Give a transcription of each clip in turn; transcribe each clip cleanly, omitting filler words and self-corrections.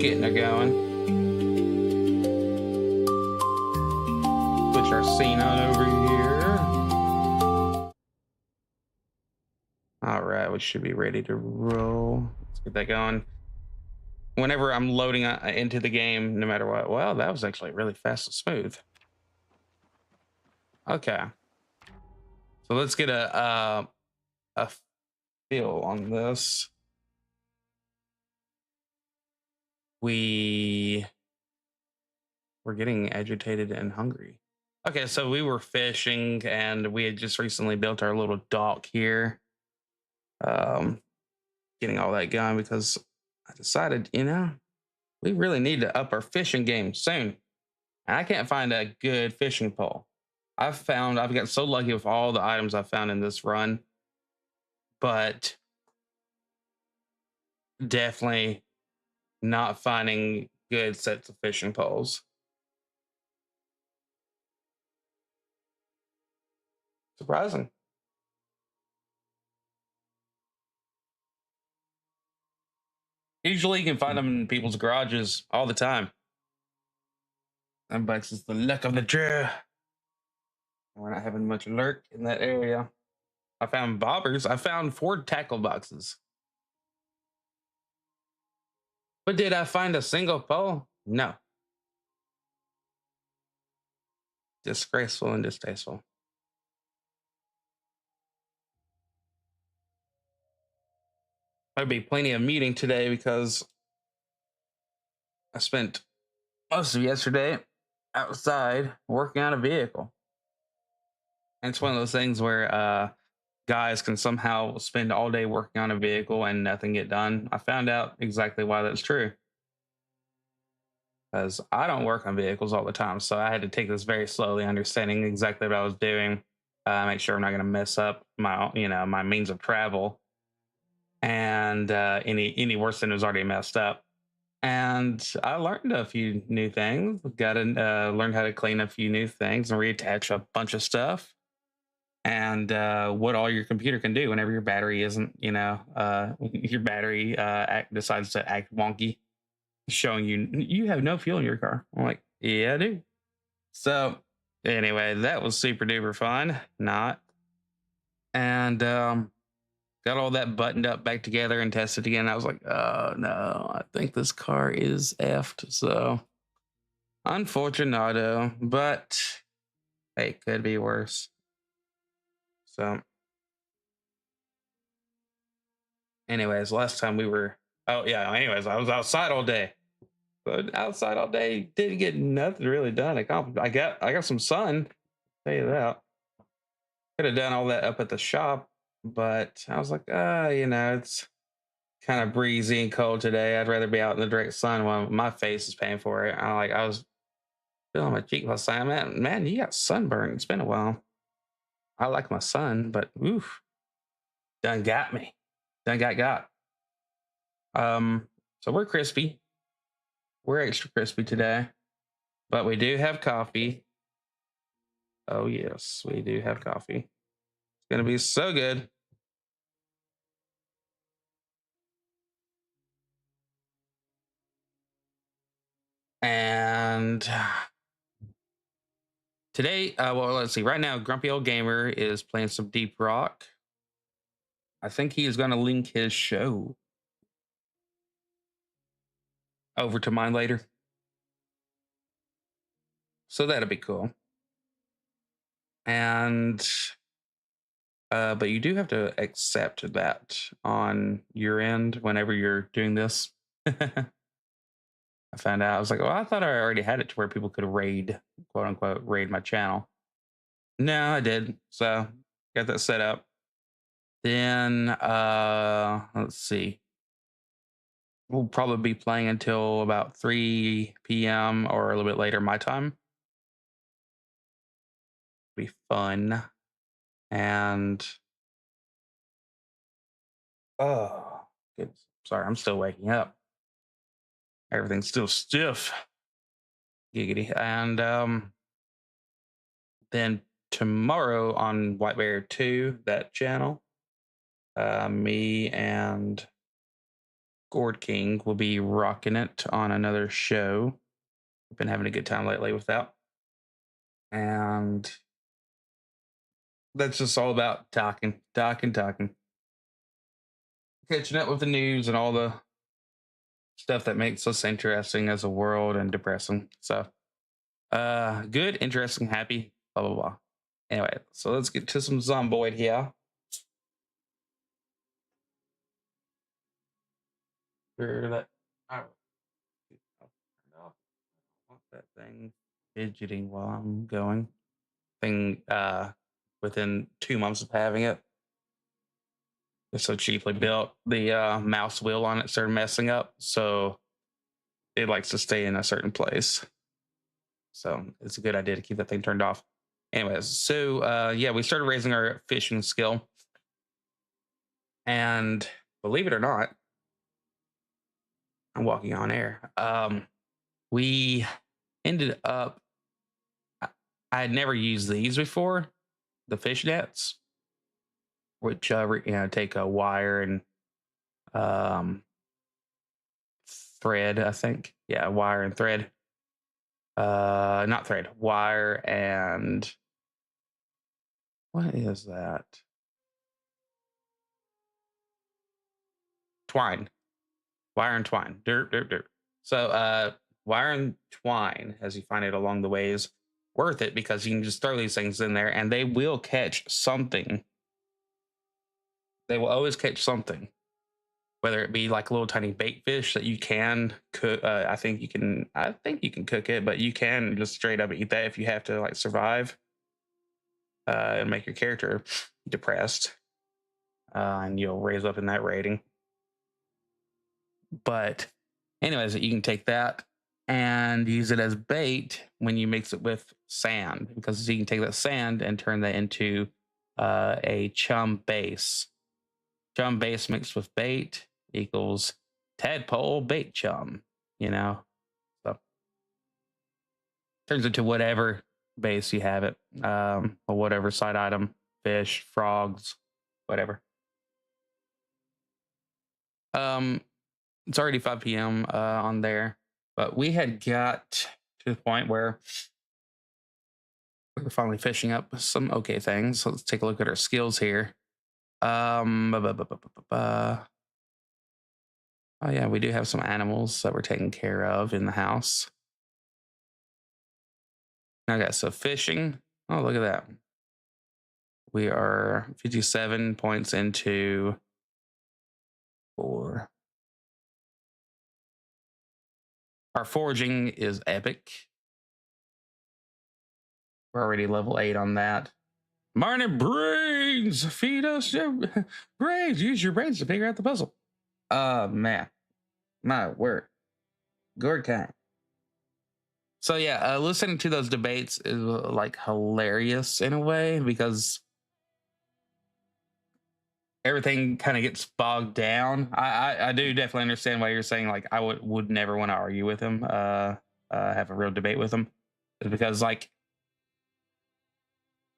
getting her going. Switch our scene on over here. All right, we should be ready to roll. Let's get that going. Whenever I'm loading into the game, no matter what. Well, that was actually really fast and smooth. Okay, so let's get a feel on this. We're getting agitated and hungry. Okay, so we were fishing and we had just recently built our little dock here. Getting all that going because I decided, we really need to up our fishing game soon. And I can't find a good fishing pole. I've gotten so lucky with all the items I've found in this run, but definitely not finding good sets of fishing poles. Surprising. Usually you can find them in people's garages all the time. But it's the luck of the draw. We're not having much lurk in that area. I found bobbers. I found 4 tackle boxes. But did I find a single pole? No. Disgraceful and distasteful. There'll be plenty of meeting today because I spent most of yesterday outside working on a vehicle. And it's one of those things where guys can somehow spend all day working on a vehicle and nothing get done. I found out exactly why that's true. Because I don't work on vehicles all the time, so I had to take this very slowly, understanding exactly what I was doing. Make sure I'm not going to mess up my means of travel, and any worse than it was already messed up. And I learned a few new things. Got to learn how to clean a few new things and reattach a bunch of stuff. And what all your computer can do whenever your battery isn't, your battery decides to act wonky, showing you have no fuel in your car. I'm like, yeah, I do. So anyway, that was super duper fun. Not. And got all that buttoned up back together and tested again. I was like, oh no, I think this car is effed. So unfortunato, but hey, could be worse. So anyways, last time we were anyways, I was outside all day. But outside all day, didn't get nothing really done. I got some sun. Tell you that. Could have done all that up at the shop, but I was like, it's kind of breezy and cold today. I'd rather be out in the direct sun when my face is paying for it. I was feeling my cheek last time. Man, you got sunburn. It's been a while. I like my sun, but oof, done got me. Done got. So we're crispy. We're extra crispy today, but we do have coffee. Oh yes, we do have coffee. It's gonna be so good. And today, well, let's see. Right now, Grumpy Old Gamer is playing some Deep Rock. I think he is going to link his show over to mine later. So that'll be cool. And, but you do have to accept that on your end whenever you're doing this. I found out, I was like, well, I thought I already had it to where people could raid, quote unquote, raid my channel. No, I did. So got that set up. Then, let's see. We'll probably be playing until about 3 p.m. or a little bit later my time. Be fun. And oh, goodness. Sorry, I'm still waking up. Everything's still stiff. Giggity. And then tomorrow on White Bear 2, that channel, me and Gourd King will be rocking it on another show. We've been having a good time lately with that. And that's just all about talking, catching up with the news and all the stuff that makes us interesting as a world and depressing. So, good, interesting, happy, blah, blah, blah. Anyway, so let's get to some Zomboid here. Sure that I want that thing fidgeting while I'm going. Thing within 2 months of having it. It's so cheaply built. The mouse wheel on it started messing up, so it likes to stay in a certain place. So it's a good idea to keep that thing turned off. Anyways, so yeah, we started raising our fishing skill, and believe it or not, I'm walking on air. We ended up. I I had never used these before, the fish nets, which take a wire and um, thread. I think, yeah, wire and thread. Not thread, wire and what is that? Twine, wire and twine, dirt, dirt, dirt. So, wire and twine, as you find it along the way, is worth it because you can just throw these things in there and they will catch something. They will always catch something, whether it be like a little tiny bait fish that you can cook. I think you can. I think you can cook it, but you can just straight up eat that if you have to like survive and make your character depressed, and you'll raise up in that rating. But anyways, you can take that and use it as bait when you mix it with sand, because you can take that sand and turn that into a chum base. Chum base mixed with bait equals tadpole bait chum. You know, so turns into whatever base you have it, or whatever side item, fish, frogs, whatever. Um, it's already 5 p.m. On there, but we had got to the point where we were finally fishing up some okay things. So let's take a look at our skills here. Bu- bu- bu- bu- bu- bu- bu- Oh yeah, we do have some animals that we're taking care of in the house. Okay, so fishing. Oh, look at that. We are 57 points into 4. Our foraging is epic. We're already level 8 on that. Morning brains, feed us your brains. Use your brains to figure out the puzzle. Man, my word, good kind. So yeah, listening to those debates is like hilarious in a way because everything kind of gets bogged down. I do definitely understand why you're saying like I would never want to argue with him, have a real debate with him, because like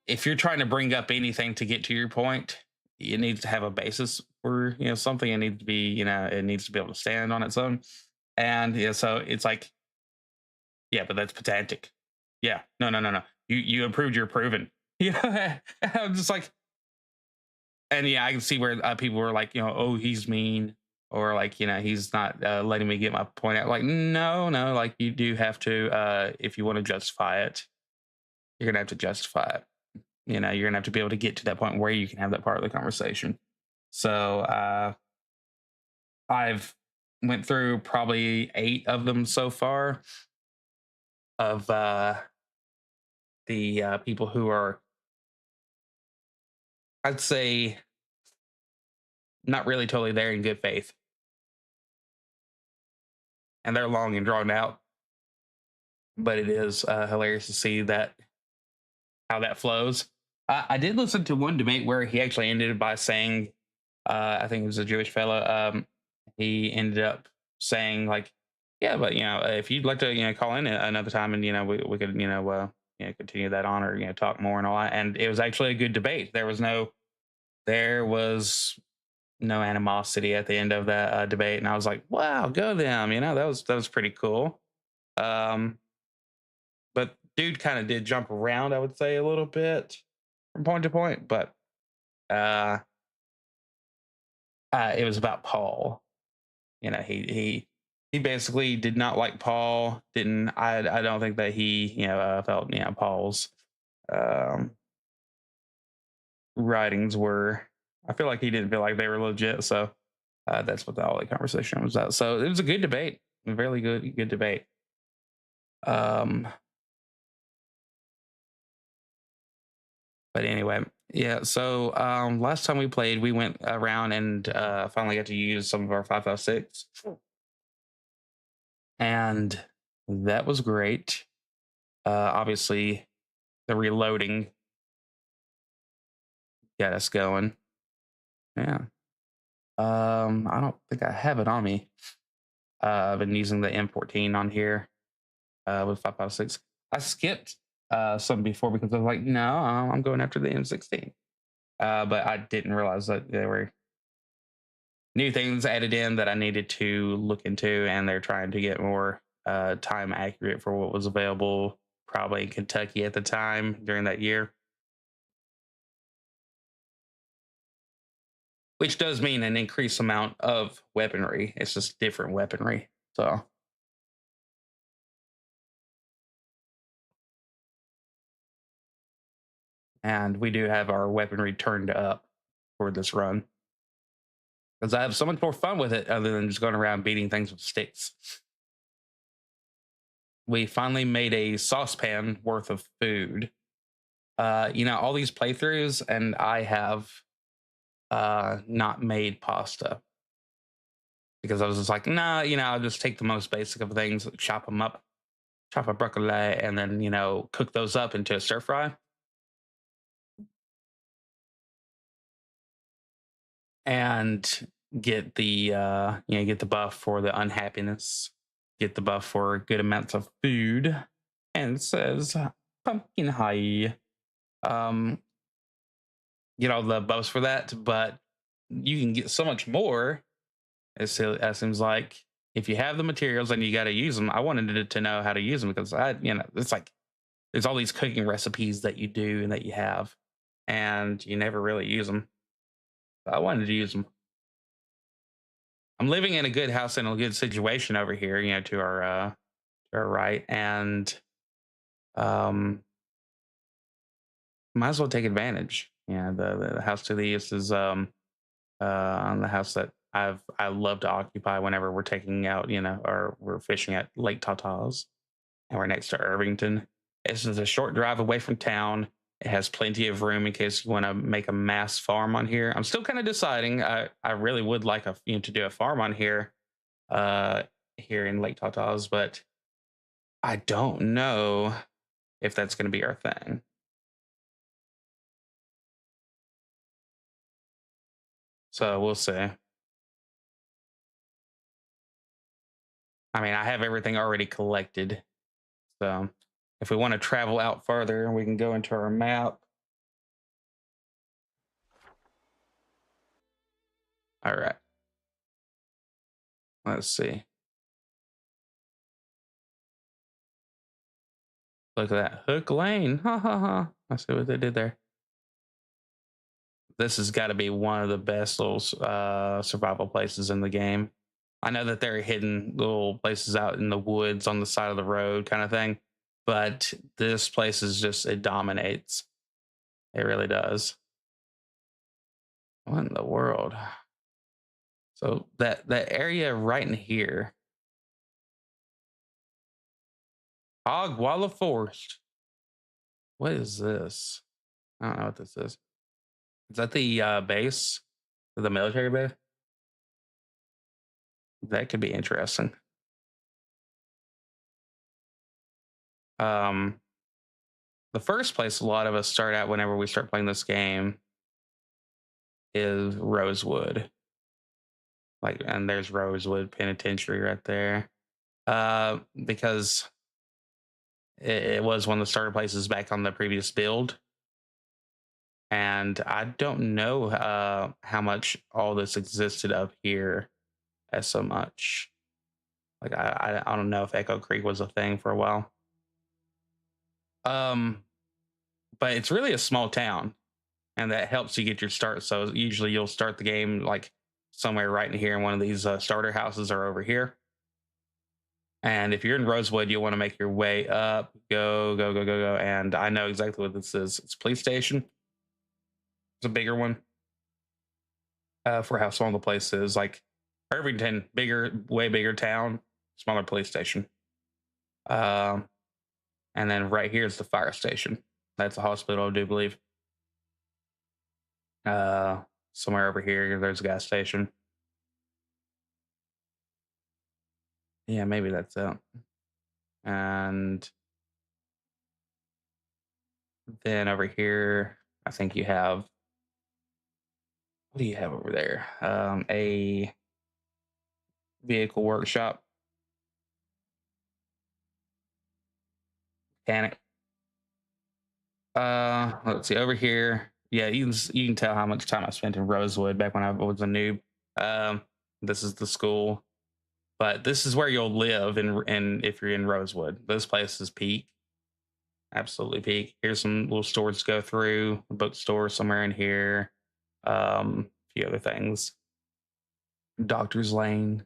if you're trying to bring up anything to get to your point, it needs to have a basis for something. It needs to be it needs to be able to stand on its own. And yeah, so it's like, yeah, but that's pedantic. Yeah, no, no, no, no. You improved, you're proven. Yeah, I'm just like, and yeah, I can see where people were like, oh, he's mean, or like, he's not letting me get my point out. Like, no, no, like you do have to, if you want to justify it, you're gonna have to justify it. You're gonna have to be able to get to that point where you can have that part of the conversation. So I've went through probably 8 of them so far of the people who are, I'd say, not really totally there in good faith, and they're long and drawn out. But it is hilarious to see that how that flows. I did listen to one debate where he actually ended by saying, I think it was a Jewish fellow. He ended up saying like, yeah, but if you'd like to call in another time and we could continue that on or talk more and all that. And it was actually a good debate. There was no animosity at the end of that debate, and I was like, "Wow, go them!" You know, that was pretty cool. Um, but dude kind of did jump around, I would say, a little bit from point to point, but uh, it was about Paul. You know, he basically did not like Paul. Didn't I don't think that he felt Paul's um, writings were. I feel like he didn't feel like they were legit. So that's what the all the conversation was about. So it was a good debate, a really good debate. Um, but anyway, yeah. So last time we played, we went around and finally got to use some of our 556, and that was great. Obviously, the reloading got us going. Yeah. I don't think I have it on me. I've been using the M14 on here with 556. I skipped some before because I was like, no, I'm going after the M16. But I didn't realize that there were new things added in that I needed to look into, and they're trying to get more time accurate for what was available probably in Kentucky at the time during that year, which does mean an increased amount of weaponry. It's just different weaponry. So, and we do have our weaponry turned up for this run because I have so much more fun with it other than just going around beating things with sticks. We finally made a saucepan worth of food. All these playthroughs, and I have not made pasta because I was just like, nah, I'll just take the most basic of things, chop them up, chop a broccoli, and then, cook those up into a stir fry and get the buff for the unhappiness, get the buff for good amounts of food. And it says pumpkin high. Um, get all the buffs for that, but you can get so much more. It seems like if you have the materials and you got to use them, I wanted to know how to use them because it's like there's all these cooking recipes that you do and that you have, and you never really use them. I wanted to use them. I'm living in a good house in a good situation over here, to our right, and um, might as well take advantage. Yeah, the house to the east is on the house that I love to occupy whenever we're taking out, or we're fishing at Lake Tatas, and we're next to Irvington. This is a short drive away from town. It has plenty of room in case you want to make a mass farm on here. I'm still kind of deciding. I really would like to do a farm on here, uh, here in Lake Tatas, but I don't know if that's going to be our thing. So we'll see. I mean, I have everything already collected. So if we want to travel out further, we can go into our map. All right. Let's see. Look at that. Hook Lane. Ha ha ha. I see what they did there. This has got to be one of the best little survival places in the game. I know that there are hidden little places out in the woods on the side of the road kind of thing, but this place is just, it dominates. It really does. What in the world? So that area right in here, Ogwalla Forest. What is this? I don't know what this is. Is that the base, the military base? That could be interesting. Um, the first place a lot of us start at whenever we start playing this game is Rosewood. Like, and there's Rosewood Penitentiary right there. Because it was one of the starter places back on the previous build. And I don't know how much all this existed up here as so much. Like I don't know if Echo Creek was a thing for a while. Um, but it's really a small town, and that helps you get your start. So usually you'll start the game like somewhere right in here in one of these starter houses or over here. And if you're in Rosewood, you'll want to make your way up, go. And I know exactly what this is. It's a police station. It's a bigger one for how small the place is. Like Irvington, bigger, way bigger town, smaller police station. Um, and then right here is the fire station. That's a hospital, I do believe. Uh, Somewhere over here, there's a gas station. Yeah, maybe that's it. And then over here, I think you have, what do you have over there? A vehicle workshop, mechanic. Let's see over here. Yeah, you can tell how much time I spent in Rosewood back when I was a noob. Um, this is the school, but this is where you'll live in if you're in Rosewood. This place is peak, absolutely peak. Here's some little stores to go through. A bookstore somewhere in here. A few other things. Doctor's Lane.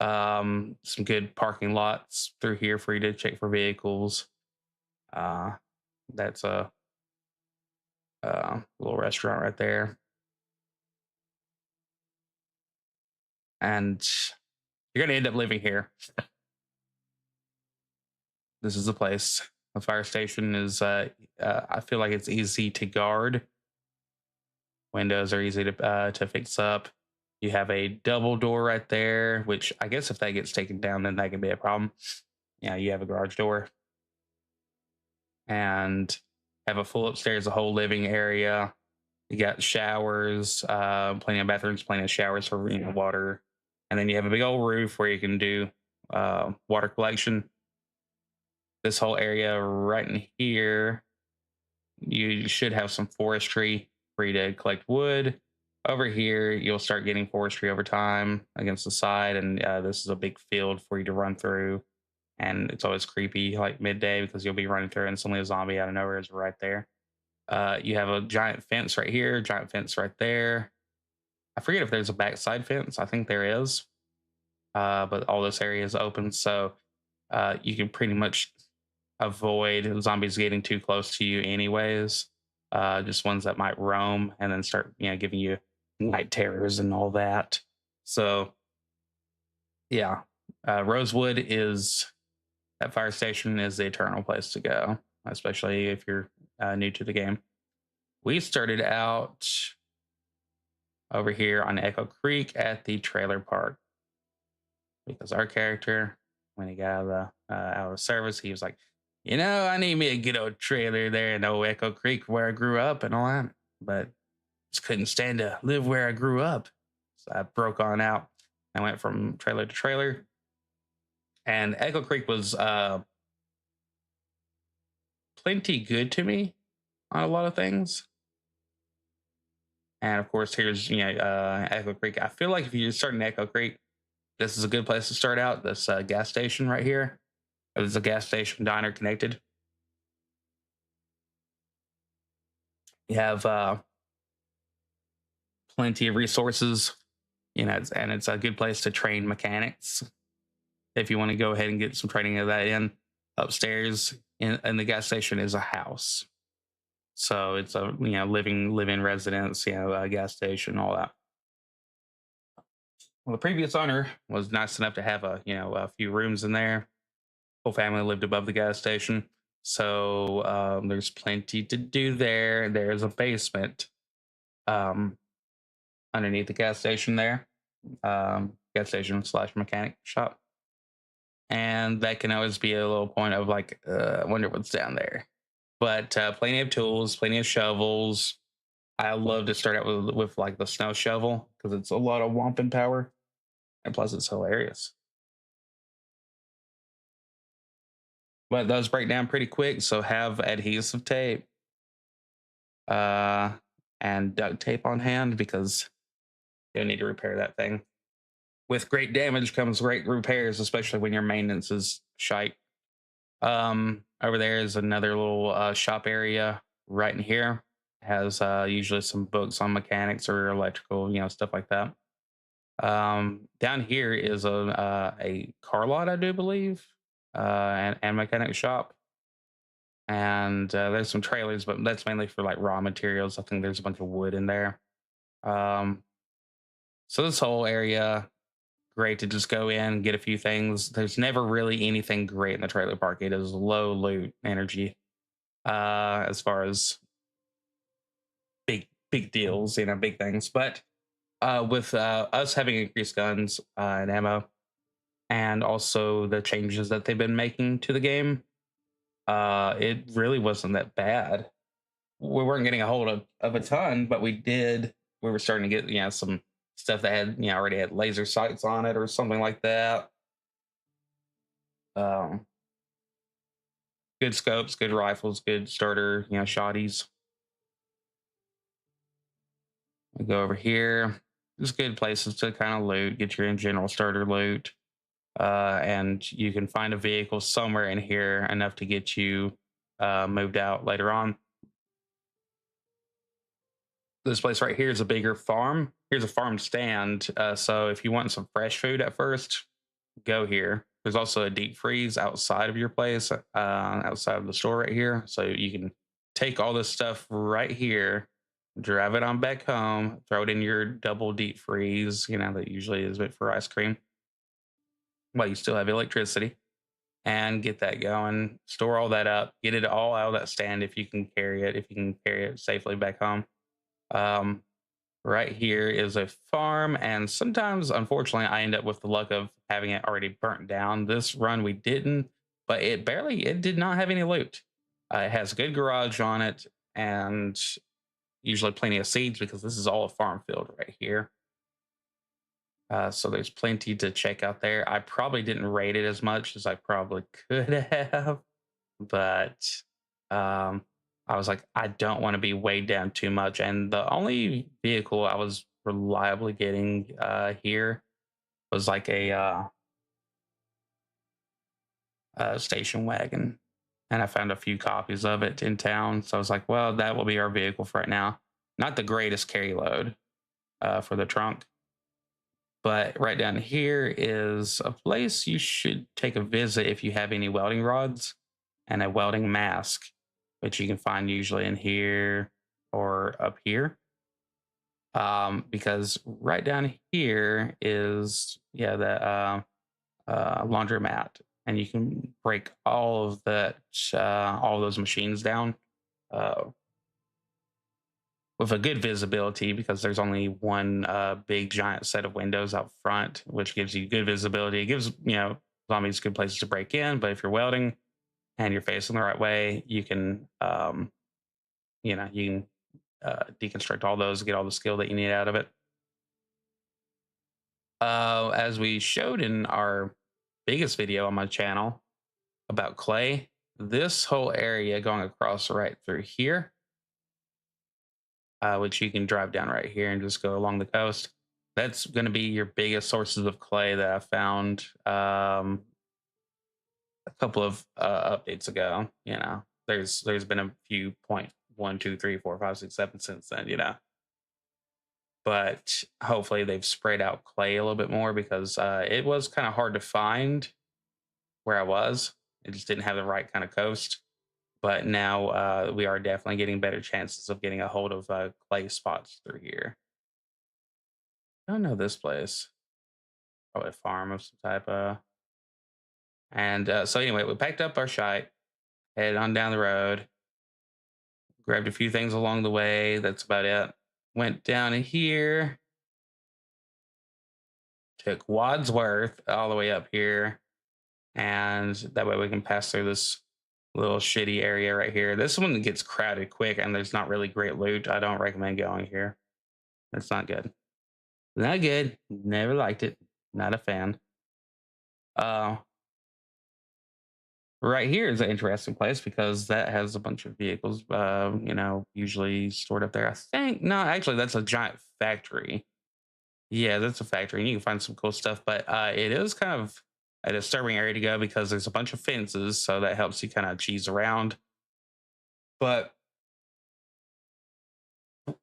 Some good parking lots through here for you to check for vehicles. Uh, that's a little restaurant right there. And you're gonna end up living here. This is the place. The fire station is. I feel like it's easy to guard. Windows are easy to fix up. You have a double door right there, which I guess if that gets taken down, then that can be a problem. Yeah, you have a garage door and have a full upstairs, a whole living area. You got showers, plenty of bathrooms, plenty of showers for water, and then you have a big old roof where you can do water collection. This whole area right in here, you should have some forestry for you to collect wood. Over here, you'll start getting forestry over time against the side, and this is a big field for you to run through. And it's always creepy, like midday, because you'll be running through, and suddenly a zombie out of nowhere is right there. You have a giant fence right here, giant fence right there. I forget if there's a backside fence. I think there is, but all this area is open, so you can pretty much avoid zombies getting too close to you, anyways. Just ones that might roam and then start, giving you night terrors and all that. So, yeah, Rosewood is that fire station is the eternal place to go, especially if you're new to the game. We started out over here on Echo Creek at the trailer park because our character, when he got out of service, he was like, I need me a good old trailer there in old Echo Creek where I grew up and all that, but just couldn't stand to live where I grew up. So I broke on out. I went from trailer to trailer, and Echo Creek was plenty good to me on a lot of things. And of course, here's Echo Creek. I feel like if you're starting Echo Creek, this is a good place to start out. This gas station right here. There's a gas station diner connected. You have plenty of resources, and it's a good place to train mechanics if you want to go ahead and get some training of that in. Upstairs in the gas station is a house, so it's a living residence, a gas station, all that. Well, the previous owner was nice enough to have a few rooms in there. Whole family lived above the gas station, so there's plenty to do there. There's a basement um, underneath the gas station there, gas station slash mechanic shop, and that can always be a little point of like, I wonder what's down there. But plenty of tools, plenty of shovels. I love to start out with like the snow shovel because it's a lot of whomping power, and plus it's hilarious. But those break down pretty quick, so have adhesive tape. uh, and duct tape on hand because you'll need to repair that thing. With great damage comes great repairs, especially when your maintenance is shite. Over there is another little shop area right in here. Has usually some books on mechanics or electrical, stuff like that. Down here is a car lot, I do believe, and mechanic shop. And there's some trailers, but that's mainly for like raw materials. I think there's a bunch of wood in there. Um, so this whole area, great to just go in, get a few things. There's never really anything great in the trailer park. It is low loot energy as far as big deals, big things. But with us having increased guns and ammo, and also the changes that they've been making to the game, it really wasn't that bad. We weren't getting a hold of a ton, but we did. We were starting to get some stuff that had already had laser sights on it or something like that. Um, Good scopes, good rifles, good starter shotties. We go over here. There's good places to kind of loot, get your in general starter loot, and you can find a vehicle somewhere in here enough to get you moved out later on. This place right here is a bigger farm. Here's a farm stand. So if you want some fresh food at first, go here. There's also a deep freeze outside of your place, outside of the store right here. So you can take all this stuff right here, drive it on back home, throw it in your double deep freeze, that usually is meant for ice cream while you still have electricity, and get that going. Store all that up, get it all out of that stand if you can carry it, safely back home. Um, Right here is a farm, and sometimes, unfortunately, I end up with the luck of having it already burnt down. This run we didn't, but it did not have any loot. It has a good garage on it, and usually plenty of seeds because this is all a farm field right here. So there's plenty to check out there. I probably didn't rate it as much as I probably could have, but um, I was like, I don't want to be weighed down too much. And the only vehicle I was reliably getting here was like a station wagon, and I found a few copies of it in town. So I was like, well, that will be our vehicle for right now. Not the greatest carry load for the trunk, but right down here is a place you should take a visit if you have any welding rods and a welding mask, which you can find usually in here or up here. Because right down here is the laundromat, and you can break all of that, all of those machines down uh, with a good visibility because there's only one big giant set of windows out front, which gives you good visibility. It gives zombies good places to break in, but if you're welding and you're facing the right way, you can deconstruct all those, get all the skill that you need out of it. As we showed in our biggest video on my channel about clay, this whole area going across right through here, which you can drive down right here and just go along the coast. That's going to be your biggest sources of clay that I found a couple of updates ago. There's been a few 0.1, 2, 3, 4, 5, 6, 7 since then. But hopefully they've sprayed out clay a little bit more because it was kind of hard to find where I was. It just didn't have the right kind of coast. But now we are definitely getting better chances of getting a hold of clay spots through here. I don't know this place. Probably a farm of some type. And so anyway, we packed up our shite, headed on down the road, grabbed a few things along the way. That's about it. Went down here, took Wadsworth all the way up here, and that way we can pass through this little shitty area right here. This one gets crowded quick, and there's not really great loot. I don't recommend going here. It's not good. Not good. Never liked it. Not a fan. Uh, Right here is an interesting place because that has a bunch of vehicles, usually stored up there. I think no, actually, that's a giant factory. Yeah, that's a factory, and you can find some cool stuff. But it is kind of a disturbing area to go because there's a bunch of fences, so that helps you kind of cheese around. But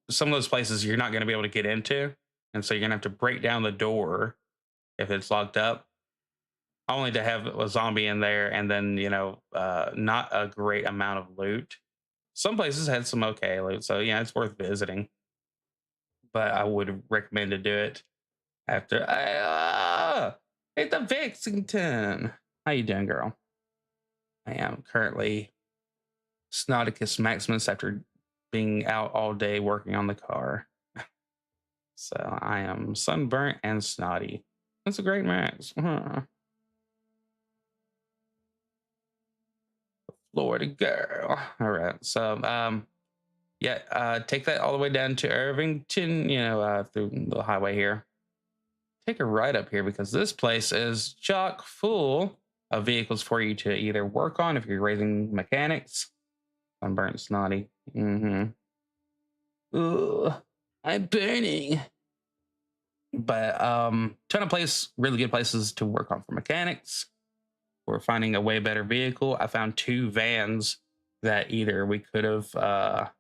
some of those places you're not going to be able to get into, and so you're going to have to break down the door if it's locked up, only to have a zombie in there, and then not a great amount of loot. Some places had some okay loot, so yeah, it's worth visiting. But I would recommend to do it after hit the Vixington. How you doing, girl? I am currently Snodicus Maximus after being out all day working on the car. So I am sunburnt and snotty. That's a great max. Huh. Florida girl. All right. So yeah, take that all the way down to Irvington, through the highway here. Take a ride up here because this place is chock full of vehicles for you to either work on if you're raising mechanics. Sunburnt snotty. Mm-hmm. Ugh, I'm burning. But ton of really good places to work on for mechanics. We're finding a way better vehicle. I found two vans that either we could have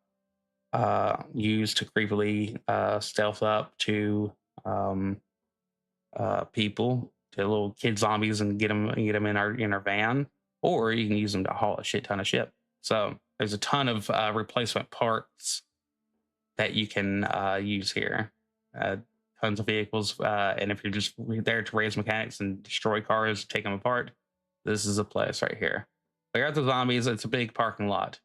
used to creepily stealth up to people, to little kid zombies, and get them in our van, or you can use them to haul a shit ton of shit. So there's a ton of replacement parts that you can use here. Tons of vehicles, and if you're just there to raise mechanics and destroy cars, take them apart, this is a place right here. Clear out the zombies. It's a big parking lot.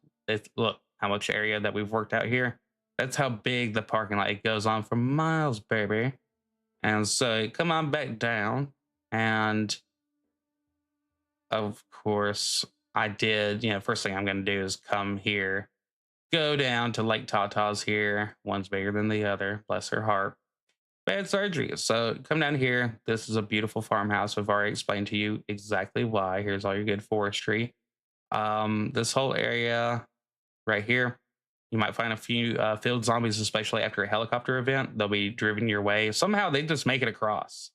Look how much area that we've worked out here. That's how big the parking lot. It goes on for miles, baby. And so come on back down. And of course, I did. First thing I'm going to do is come here, go down to Lake Tata's here. One's bigger than the other. Bless her heart. Bad surgery. So come down here. This is a beautiful farmhouse. I've already explained to you exactly why. Here's all your good forestry. This whole area right here, you might find a few field zombies, especially after a helicopter event. They'll be driven your way. Somehow they just make it across.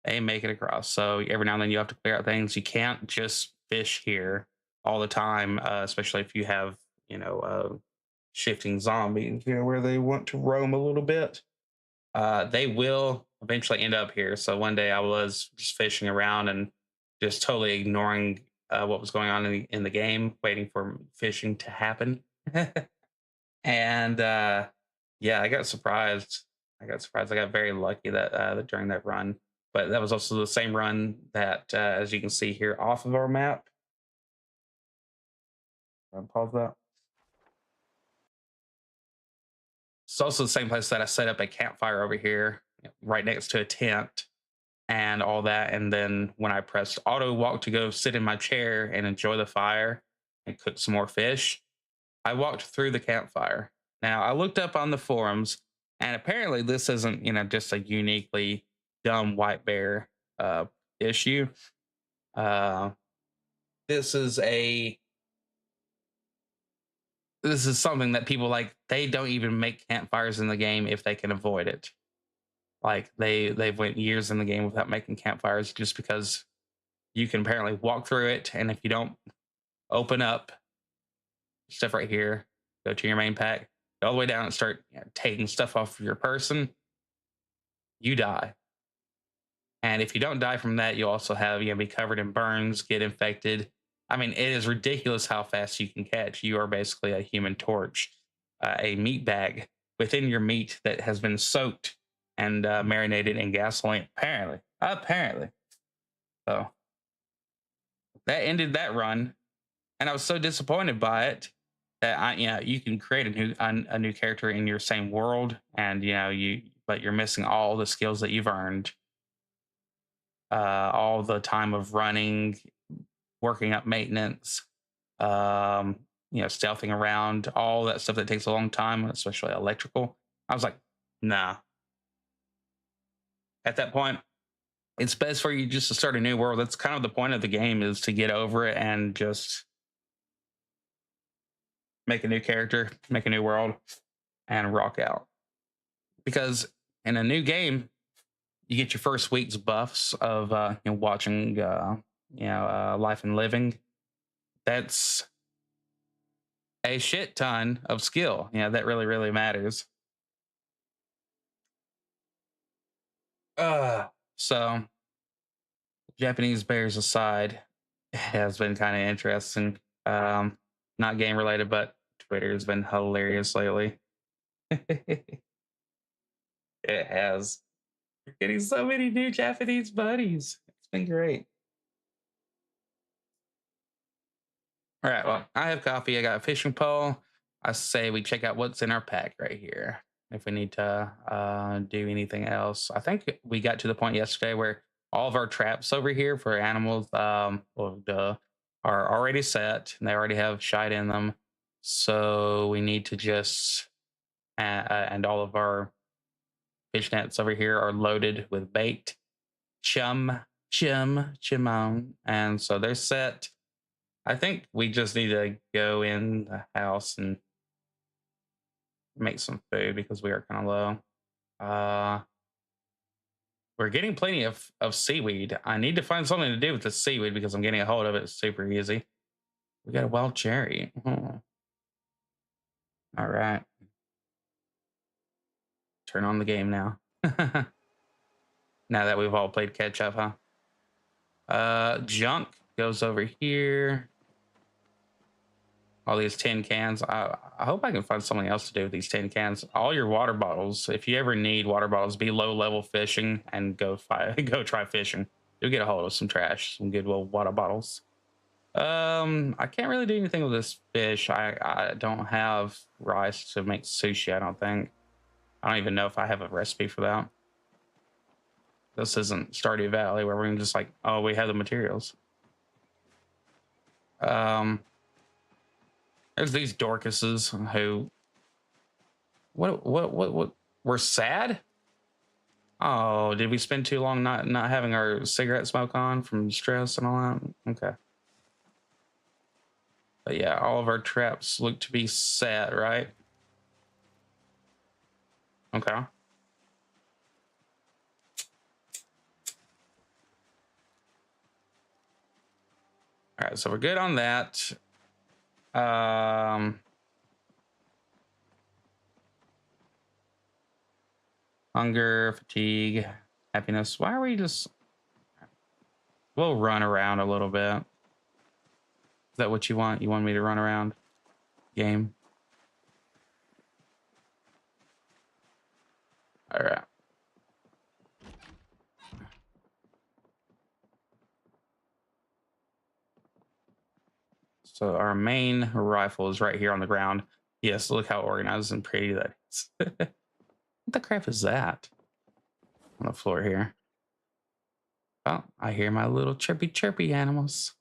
They make it across. So every now and then you have to clear out things. You can't just fish here all the time, especially if you have, shifting zombies, where they want to roam a little bit. They will eventually end up here. So one day I was just fishing around and just totally ignoring what was going on in the game, waiting for fishing to happen. And yeah, I got surprised. I got surprised. I got very lucky that during that run. But that was also the same run that, as you can see here off of our map. Pause that. It's also the same place that I set up a campfire over here, right next to a tent and all that. And then when I pressed auto walk to go sit in my chair and enjoy the fire and cook some more fish, I walked through the campfire. Now I looked up on the forums, and apparently this isn't, just a uniquely dumb white bear issue. Uh, this is a this is something that people like. They don't even make campfires in the game if they can avoid it. Like they've went years in the game without making campfires just because you can apparently walk through it, and if you don't open up stuff right here, go to your main pack, go all the way down and start taking stuff off of your person, you die. And if you don't die from that, you also have be covered in burns, get infected. I mean, it is ridiculous how fast you can catch. You are basically a human torch, a meat bag within your meat that has been soaked and marinated in gasoline. Apparently. So that ended that run, and I was so disappointed by it that you can create a new character in your same world, and but you're missing all the skills that you've earned, all the time of running, working up maintenance, stealthing around, all that stuff that takes a long time, especially electrical. I was like, nah. At that point, It's best for you just to start a new world. That's kind of the point of the game, is to get over it and just make a new character, make a new world, and rock out. Because in a new game, you get your first week's buffs of watching Life and Living. That's a shit ton of skill. That really, really matters. So Japanese bears aside, it has been kind of interesting. Not game related, but Twitter has been hilarious lately. It has. You're getting so many new Japanese buddies. It's been great. All right. Well, I have coffee. I got a fishing pole. I say we check out what's in our pack right here. If we need to do anything else, I think we got to the point yesterday where all of our traps over here for animals, are already set and they already have shite in them. So we need to just and all of our fish nets over here are loaded with bait, chimon, and so they're set. I think we just need to go in the house and make some food because we are kind of low. We're getting plenty of seaweed. I need to find something to do with the seaweed because I'm getting a hold of it super easy. We got a wild cherry. All right. Turn on the game now. Now that we've all played catch up, huh? Junk goes over here. All these tin cans. I hope I can find something else to do with these tin cans. All your water bottles. If you ever need water bottles, be low level fishing and go try fishing. You'll get a hold of some trash, some good old water bottles. I can't really do anything with this fish. I don't have rice to make sushi. I don't think. I don't even know if I have a recipe for that. This isn't Stardew Valley where we're just like, oh, we have the materials. There's these Dorcases who what we're sad. Oh, did we spend too long not having our cigarette smoke on from stress and all that? Okay. But yeah, all of our traps look to be set, right? Okay. All right, so we're good on that. Hunger, fatigue, happiness. Why are we just... We'll run around a little bit. Is that what you want? You want me to run around? Game. All right. So our main rifle is right here on the ground. Yes, look how organized and pretty that is. What the crap is that on the floor here? Oh, I hear my little chirpy animals.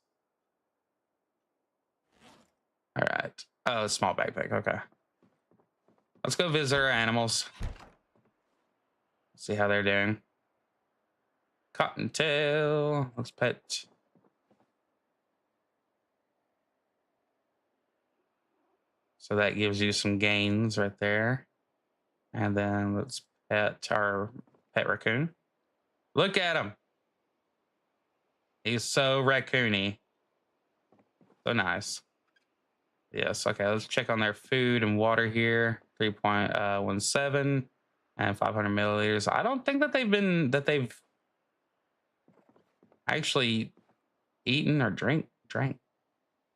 All right. Oh, small backpack. Okay. Let's go visit our animals. See how they're doing. Cottontail. Let's pet. So that gives you some gains right there. And then let's pet our pet raccoon. Look at him. He's so raccoony. So nice. Yes. Okay. Let's check on their food and water here. 3.17 and 500 milliliters. I don't think that they've actually eaten or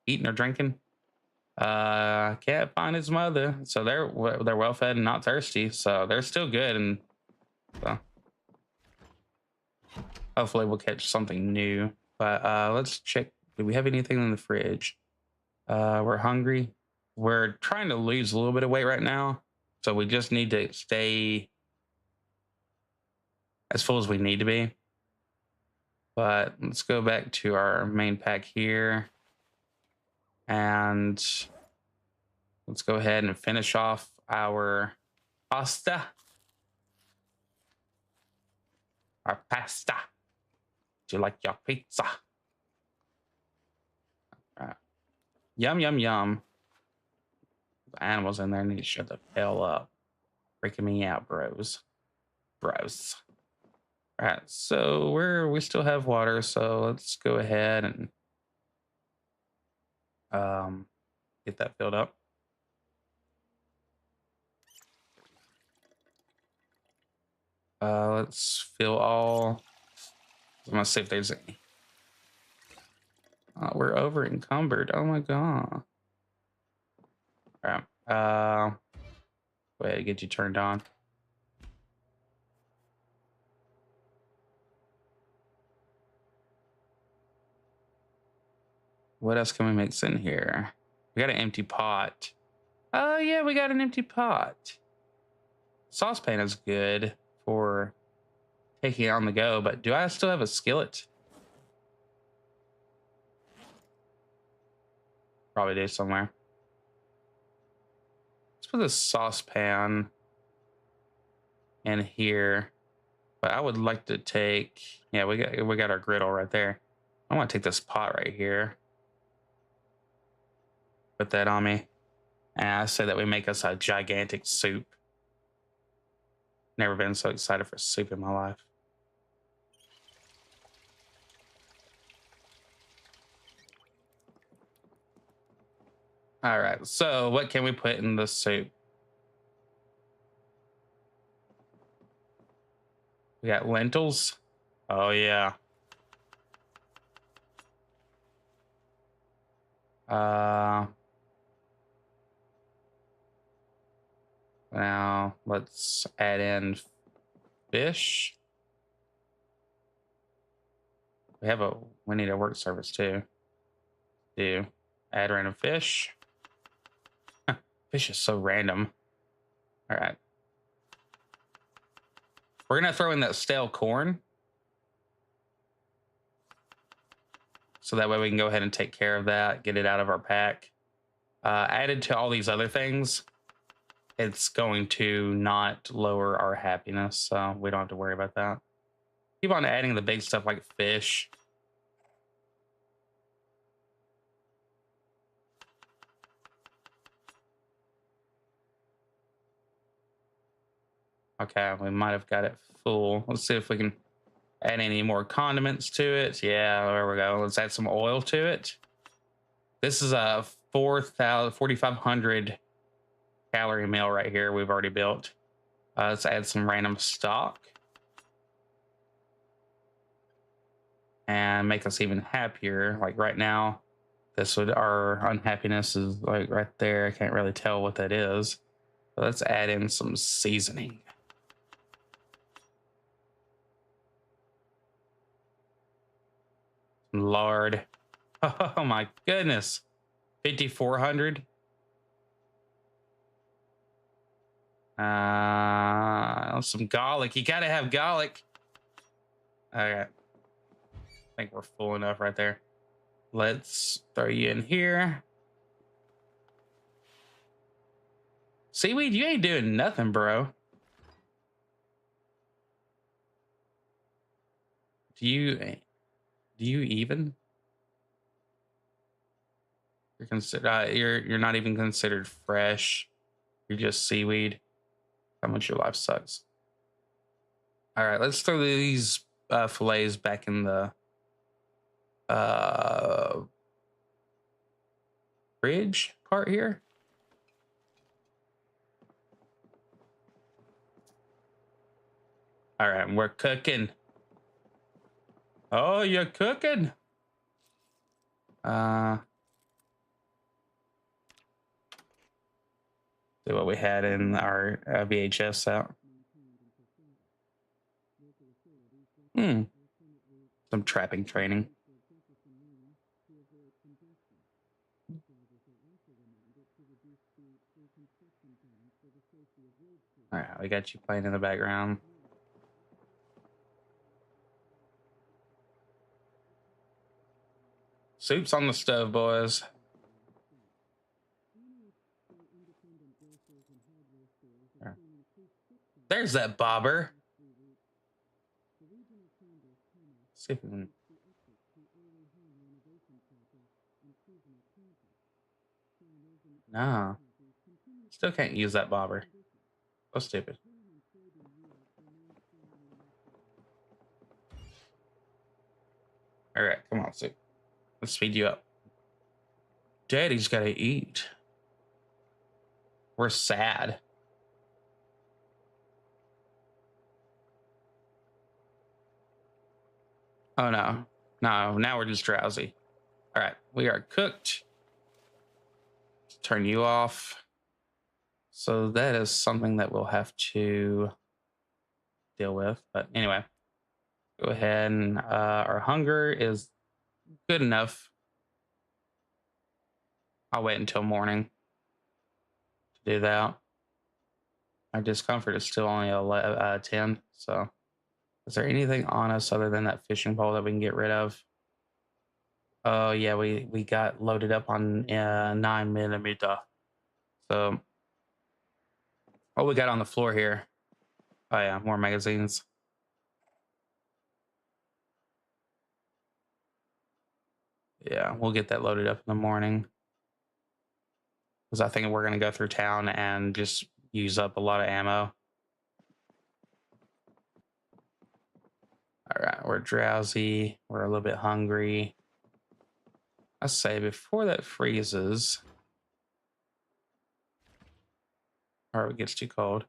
eaten or drinking. Can't find his mother, so they're well fed and not thirsty, so they're still good. And so hopefully we'll catch something new. But let's check. Do we have anything in the fridge? We're hungry. We're trying to lose a little bit of weight right now, so we just need to stay as full as we need to be. But let's go back to our main pack here, and let's go ahead and finish off our pasta. Our pasta. Do you like your pizza? All right. Yum, yum, yum. The animals in there need to shut the hell up. Freaking me out, bros. Bros. All right, so we still have water, so let's go ahead and get that filled up. Let's fill all. I'm gonna see if there's any. We're over encumbered. Oh my god. All right. Go ahead, get you turned on. What else can we mix in here? We got an empty pot. Oh yeah, we got an empty pot. Saucepan is good for taking it on the go, but do I still have a skillet? Probably do somewhere. Let's put this saucepan in here. But I would like to take, yeah, we got our griddle right there. I want to take this pot right here. Put that on me. And I say that we make us a gigantic soup. Never been so excited for soup in my life. All right, so what can we put in the soup? We got lentils. Oh yeah. Now let's add in fish. We need a work service too. Add random fish. Fish is so random. All right. We're gonna throw in that stale corn. So that way we can go ahead and take care of that, get it out of our pack. Added to all these other things, it's going to not lower our happiness, so we don't have to worry about that. Keep on adding the big stuff like fish. Okay, we might have got it full. Let's see if we can add any more condiments to it. Yeah, there we go. Let's add some oil to it. This is a 4,500 calorie meal right here we've already built. Let's add some random stock. And make us even happier. Like right now, our unhappiness is like right there. I can't really tell what that is. So let's add in some seasoning. Lard. Oh my goodness. 5,400. Some garlic. You gotta have garlic. Okay. I think we're full enough right there. Let's throw you in here. Seaweed, you ain't doing nothing, bro. Do you even? You're not even considered fresh. You're just seaweed. How much your life sucks. All right, let's throw these fillets back in the fridge part here. All right, we're cooking. Oh, you're cooking. See what we had in our VHS out. Some trapping training. All right, we got you playing in the background. Soup's on the stove, boys. There's that bobber. See if we can No. Still can't use that bobber. So stupid. All right, come on, Sue. Let's speed you up. Daddy's gotta eat. We're sad. Oh no. No, now we're just drowsy. All right, we are cooked. Turn you off. So that is something that we'll have to deal with. But anyway, go ahead and our hunger is good enough. I'll wait until morning to do that. Our discomfort is still only 10. So is there anything on us other than that fishing pole that we can get rid of? Oh yeah, we got loaded up on 9mm. So what we got on the floor here? Oh yeah, more magazines. Yeah, we'll get that loaded up in the morning. Because I think we're gonna go through town and just use up a lot of ammo. All right, we're drowsy. We're a little bit hungry. I say before that freezes or it gets too cold,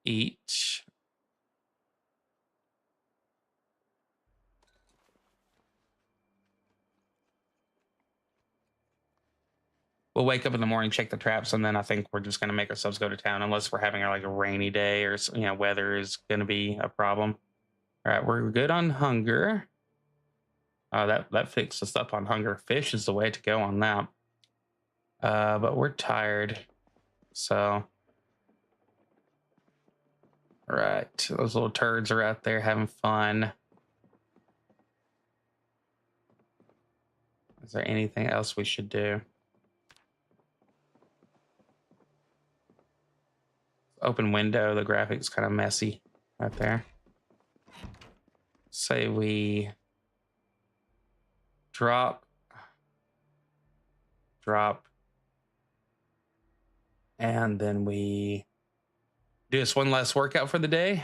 eat. We'll wake up in the morning, check the traps, and then I think we're just gonna make ourselves go to town unless we're having like a rainy day or weather is gonna be a problem. All right, we're good on hunger. That fixed us up on hunger. Fish is the way to go on that. But we're tired, so all right. Those little turds are out there having fun. Is there anything else we should do? Open window. The graphics kind of messy right there. Say we drop, and then we do this one last workout for the day.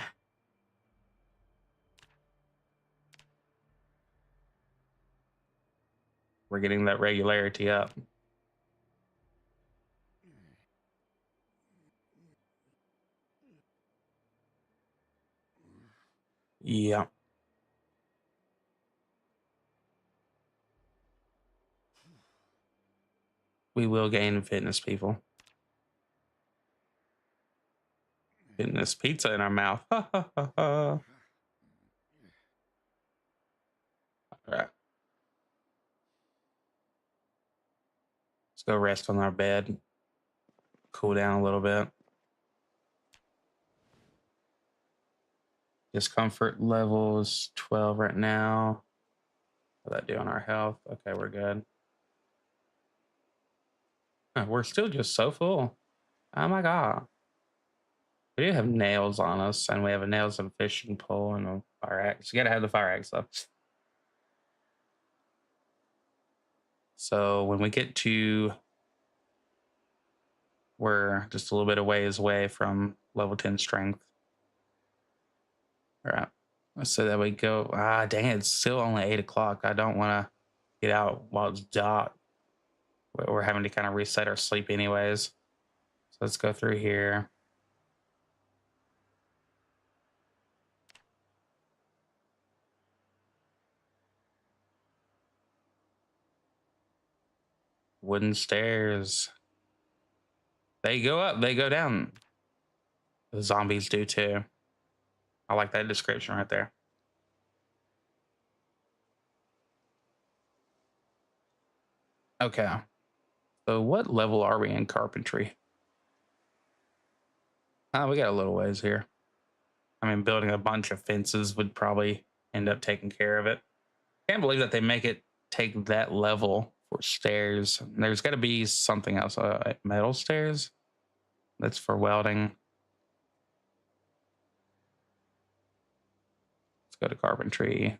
We're getting that regularity up. Yeah. We will gain fitness, people. Fitness pizza in our mouth. All right. Let's go rest on our bed. Cool down a little bit. Discomfort levels 12 right now. How's that do on our health? Okay, we're good. We're still just so full. Oh my god. We do have nails on us, and we have a nails and fishing pole and a fire axe. You gotta have the fire axe though. So when we get to, we're just a little bit of ways away from level 10 strength. All right. So that we go. Ah, dang it! It's still only 8 o'clock. I don't want to get out while it's dark. We're having to kind of reset our sleep anyways. So let's go through here. Wooden stairs. They go up, they go down. The zombies do too. I like that description right there. Okay. So what level are we in carpentry? We got a little ways here. I mean, building a bunch of fences would probably end up taking care of it. Can't believe that they make it take that level for stairs. There's got to be something else. Metal stairs? That's for welding. Let's go to carpentry.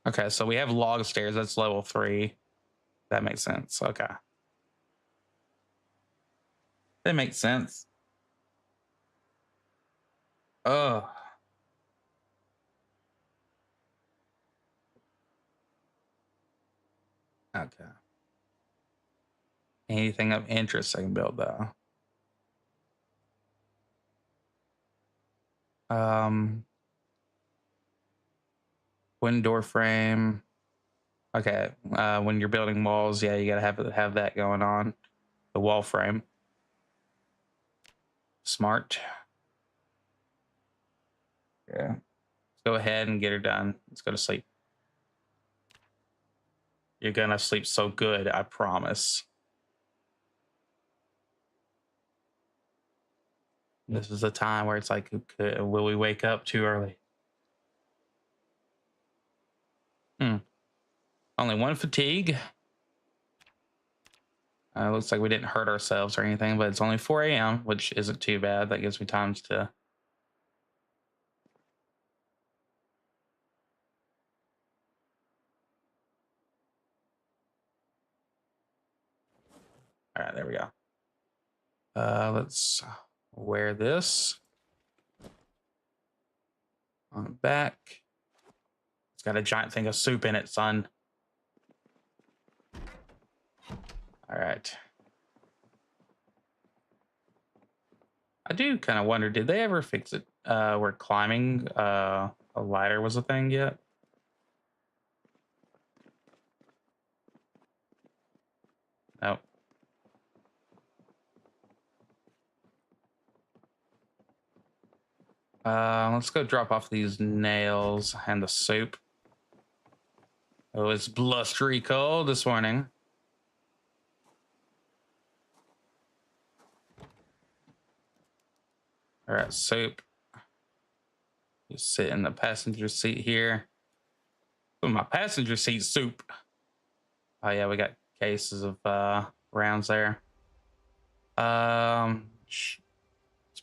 Okay, so we have log stairs. That's level 3. That makes sense. Okay. That makes sense. Oh, okay. Anything of interest I can build though. Um, Wooden door frame. Okay. When you're building walls, yeah, you gotta have that going on. The wall frame. Smart. Yeah. Let's go ahead and get her done. Let's go to sleep. You're gonna sleep so good, I promise. This is a time where it's like, will we wake up too early? Only one fatigue. Looks like we didn't hurt ourselves or anything, but it's only 4 a.m., which isn't too bad. That gives me time to. All right, there we go. Let's wear this on the back. It's got a giant thing of soup in it, son. All right. I do kind of wonder, did they ever fix it where climbing a ladder was a thing yet? Nope. Let's go drop off these nails and the soup. Oh, it's blustery cold this morning. All right, soup. You sit in the passenger seat here. Oh, my passenger seat soup. Oh yeah, we got cases of rounds there. Let's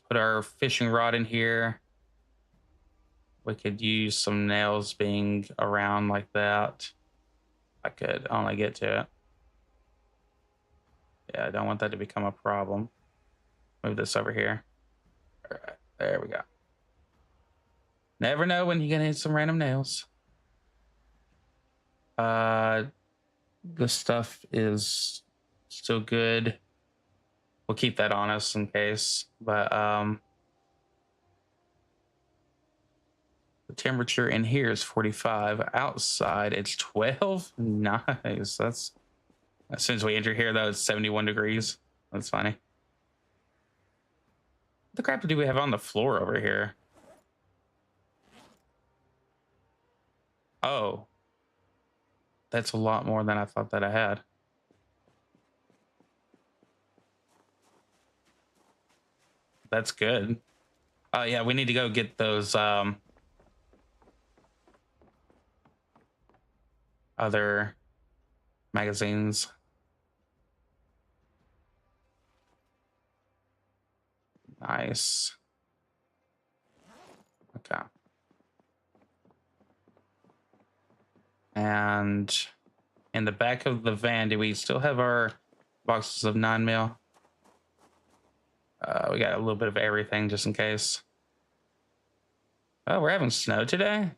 put our fishing rod in here. We could use some nails being around like that. I could only get to it. Yeah, I don't want that to become a problem. Move this over here. All right, there we go. Never know when you're gonna hit some random nails. This stuff is still good. We'll keep that on us in case. But the temperature in here is 45. Outside it's 12. Nice. That's as soon as we enter here though, it's 71 degrees. That's funny. What the crap do we have on the floor over here? Oh, that's a lot more than I thought that I had. That's good. Oh yeah, we need to go get those other magazines. Nice. Okay. And in the back of the van, do we still have our boxes of 9mm? We got a little bit of everything just in case. Oh, we're having snow today?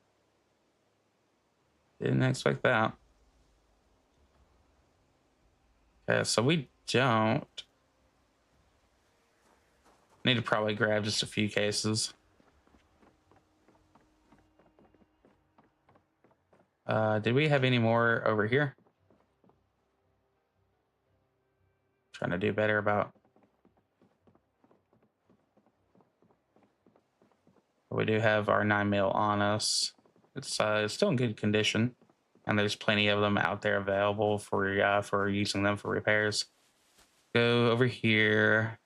Didn't expect that. Okay, so we don't need to probably grab just a few cases. Did we have any more over here? Trying to do better about. We do have our 9mm on us. It's still in good condition, and there's plenty of them out there available for using them for repairs. Go over here.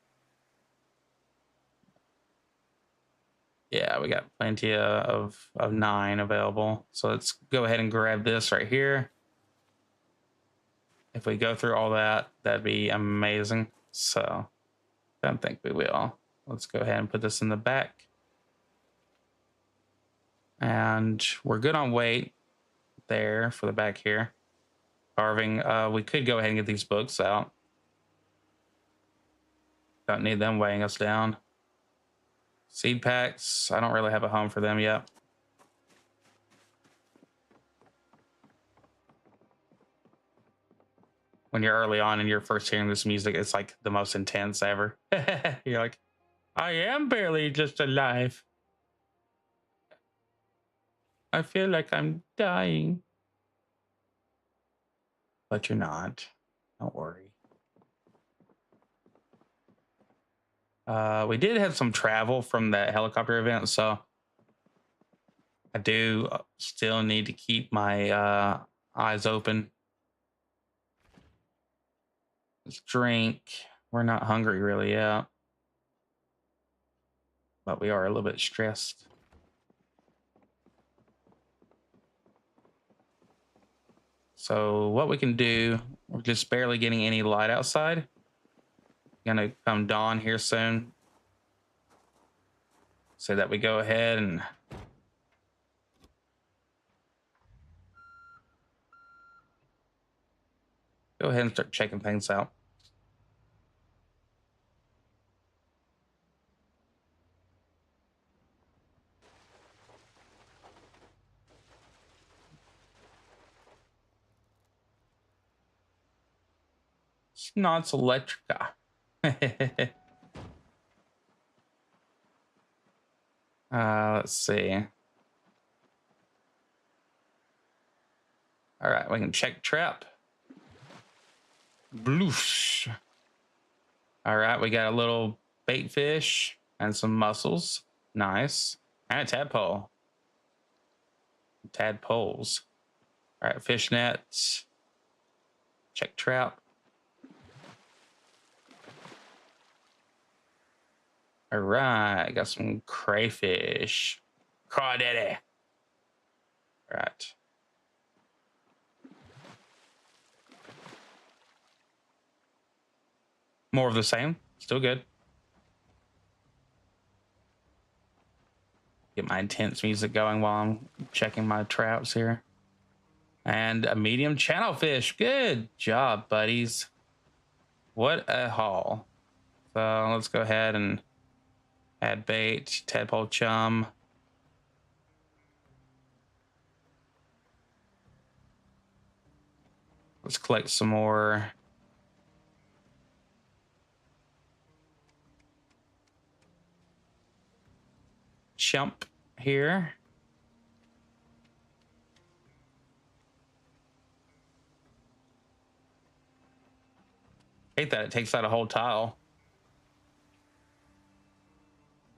Yeah, we got plenty of 9 available. So let's go ahead and grab this right here. If we go through all that, that'd be amazing. So I don't think we will. Let's go ahead and put this in the back. And we're good on weight there for the back here. carving. We could go ahead and get these books out. Don't need them weighing us down. Seed packs. I don't really have a home for them yet. When you're early on and you're first hearing this music, it's like the most intense ever. You're like, I am barely just alive. I feel like I'm dying. But you're not. Don't worry. We did have some travel from that helicopter event, so I do still need to keep my eyes open. Let's drink. We're not hungry really yet, but we are a little bit stressed. So what we can do, we're just barely getting any light outside. Gonna come dawn here soon. So that we go ahead and start checking things out. Snots Electrica. Let's see. All right, we can check trap. Bloosh. All right, we got a little bait fish and some mussels. Nice. And a tadpole. Tadpoles. All right, fish nets. Check trap. All right, got some crayfish. Crawdaddy. All right. More of the same. Still good. Get my intense music going while I'm checking my traps here. And a medium channel fish. Good job, buddies. What a haul. So let's go ahead and add bait, tadpole chum. Let's collect some more. Chump here. Hate that it takes out a whole tile.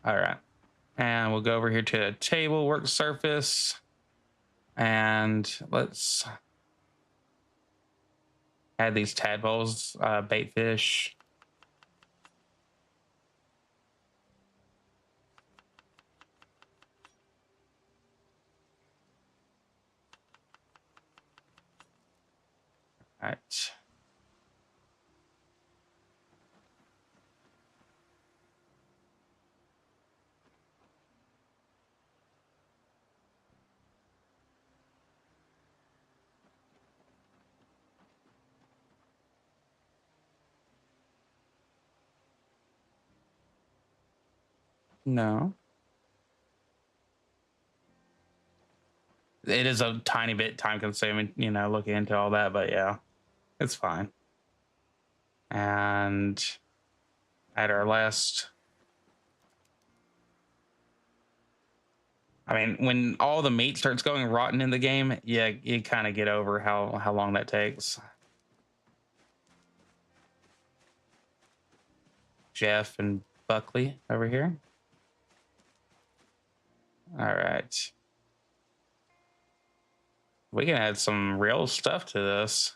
All right. And we'll go over here to table work surface. And let's add these tadpoles, bait fish. All right. No. It is a tiny bit time consuming, you know, looking into all that, but yeah, it's fine. And at our last, I mean, when all the meat starts going rotten in the game, yeah, you kind of get over how long that takes. Jeff and Buckley over here. All right. We can add some real stuff to this.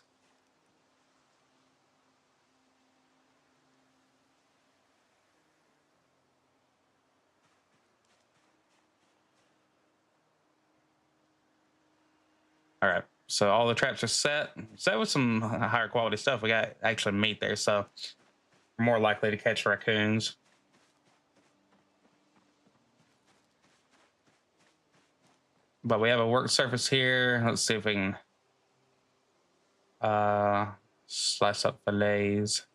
All right. So all the traps are set. Set with some higher quality stuff. We got actually meat there, so we're more likely to catch raccoons. But we have a work surface here. Let's see if we can. Slice up fillets.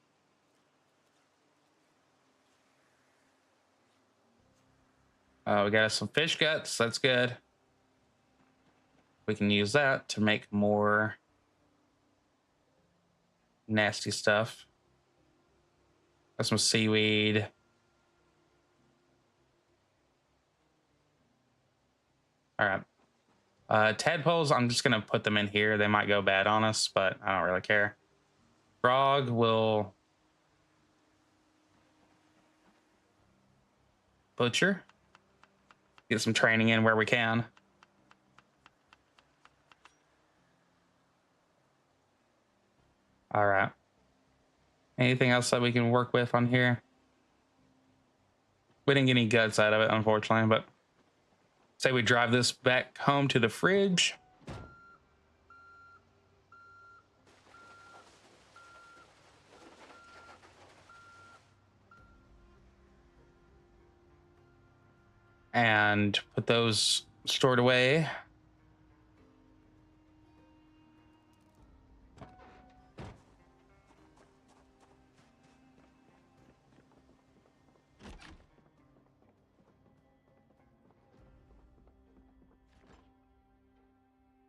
We got some fish guts. That's good. We can use that to make more nasty stuff. Got some seaweed. All right. Tadpoles, I'm just gonna put them in here. They might go bad on us, but I don't really care. Frog will butcher. Get some training in where we can. All right. Anything else that we can work with on here? We didn't get any guts out of it, unfortunately, but say we drive this back home to the fridge. And put those stored away.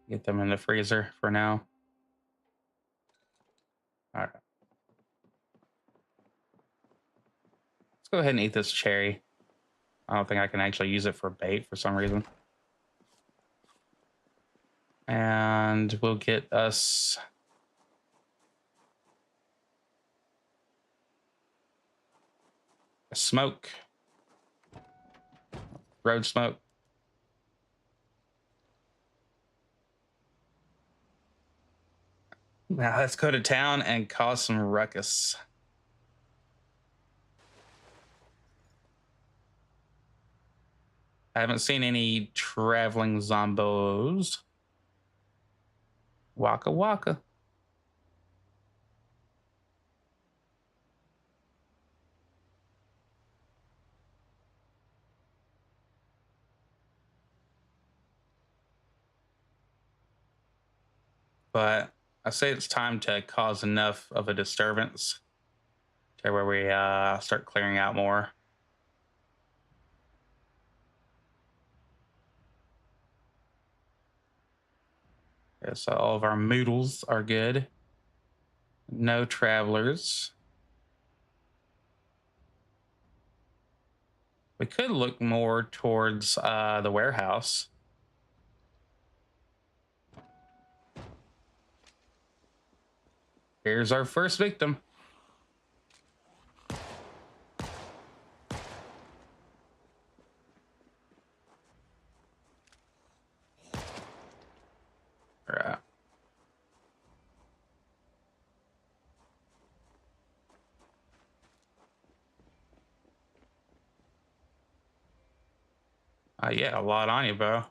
Get them in the freezer for now. All right. Let's go ahead and eat this cherry. I don't think I can actually use it for bait for some reason. And we'll get us a smoke. Road smoke. Now let's go to town and cause some ruckus. I haven't seen any traveling zombos. Waka waka. But I say it's time to cause enough of a disturbance to where we start clearing out more. Okay, so all of our moodles are good. No travelers. We could look more towards the warehouse. Here's our first victim. All right. Yeah, a lot on you, bro.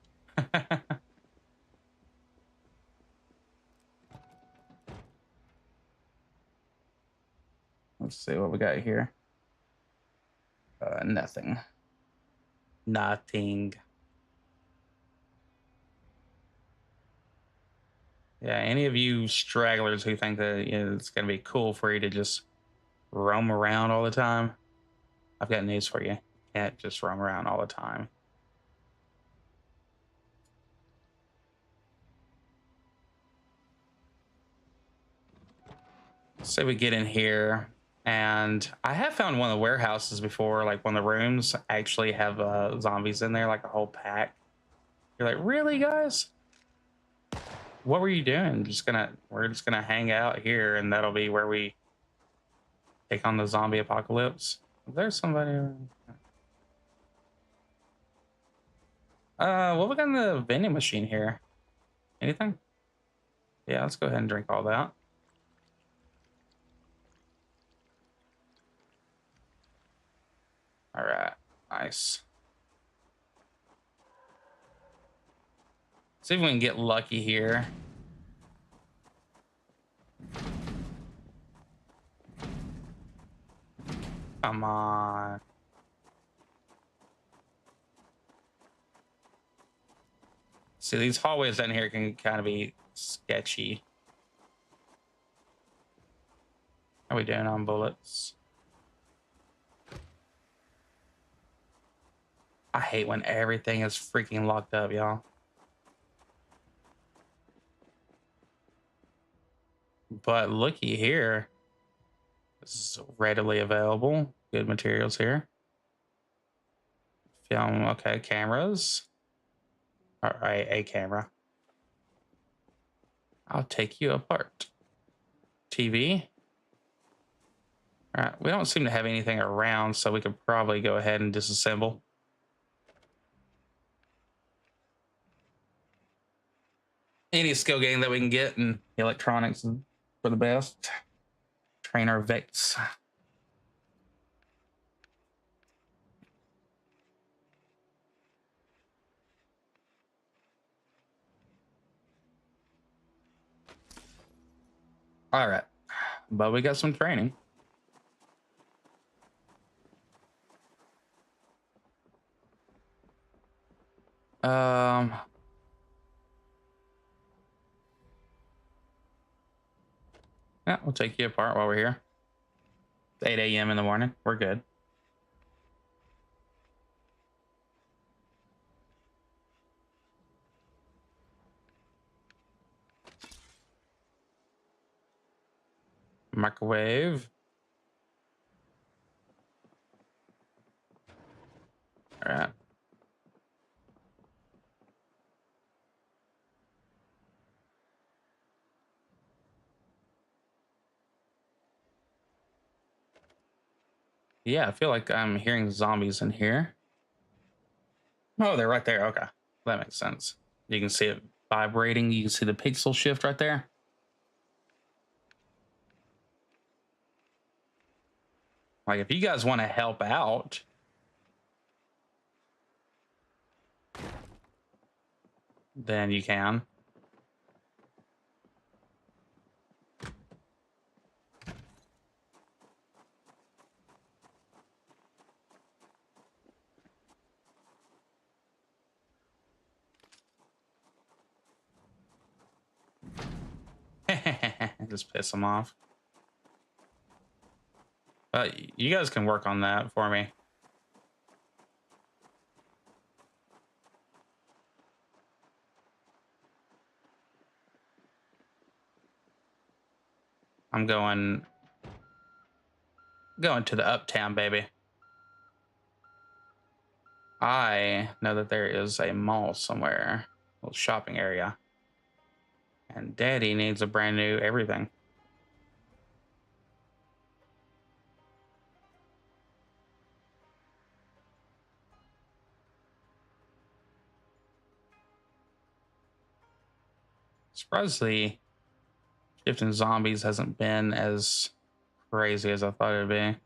Let's see what we got here. Nothing. Nothing. Yeah, any of you stragglers who think that it's going to be cool for you to just roam around all the time, I've got news for you. You can't just roam around all the time. Say we get in here, and I have found one of the warehouses before, like one of the rooms actually have zombies in there, like a whole pack. You're like, really, guys? What were you doing? We're just gonna hang out here, and that'll be where we take on the zombie apocalypse. There's somebody. What we got in the vending machine here? Anything? Yeah, let's go ahead and drink all that. All right, nice. See if we can get lucky here. Come on. See, these hallways down here can kind of be sketchy. How we doing on bullets? I hate when everything is freaking locked up, y'all. But looky here. This is readily available. Good materials here. Film, okay, cameras. All right, a camera. I'll take you apart. TV. All right, we don't seem to have anything around, so we could probably go ahead and disassemble. Any skill gain that we can get in electronics is for the best. Train our Vex. All right, but we got some training. Um, yeah, we'll take you apart while we're here. It's 8 a.m. in the morning. We're good. Microwave. All right. Yeah, I feel like I'm hearing zombies in here. Oh, they're right there. Okay. That makes sense. You can see it vibrating. You can see the pixel shift right there. Like, if you guys want to help out, then you can. Just piss them off. But you guys can work on that for me. I'm going to the uptown, baby. I know that there is a mall somewhere, a little shopping area. And Daddy needs a brand new everything. Surprisingly, shifting zombies hasn't been as crazy as I thought it'd be.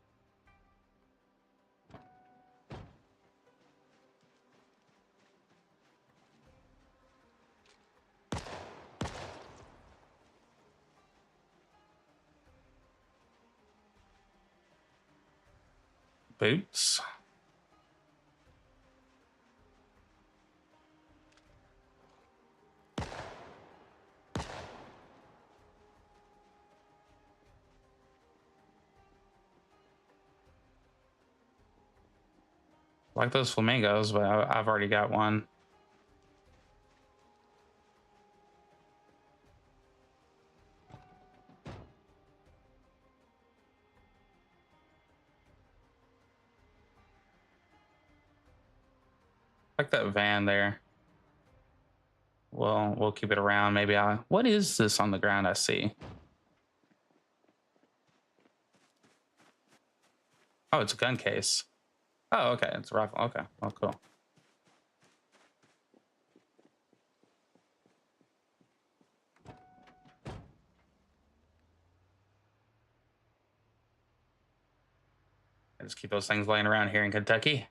Boots. Like those flamingos, but I've already got one. Like that van there. Well, we'll keep it around. Maybe I. What is this on the ground I see? Oh, it's a gun case. Oh, okay. It's a rifle. Okay. Oh, cool. I just keep those things laying around here in Kentucky.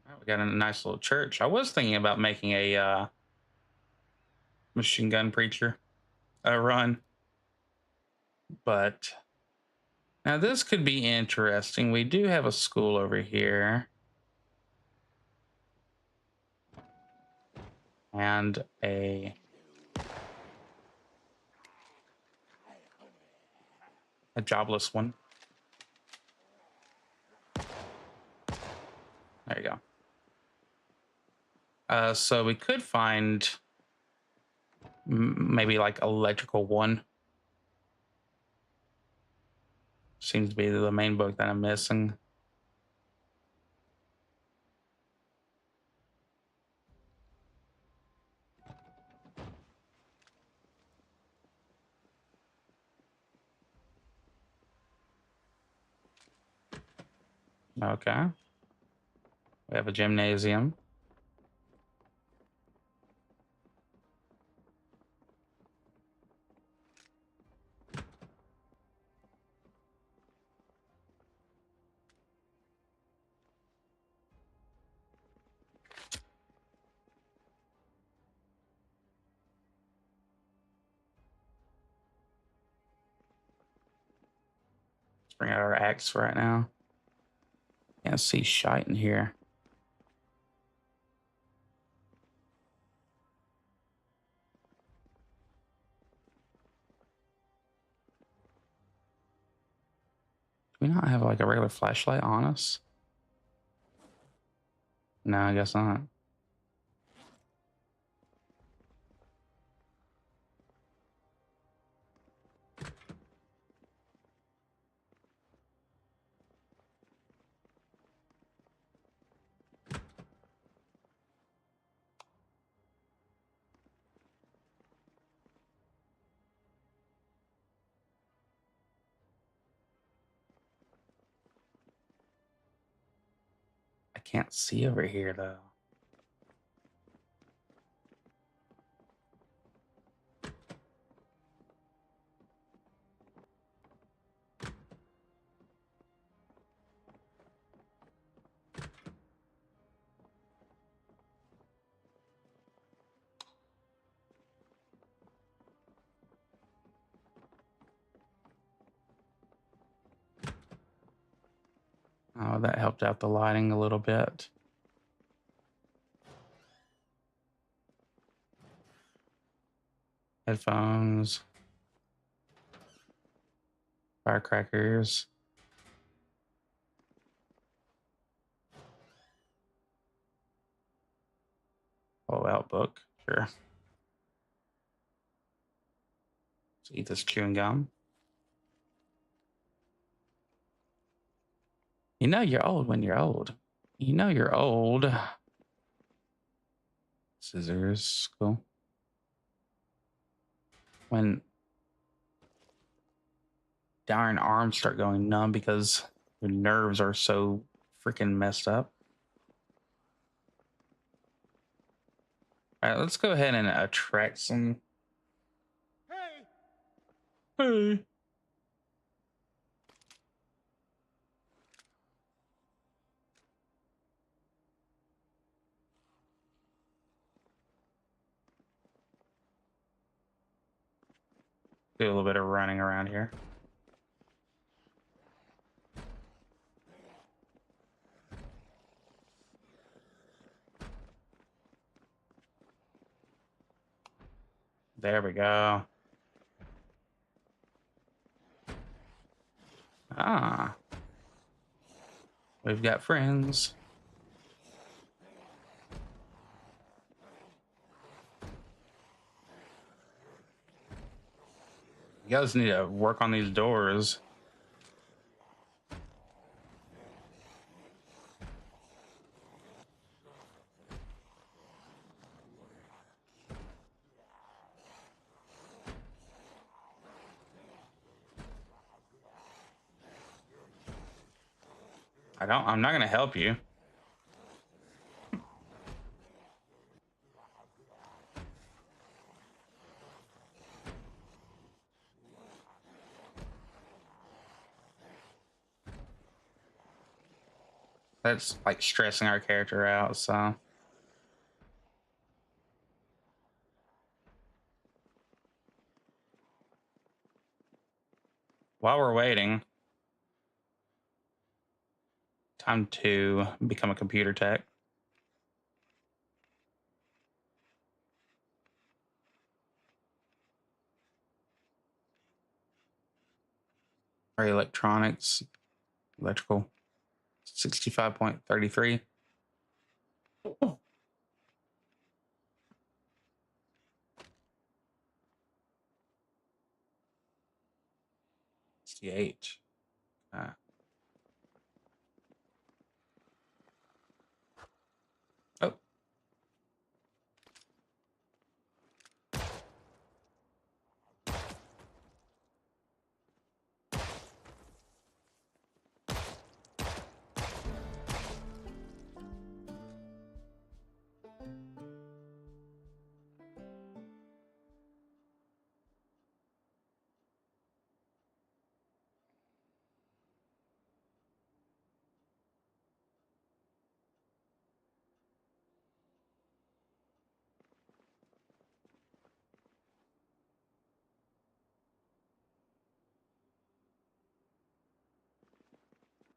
Oh, we got a nice little church. I was thinking about making a machine gun preacher run, but now this could be interesting. We do have a school over here, and a A jobless one. There you go. So we could find maybe like electrical one. Seems to be the main book that I'm missing. Okay. We have a gymnasium. Let's bring out our axe right now. Can't see shite in here. Do we not have like a regular flashlight on us? No, I guess not. I can't see over here though. Oh, that helped out the lighting a little bit. Headphones. Firecrackers. Pull out book. Sure. Let's eat this chewing gum. You know you're old when you're old. You know you're old. Scissors. Cool. When darn arms start going numb because your nerves are so freaking messed up. All right, let's go ahead and attract some. Hey. Do a little bit of running around here. There we go. Ah. We've got friends. You guys need to work on these doors. I'm not gonna help you. That's like stressing our character out, so. While we're waiting, time to become a computer tech. Or electronics, electrical, 65.33. 68. Oh.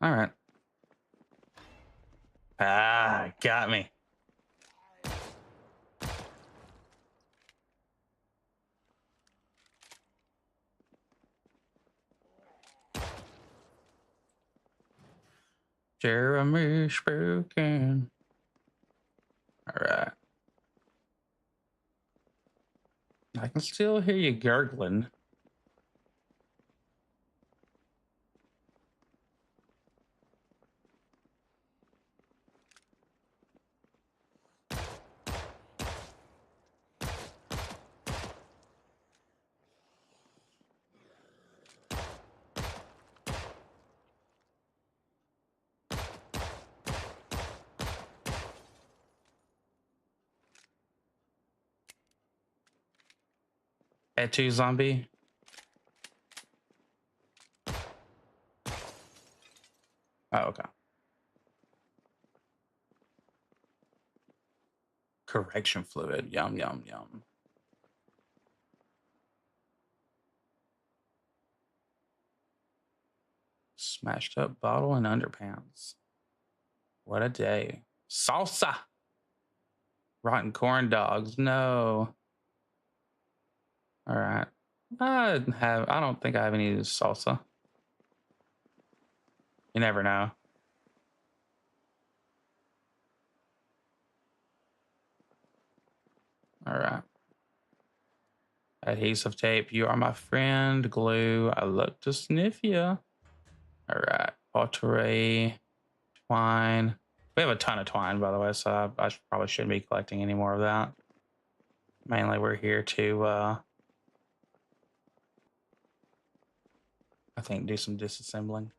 All right. Ah, got me. Jeremy spoken. All right. I can still hear you gurgling. B42 zombie. Oh, okay. Correction fluid. Yum, yum, yum. Smashed up bottle and underpants. What a day. Salsa. Rotten corn dogs. No. All right. I don't think I have any salsa. You never know. All right. Adhesive tape. You are my friend. Glue. I look to sniff you. All right. Pottery. Twine. We have a ton of twine, by the way, so I probably shouldn't be collecting any more of that. Mainly, we're here to, I think, do some disassembling.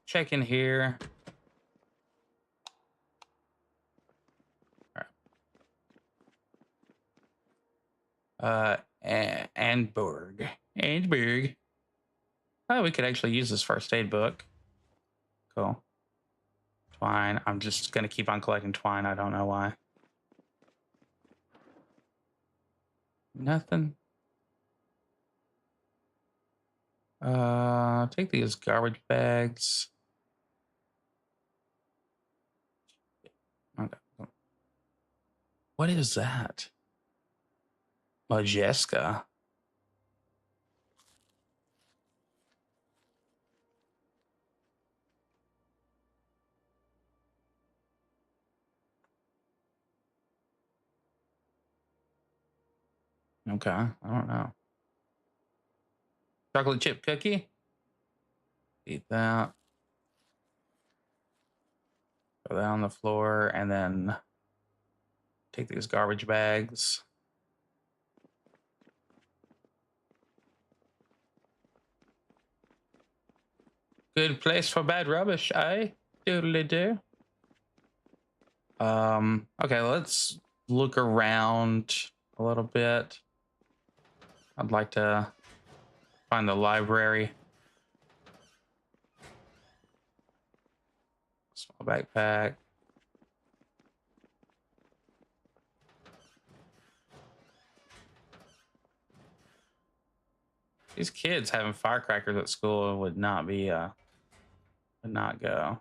Check in here. All right. Andberg. Andberg. Oh, we could actually use this first aid book. Cool. Twine. I'm just going to keep on collecting twine. I don't know why. Nothing. Take these garbage bags. Okay. What is that? Majeska. Okay, I don't know. Chocolate chip cookie. Eat that. Throw that on the floor and then take these garbage bags. Good place for bad rubbish, eh? Doodly do. Okay, let's look around a little bit. I'd like to find the library. Small backpack. These kids having firecrackers at school would not be would not go.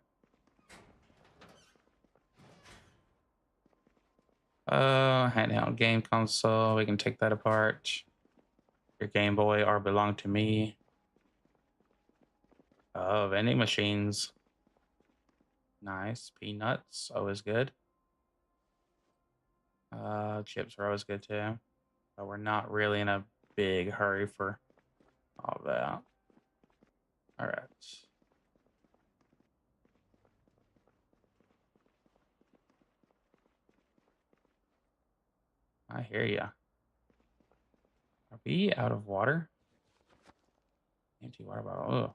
Handheld game console. We can take that apart. Your Game Boy or belong to me. Oh, vending machines. Nice. Peanuts, always good. Chips are always good too. But we're not really in a big hurry for all that. All right. I hear ya. Are we out of water? Empty water bottle. Oh.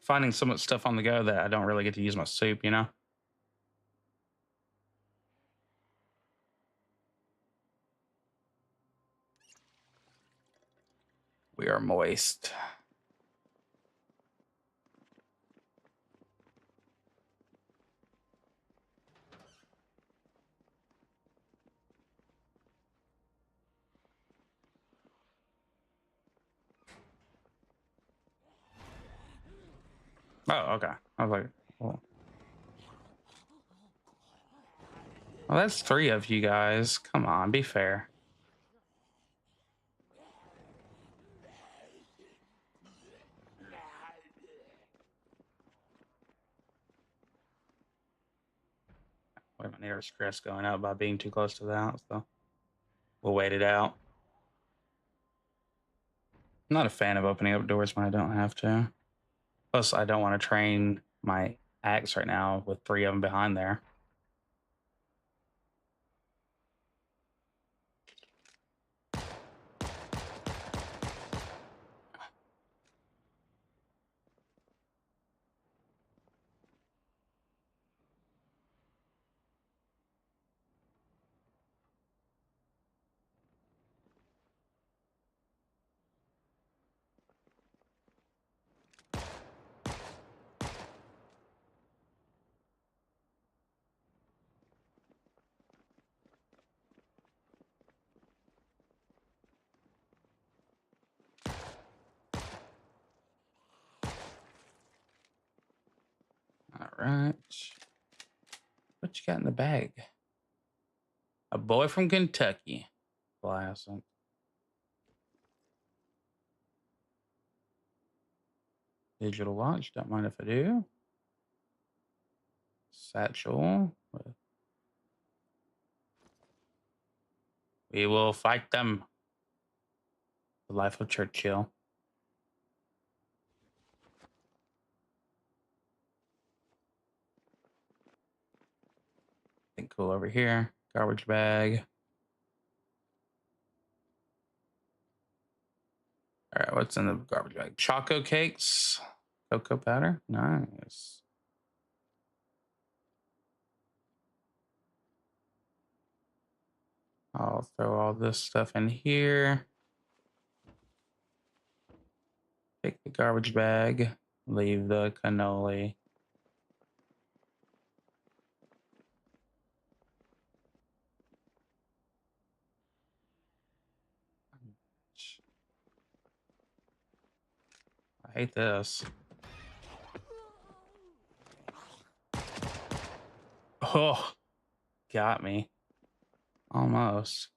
Finding so much stuff on the go that I don't really get to use my soup, you know? We are moist. Oh, okay. I was like, well, that's three of you guys. Come on, be fair. Wait, my nearest stress going up by being too close to the house, so we'll wait it out. I'm not a fan of opening up doors when I don't have to. Plus, I don't want to train my axe right now with three of them behind there. All right. What you got in the bag? A boy from Kentucky. Classic. Digital watch. Don't mind if I do. Satchel. We will fight them. The life of Churchill. Think cool over here. Garbage bag. All right, what's in the garbage bag? Choco cakes. Cocoa powder. Nice. I'll throw all this stuff in here. Take the garbage bag. Leave the cannoli. I hate this. Oh, got me. Almost.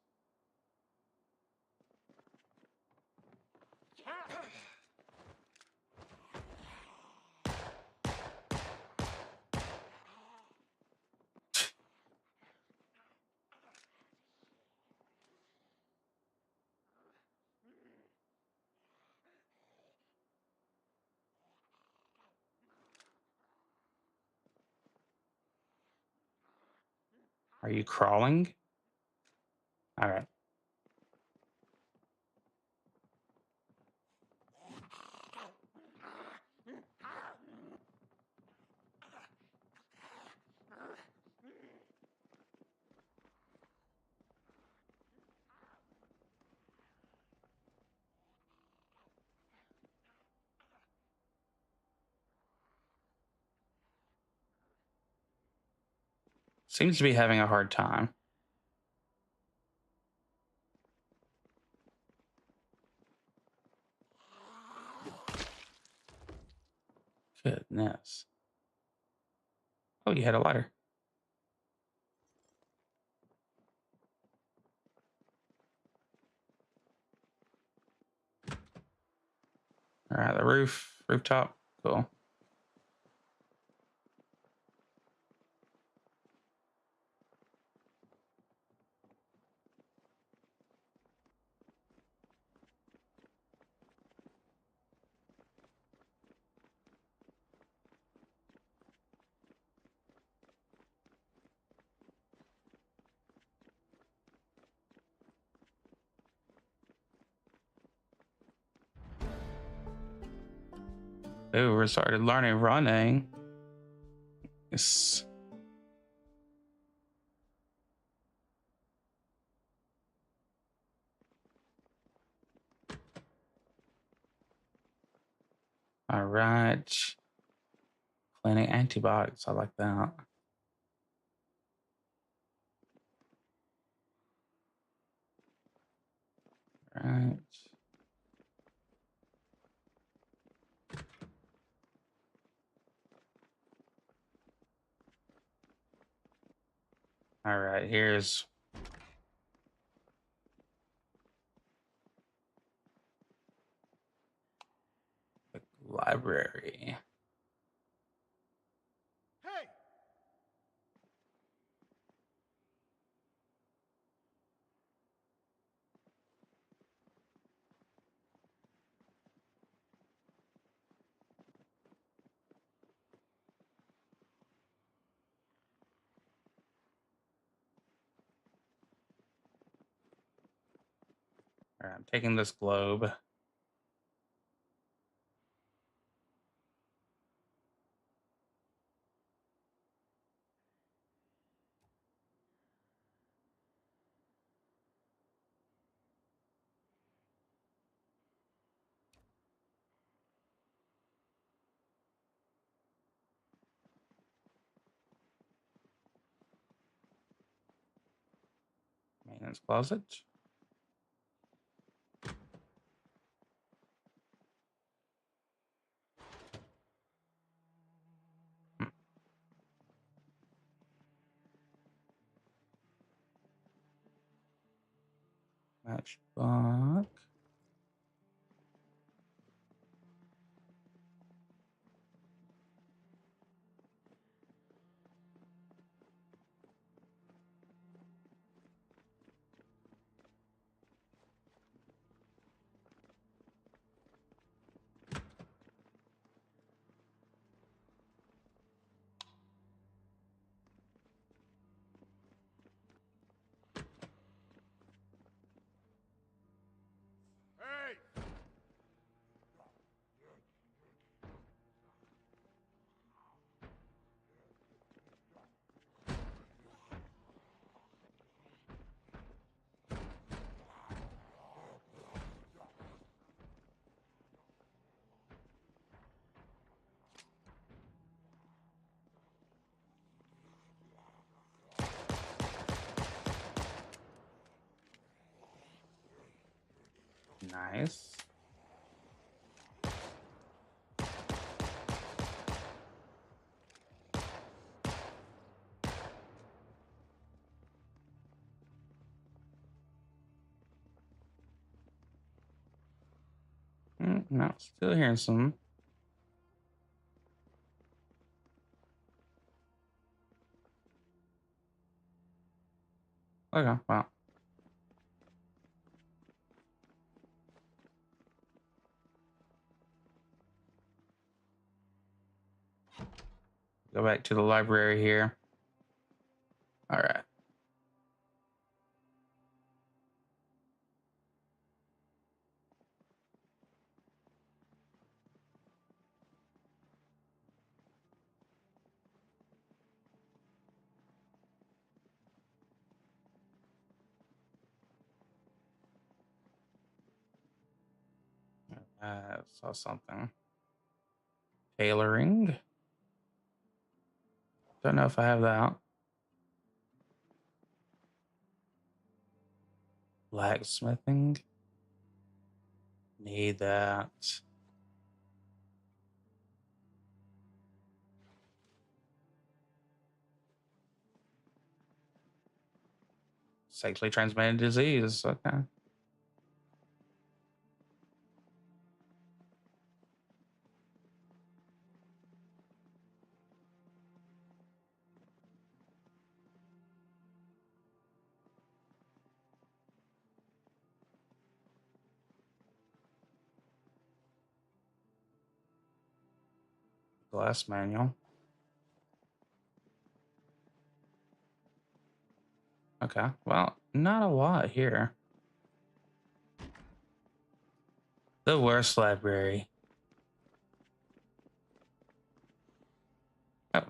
Are you crawling? All right. Seems to be having a hard time. Goodness. Oh, you had a lighter. All right, the rooftop. Cool. Ooh, we started learning running. Yes. All right. Planning antibiotics. I like that. Right. All right. Here's the library. Hey! All right. I'm taking this globe. Maintenance closet. Hmm, Matchbox. Hey! Nice. No, still hearing some. Okay, well. Go back to the library here. All right. Saw something. Tailoring. Don't know if I have that. Blacksmithing. Need that. Sexually transmitted disease. Okay. Glass manual. Okay. Well, not a lot here. The worst library. Oh.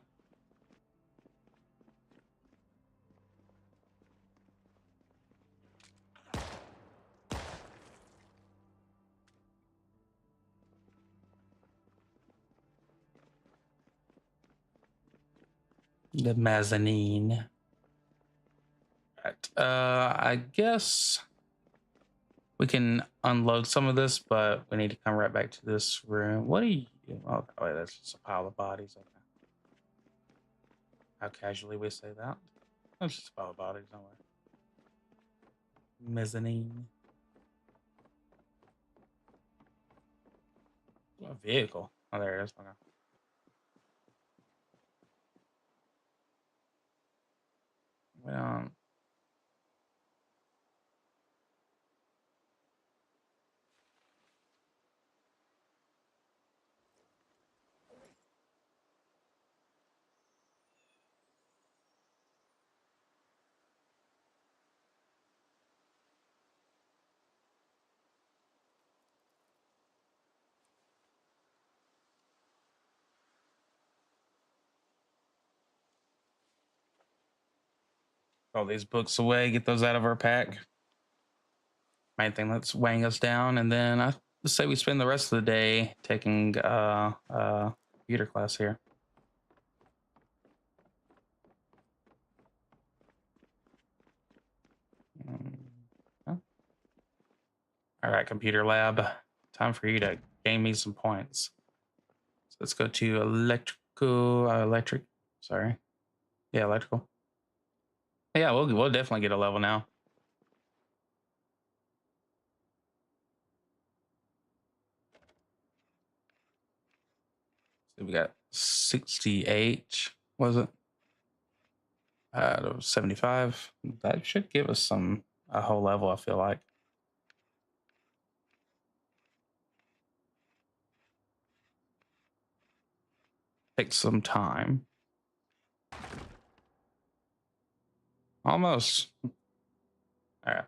The mezzanine. Right. I guess we can unload some of this, but we need to come right back to this room. What are you? Oh, wait, that's just a pile of bodies. Okay. How casually we say that. That's just a pile of bodies. Don't worry. Mezzanine. A vehicle. Oh, there it is. Okay. Well, throw these books away. Get those out of our pack. Main thing that's weighing us down, and then I say we spend the rest of the day taking computer class here. Huh? All right, computer lab. Time for you to gain me some points. So let's go to electric. Sorry, yeah, electrical. Yeah, we'll definitely get a level now. So we got 68. Was it? Out of 75. That should give us a whole level. I feel like. Take some time. Almost. All right.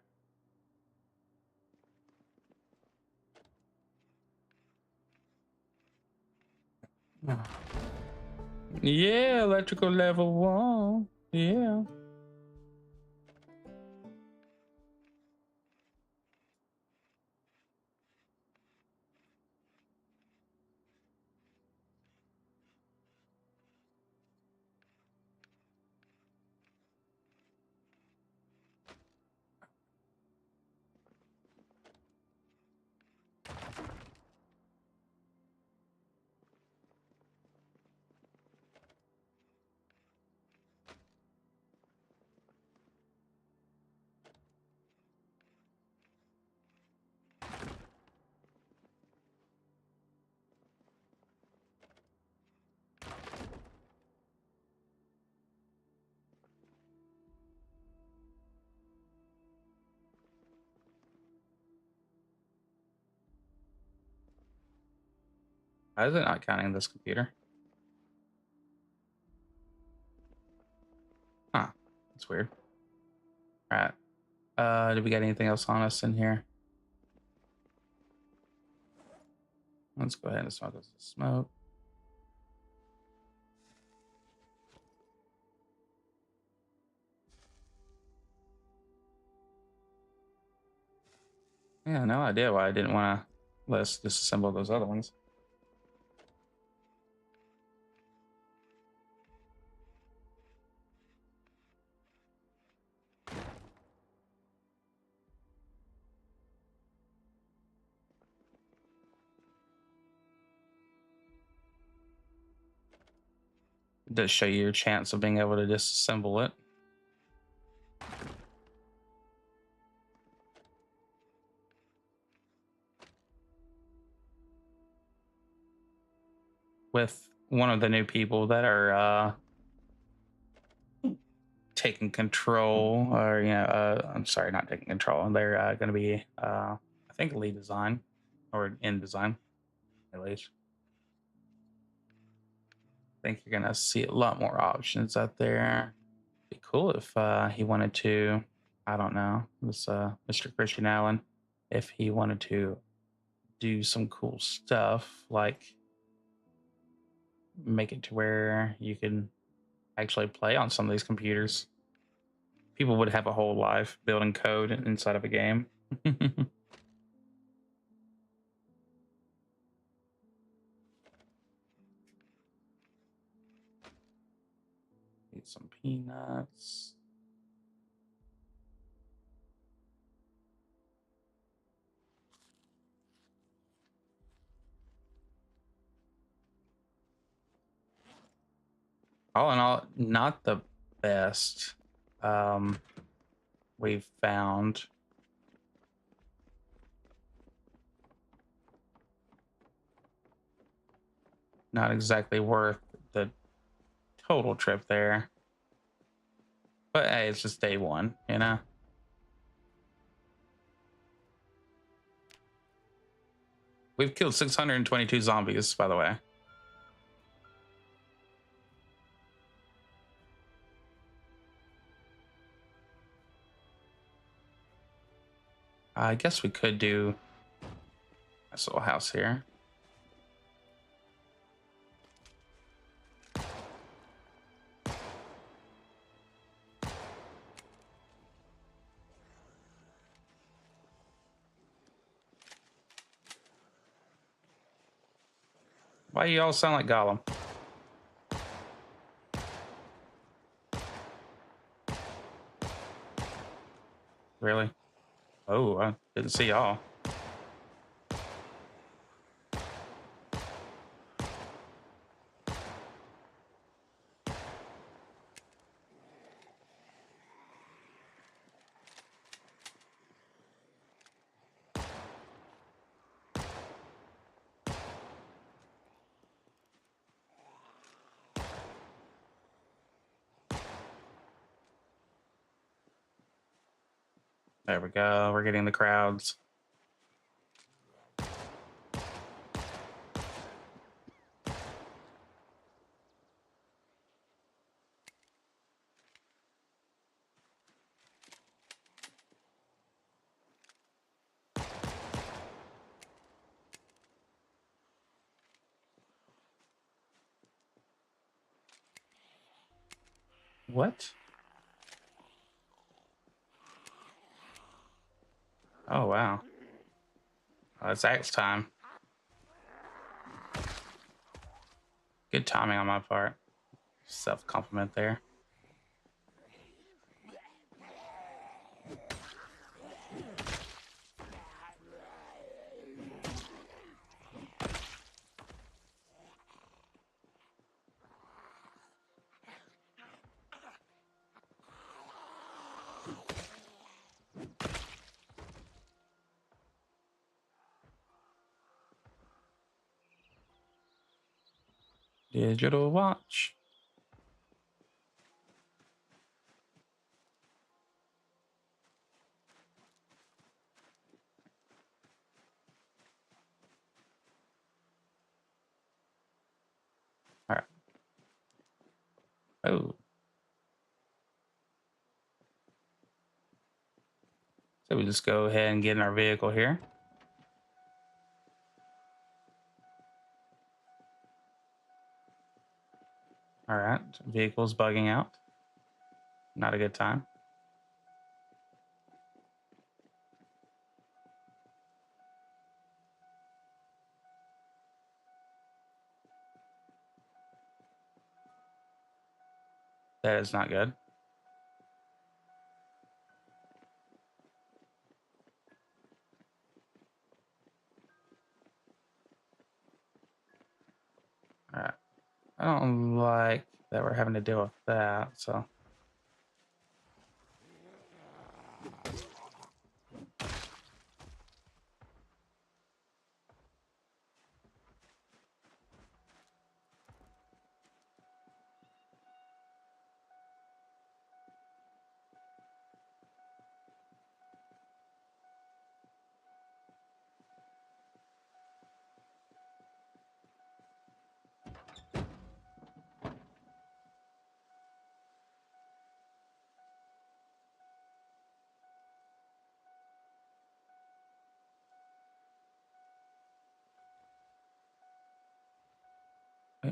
Yeah, electrical level 1. Yeah. Why is it not counting this computer? Huh. That's weird. All right. Did we get anything else on us in here? Let's go ahead and smoke this smoke. Yeah, no idea why I didn't want to let us disassemble those other ones. It does show you your chance of being able to disassemble it. with one of the new people that are taking control, or I'm sorry, not taking control. They're going to be, I think, lead design or in design at least. I think you're going to see a lot more options out there. Be cool if he wanted to. I don't know, this Mr. Christian Allen, if he wanted to do some cool stuff like make it to where you can actually play on some of these computers. People would have a whole life building code inside of a game. Eat some peanuts. All in all, not the best we've found. Not exactly worth the total trip there. But hey, it's just day one, you know? We've killed 622 zombies, by the way. I guess we could do this little house here. Why you all sound like Gollum? Really? Oh, I didn't see y'all. There we go. We're getting the crowds. What? Oh, wow. Oh, it's axe time. Good timing on my part. Self-compliment there. Digital watch. All right. Oh. So we just go ahead and get in our vehicle here. All right. Vehicle's bugging out. Not a good time. That is not good. All right. I don't like that we're having to deal with that, so.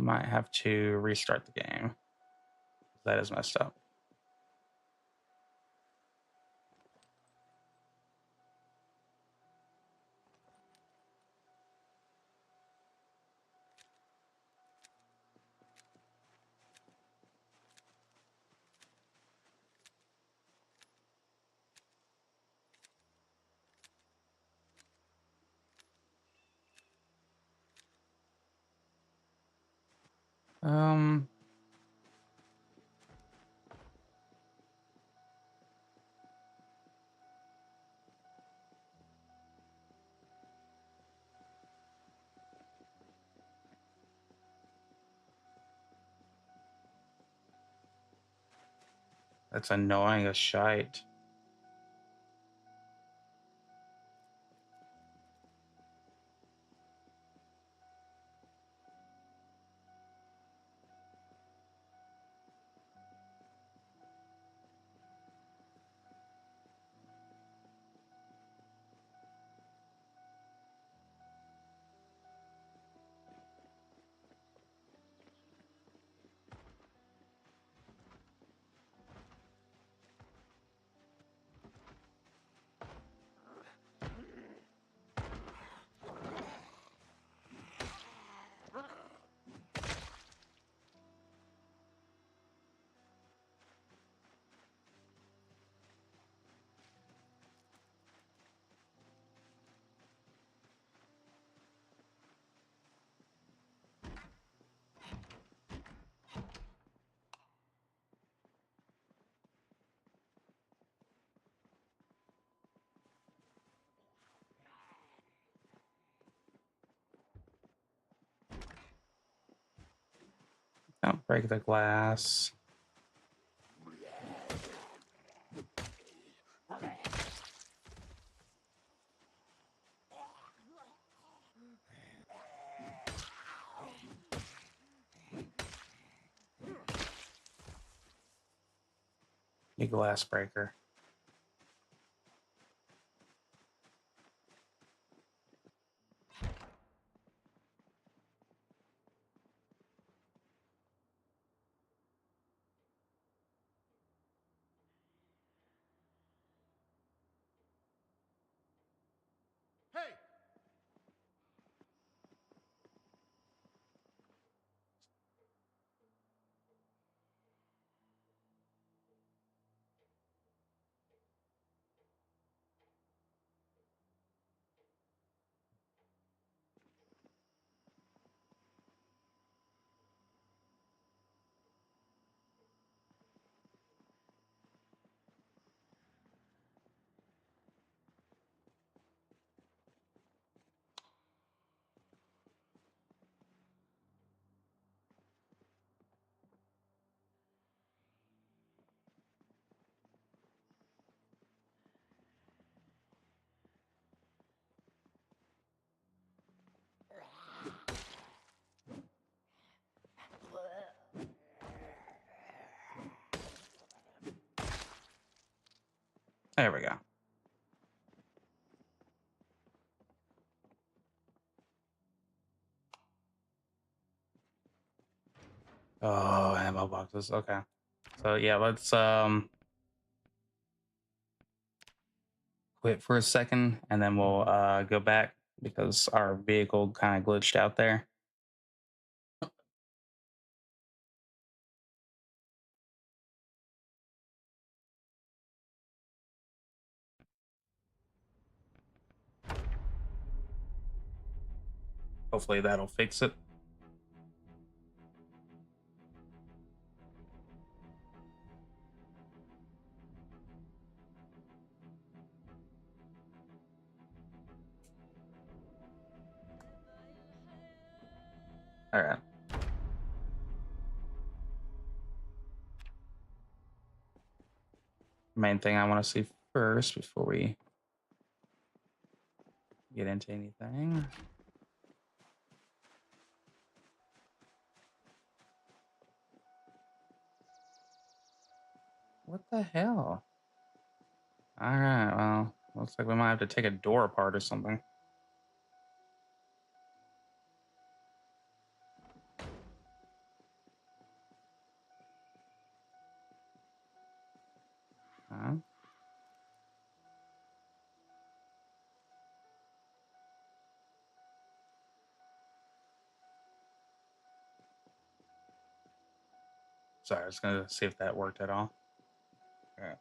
might have to restart the game. That is messed up. Um, that's annoying as shite. Don't break the glass. You glass breaker. Hey! There we go. Oh, ammo boxes. Okay. So yeah, let's quit for a second and then we'll go back because our vehicle kind of glitched out there. Hopefully that'll fix it. All right. Main thing I want to see first before we get into anything. What the hell? All right. Well, looks like we might have to take a door apart or something. Sorry, I was gonna see if that worked at all. All right.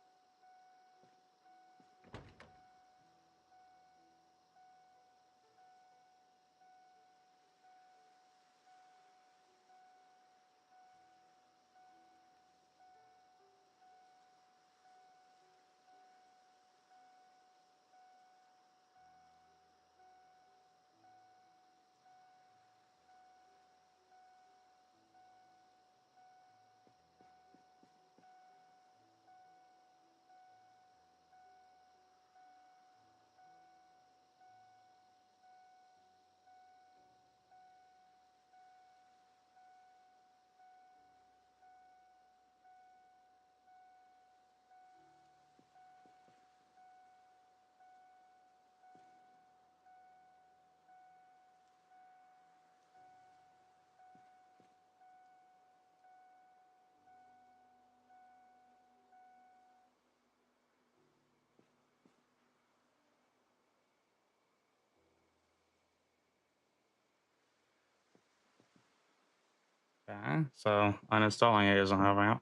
Okay, so uninstalling it isn't helping out.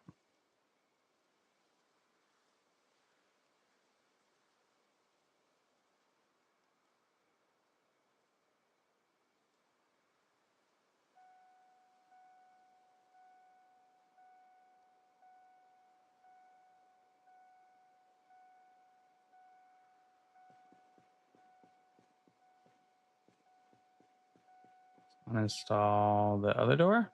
Uninstall the other door.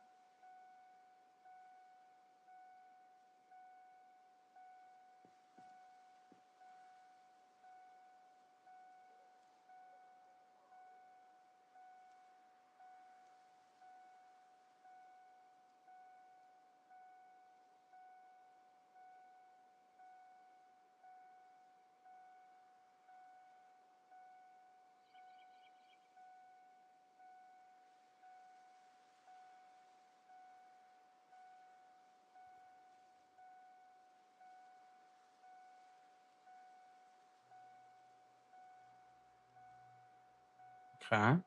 Okay.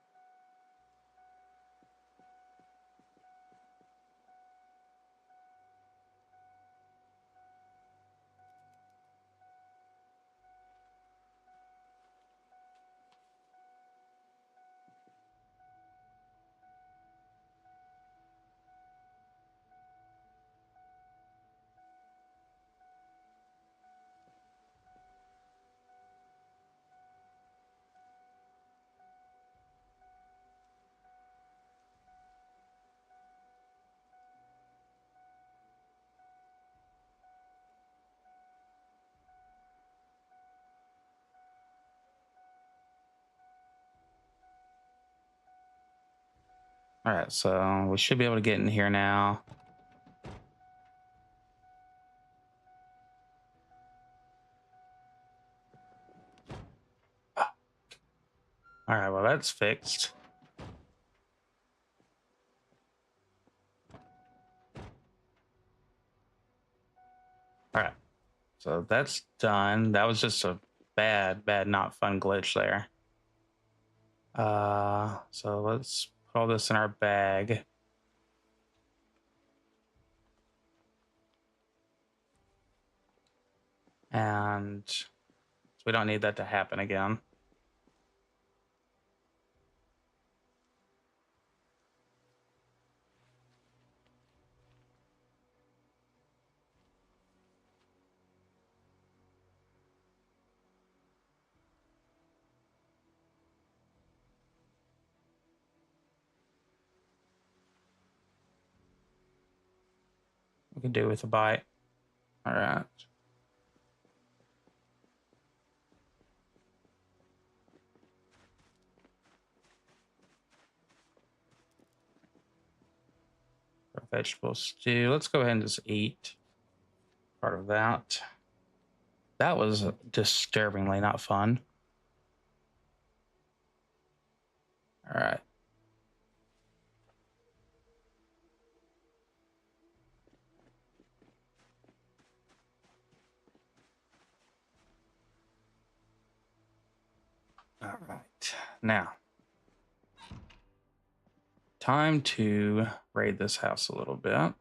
All right, so we should be able to get in here now. All right, well, that's fixed. All right, so that's done. That was just a bad, not fun glitch there. So let's put all this in our bag. And so we don't need that to happen again. We can do with a bite. All right. Vegetable stew. Let's go ahead and just eat part of that. That was disturbingly not fun. All right. All right. Now, time to raid this house a little bit.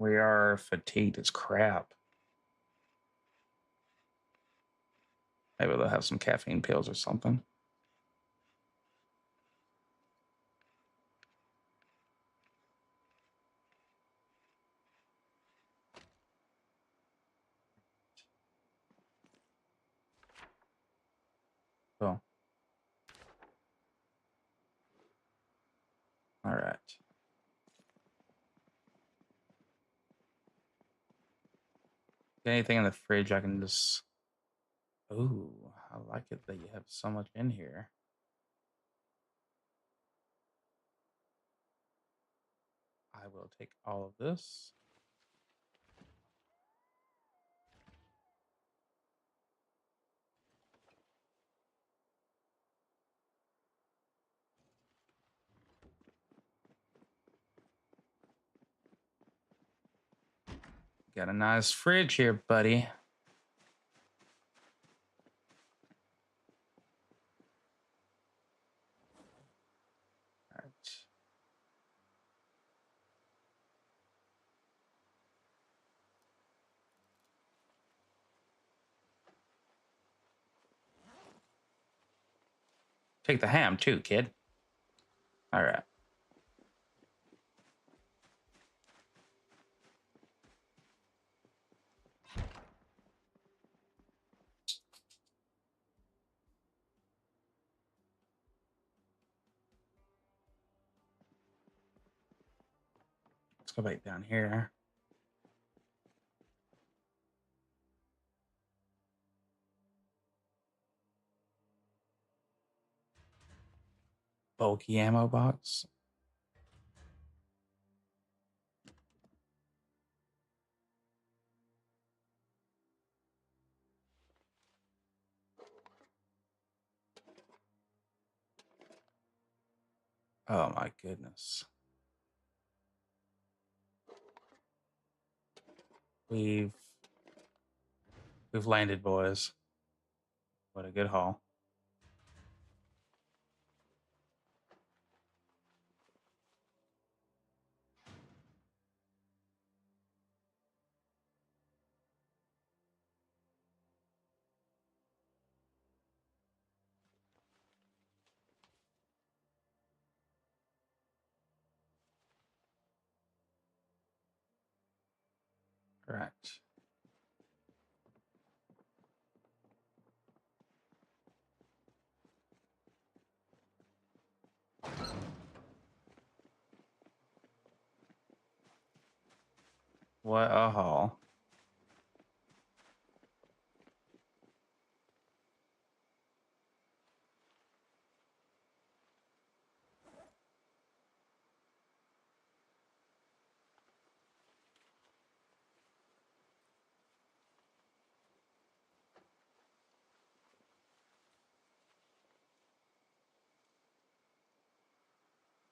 We are fatigued as crap. Maybe they'll have some caffeine pills or something. Cool. All right. Anything in the fridge I can just... Ooh, I like it that you have so much in here. I will take all of this. Got a nice fridge here, buddy. All right. Take the ham too, kid. All right. Let's go back down here. Bulky ammo box. Oh my goodness. We've landed, boys. What a good haul. Right. What a haul.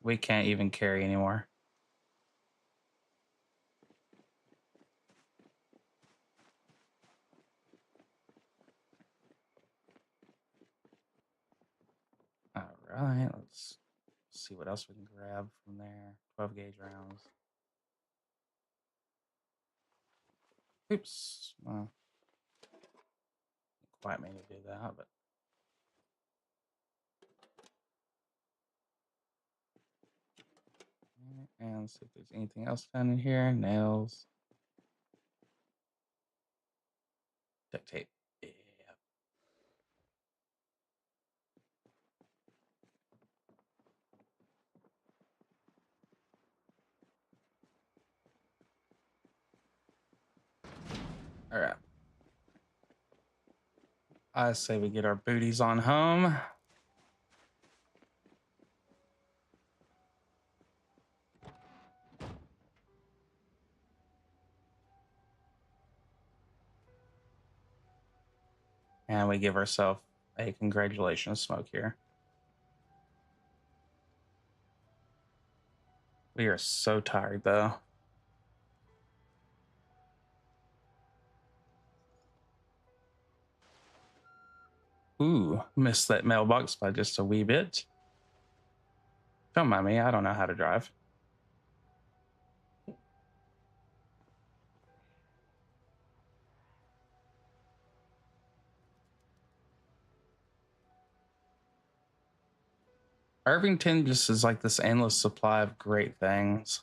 We can't even carry anymore. All right, let's see what else we can grab from there. 12 gauge rounds. Oops. Well, quite mean to do that, but and see if there's anything else down in here. Nails. Duct tape. Yeah. All right. I say we get our booties on home. And we give ourselves a congratulations smoke here. We are so tired though. Ooh, missed that mailbox by just a wee bit. Don't mind me, I don't know how to drive. Irvington just is like this endless supply of great things.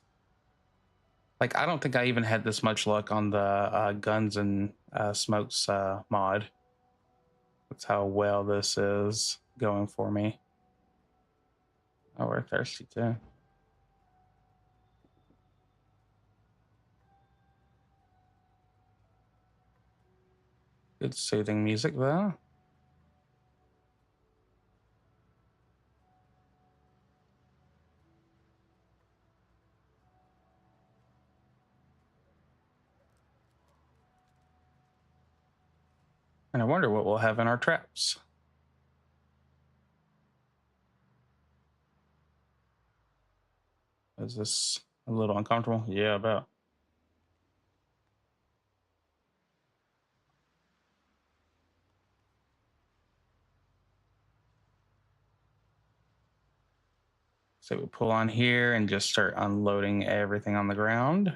Like, I don't think I even had this much luck on the guns and smokes mod. That's how well this is going for me. Oh, we're thirsty too. Good soothing music though. And I wonder what we'll have in our traps. Is this a little uncomfortable? Yeah, about. So we pull on here and just start unloading everything on the ground.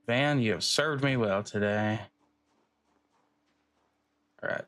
Van, you have served me well today. All right.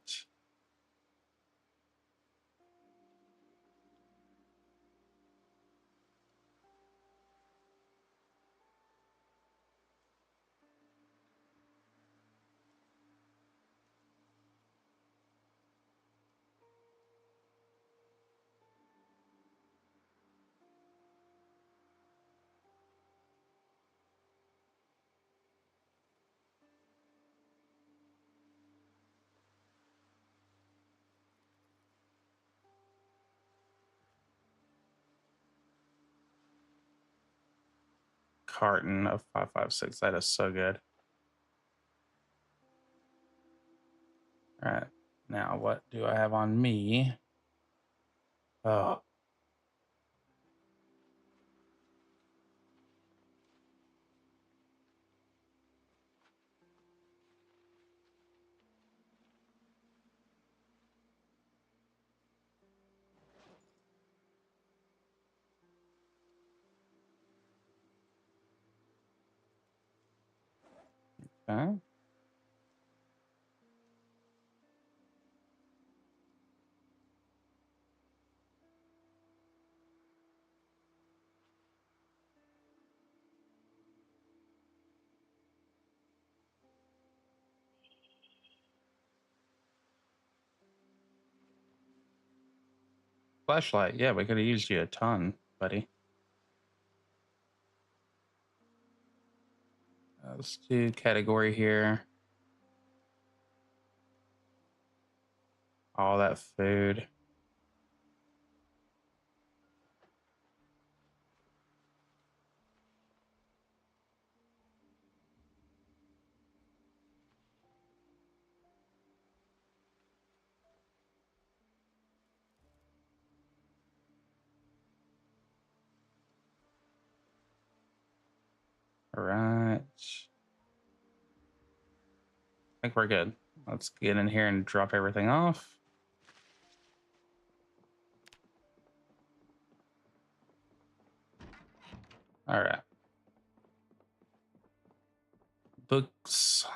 Carton of 556. That is so good. All right. Now, what do I have on me? Oh, okay. Flashlight. Yeah, we could have used you a ton, buddy. Let's do category here. All that food. All right. I think we're good. Let's get in here and drop everything off. All right. Books.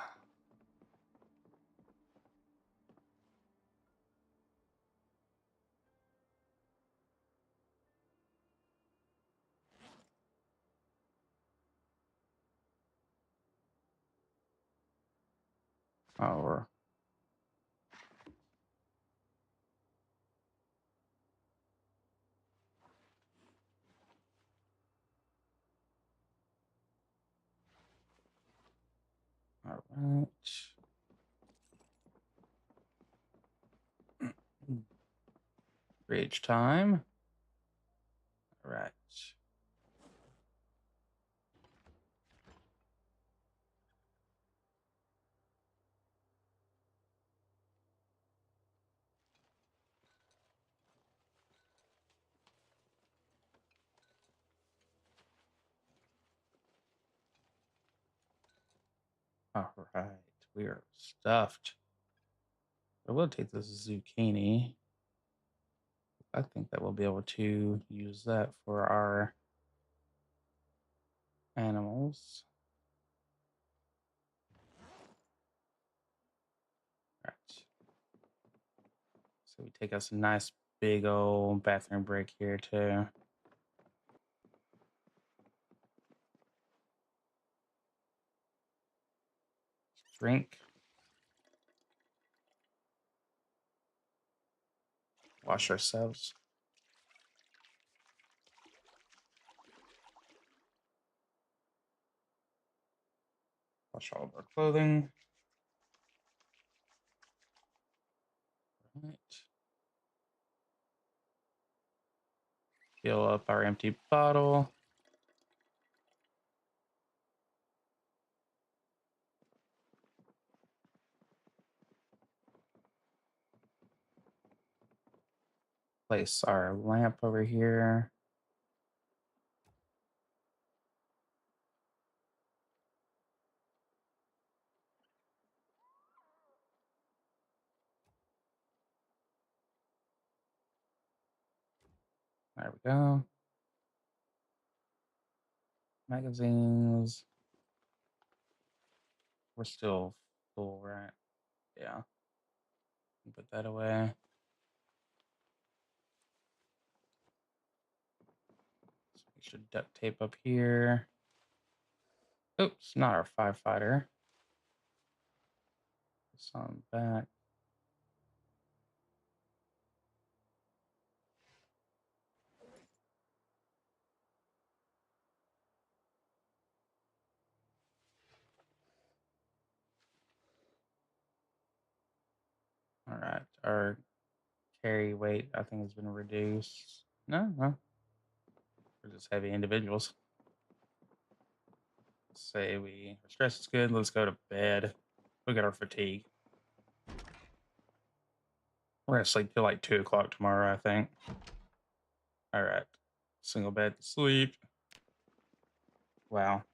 Oh, we're all right. Rage time. All right. All right. We are stuffed. I will take this zucchini. I think that we'll be able to use that for our animals. All right. So we take us a nice big old bathroom break here too. Drink. Wash ourselves. Wash all of our clothing. All right. Fill up our empty bottle. Place our lamp over here. There we go. Magazines. We're still full, right? Yeah. Put that away. So we should duct tape up here. Oops, not our firefighter. This on back. All right. Our carry weight, I think, has been reduced. No. We're just heavy individuals. Say our stress is good. Let's go to bed. Look at our fatigue. We're gonna sleep till like 2 o'clock tomorrow, I think. All right. Single bed to sleep. Wow.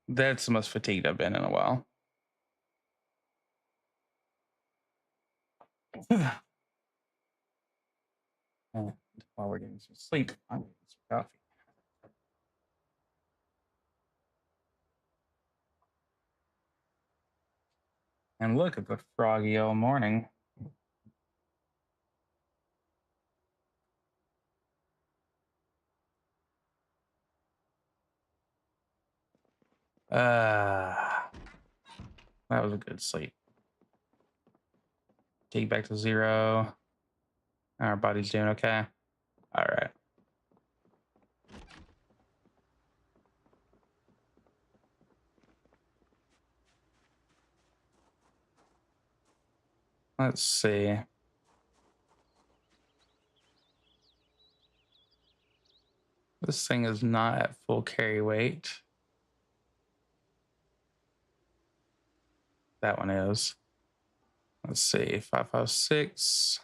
That's the most fatigued I've been in a while. And while we're getting some sleep, I'm getting some coffee. And look at the froggy old morning. That was a good sleep. Take back to 0. Our body's doing okay. All right. Let's see. This thing is not at full carry weight. That one is. Let's see. 556.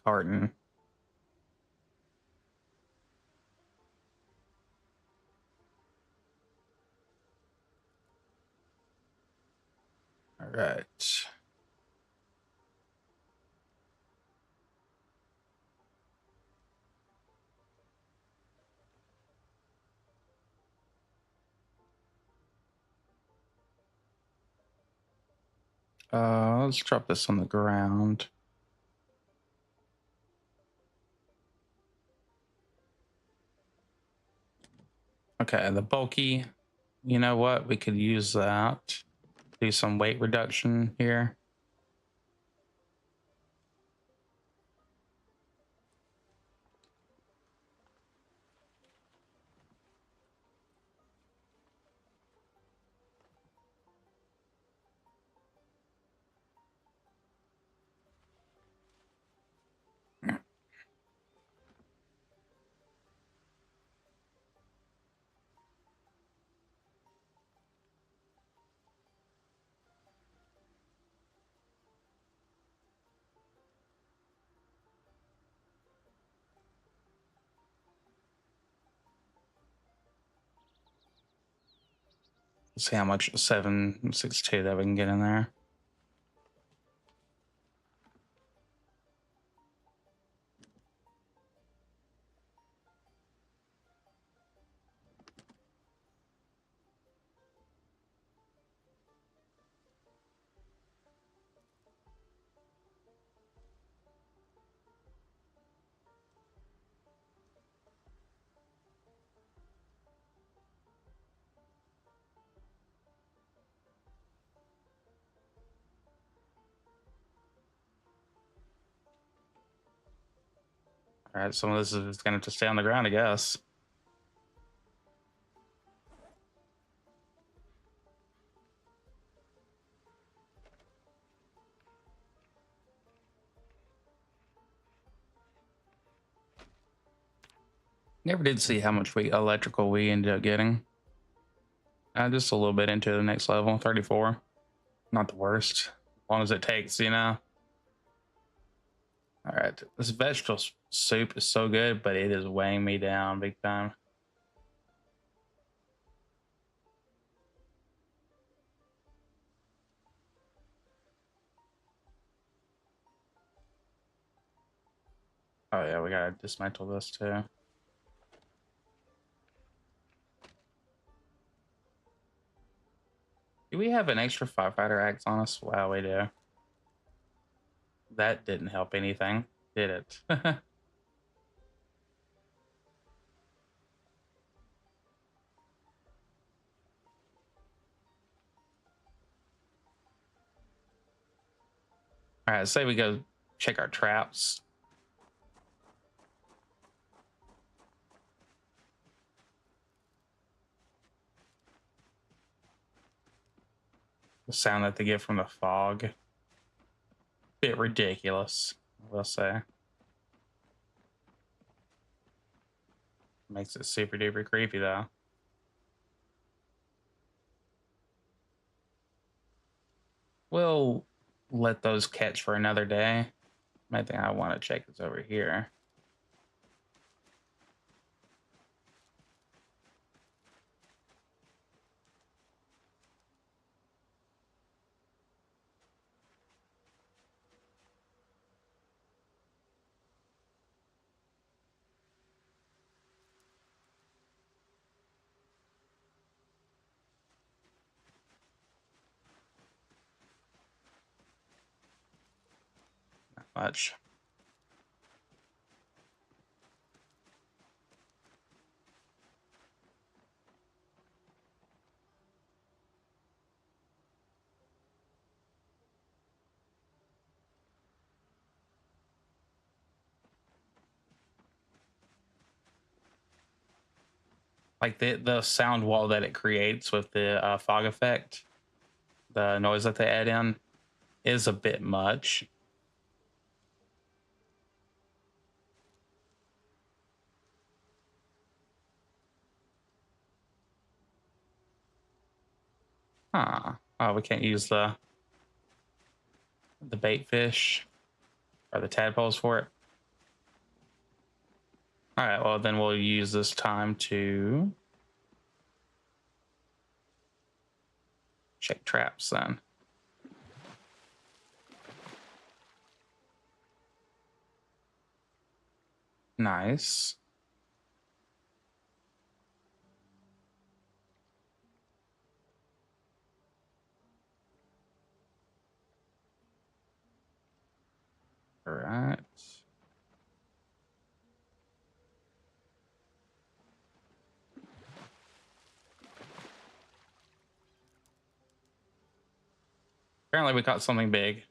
Carton. All right. Let's drop this on the ground. Okay, the bulky. You know what? We could use that. Do some weight reduction here. Let's see how much 762 that we can get in there. All right, some of this is going to stay on the ground, I guess. Never did see how much electrical we ended up getting. Just a little bit into the next level, 34. Not the worst, as long as it takes, you know. All right, this vegetable soup is so good, but it is weighing me down big time. Oh yeah, we gotta dismantle this too. Do we have an extra firefighter axe on us? Wow, we do. That didn't help anything, did it? All right, say we go check our traps. The sound that they get from the fog. Bit ridiculous, I will say. Makes it super duper creepy though. We'll let those catch for another day. Main thing I want to check is over here. Not much. Like the sound wall that it creates with the fog effect, the noise that they add in is a bit much. Huh. Oh, we can't use the bait fish or the tadpoles for it. All right, well then we'll use this time to check traps then. Nice. All right. Apparently we caught something big.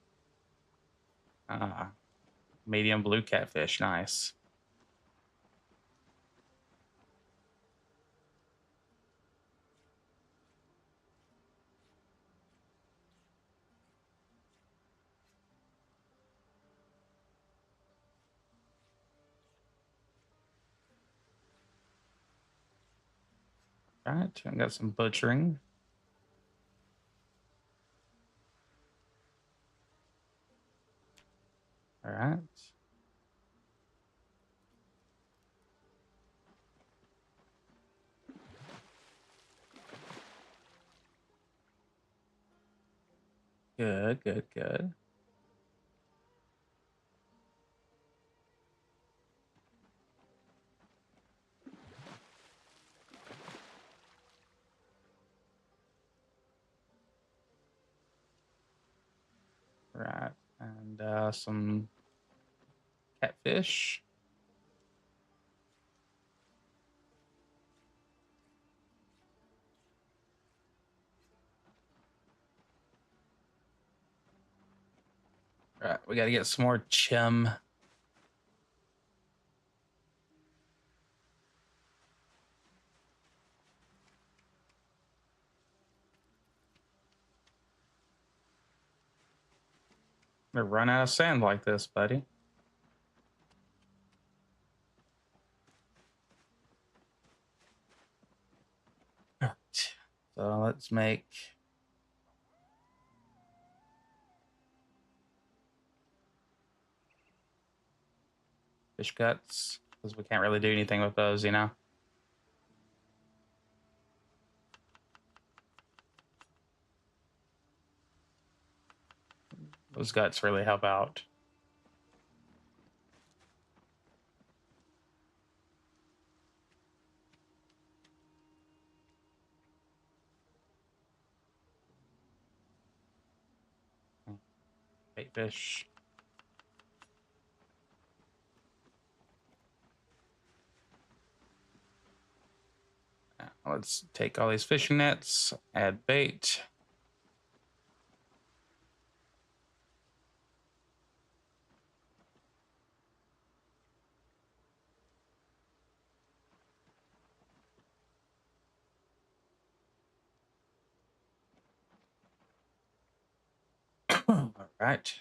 Medium blue catfish. Nice. All right, I got some butchering. All right. Good, good, good. Right. And some catfish. Right. We got to get some more chim. They run out of sand like this, buddy. All right. So let's make fish guts because we can't really do anything with those, you know? Those guts really help out. Bait fish. Let's take all these fishing nets, add bait. All right.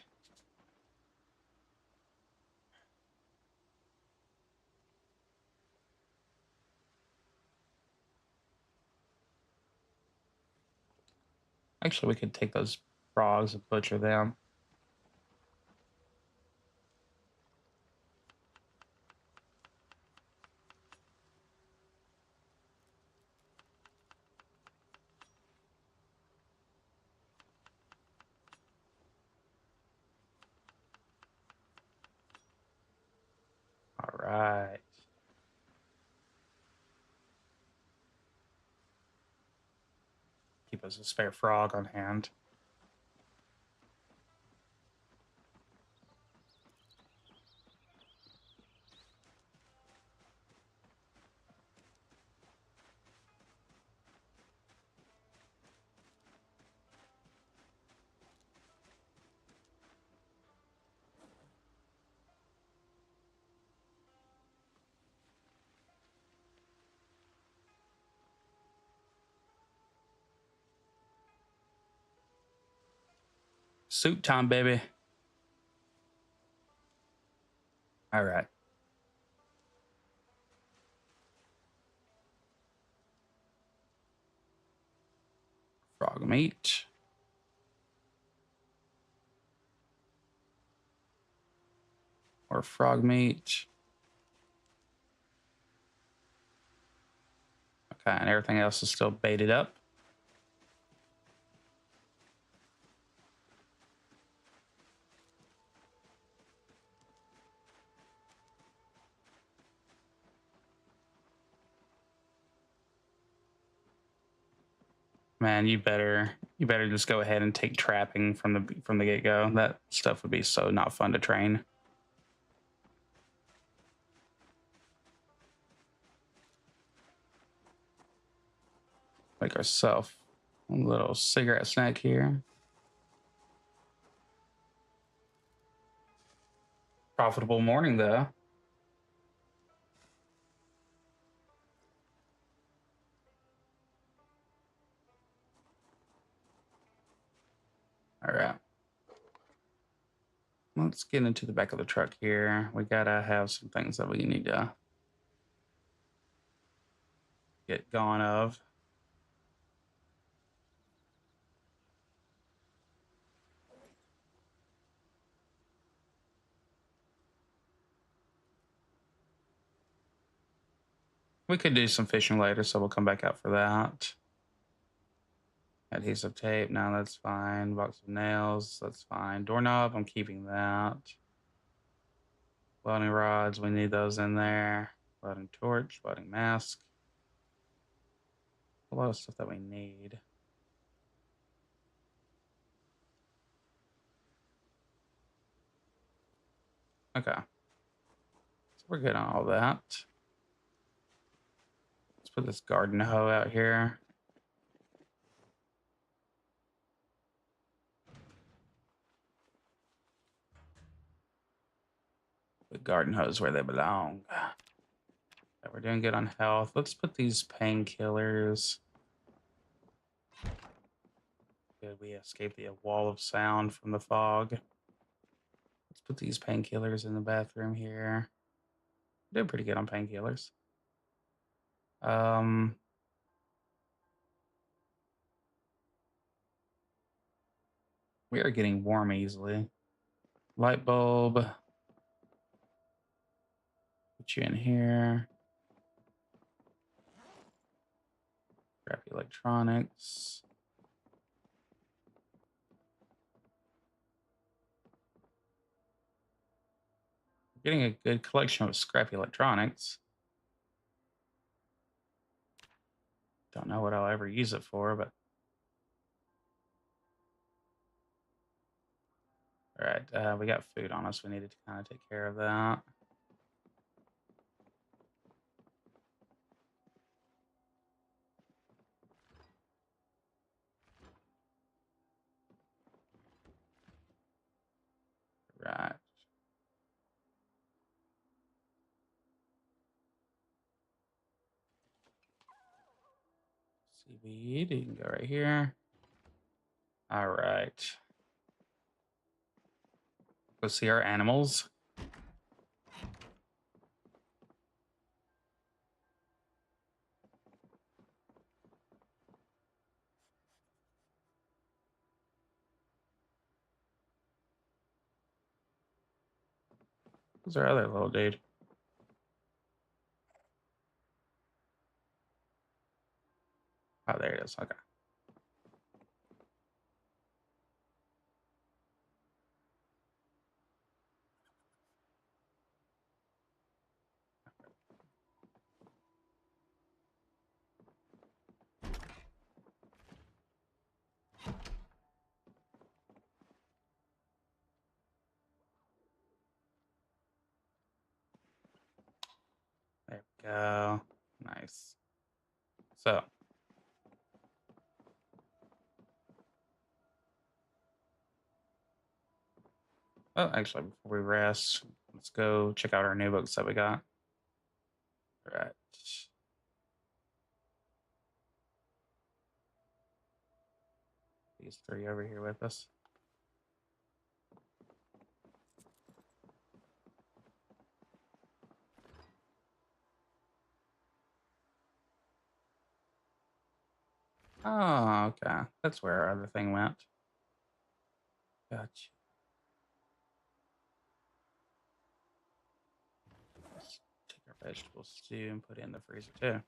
Actually, we could take those frogs and butcher them. All right. Keep us a spare frog on hand. Soup time, baby. All right. Frog meat. Or frog meat. Okay, and everything else is still baited up. Man, you better just go ahead and take trapping from the get-go. That stuff would be so not fun to train. Make ourselves a little cigarette snack here. Profitable morning though. All right. Let's get into the back of the truck here. We gotta have some things that we need to get gone of. We could do some fishing later, so we'll come back out for that. Adhesive tape, no, that's fine. Box of nails, that's fine. Doorknob, I'm keeping that. Welding rods, we need those in there. Welding torch, welding mask. A lot of stuff that we need. Okay. So we're good on all that. Let's put this garden hoe out here. The garden hose where they belong. Okay, we're doing good on health. Let's put these painkillers. Good, we escaped the wall of sound from the fog. Let's put these painkillers in the bathroom here. Did pretty good on painkillers. We are getting warm easily. Light bulb. Put you in here. Crappy electronics. Getting a good collection of scrappy electronics. Don't know what I'll ever use it for, but all right. We got food on us. We needed to kind of take care of that. Right. Seaweed, you can go right here. All right. Go see our animals. Who's our other little dude? Oh, there it is. Okay. There we go. Nice. So, well, actually, before we rest, let's go check out our new books that we got. All right. These three over here with us. Oh, okay. That's where our other thing went. Gotcha. Let's take our vegetable stew and put it in the freezer too.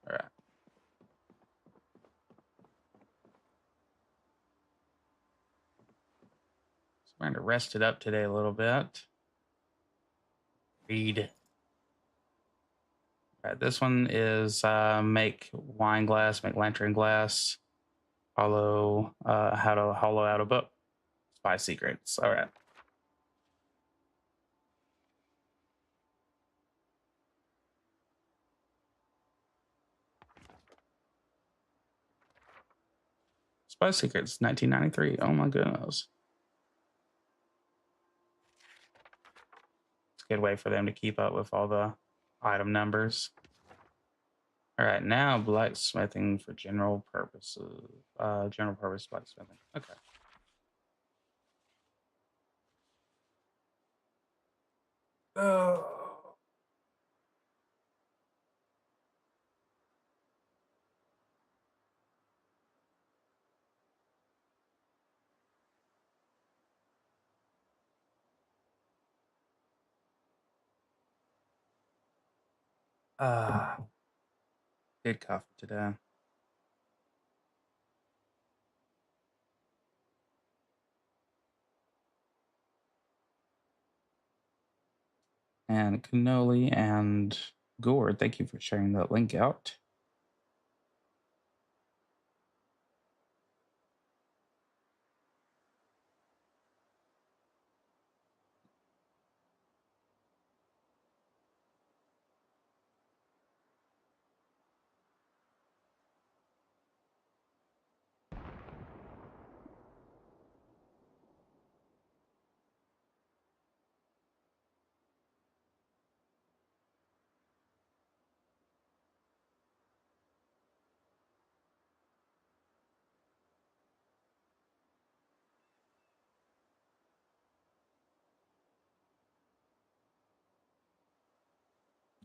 All right. So we're going to rest it up today a little bit. Read. All right, this one is make wine glass, make lantern glass, how to hollow out a book, spy secrets. All right. Spy Secrets, 1993. Oh my goodness. It's a good way for them to keep up with all the item numbers. All right, now blacksmithing for general purposes. General purpose blacksmithing. Okay. Oh. Good coffee today. And cannoli and gourd, thank you for sharing that link out.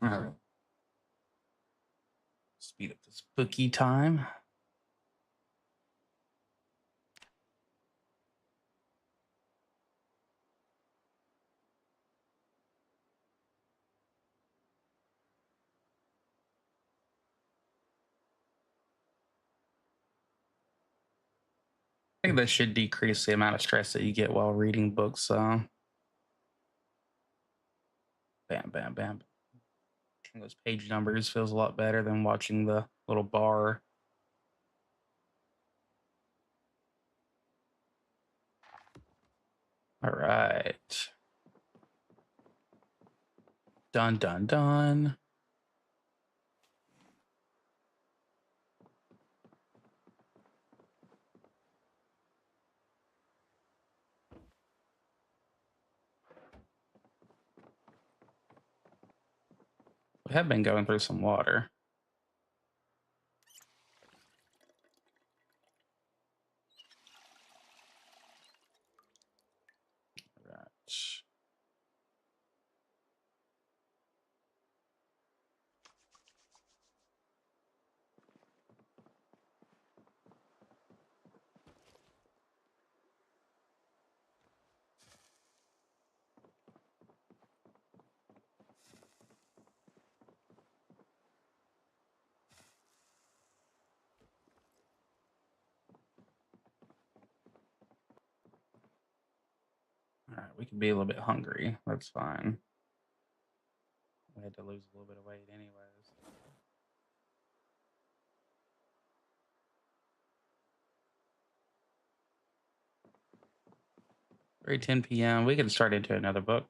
All right. Speed up this bookie time. I think that should decrease the amount of stress that you get while reading books. Bam, bam, bam. Those page numbers feels a lot better than watching the little bar. All right. Done, done, done. We have been going through some water. All right. All right, we can be a little bit hungry. That's fine. We had to lose a little bit of weight anyways. 3:10 p.m. We can start into another book.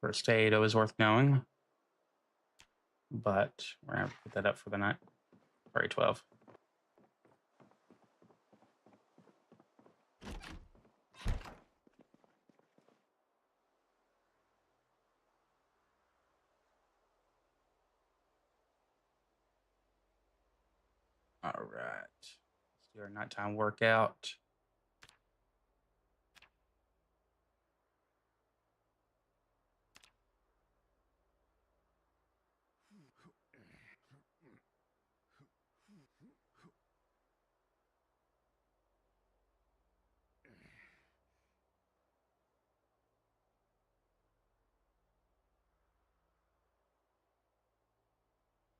First aid always worth knowing, but we're gonna put that up for the night. Sorry, 12. All right. Let's do our nighttime workout.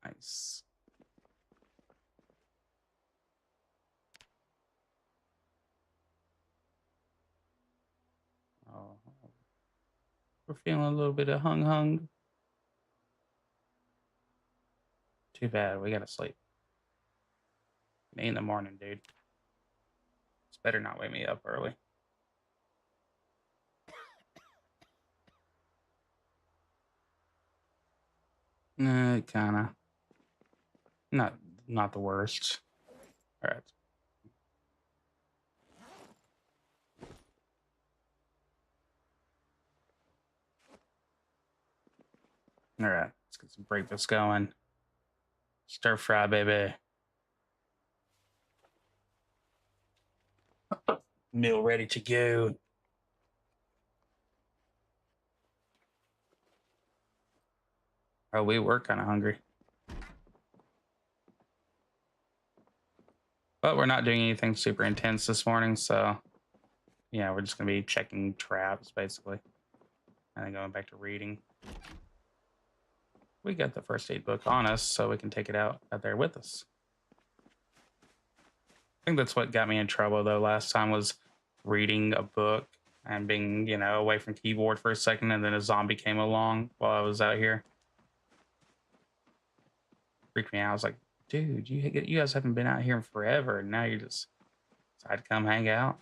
Nice. Oh, we're feeling a little bit of hung. Too bad. We gotta sleep. 8 in the morning, dude. It's better not wake me up early. Kinda. Not the worst. All right. All right. Let's get some breakfast going. Stir fry, baby. Meal ready to go. Oh, we were kind of hungry. But we're not doing anything super intense this morning, so yeah, we're just gonna be checking traps basically. And then going back to reading. We got the first aid book on us, so we can take it out there with us. I think that's what got me in trouble though last time was reading a book and being, away from keyboard for a second, and then a zombie came along while I was out here. Freaked me out. I was like, dude, you guys haven't been out here in forever, and now you just decide to come hang out.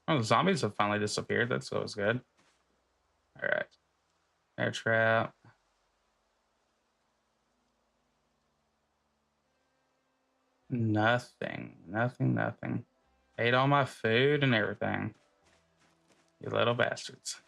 Oh, the zombies have finally disappeared. That's always good. All right. Air trap. Nothing. Nothing. Nothing. Ate all my food and everything. You little bastards.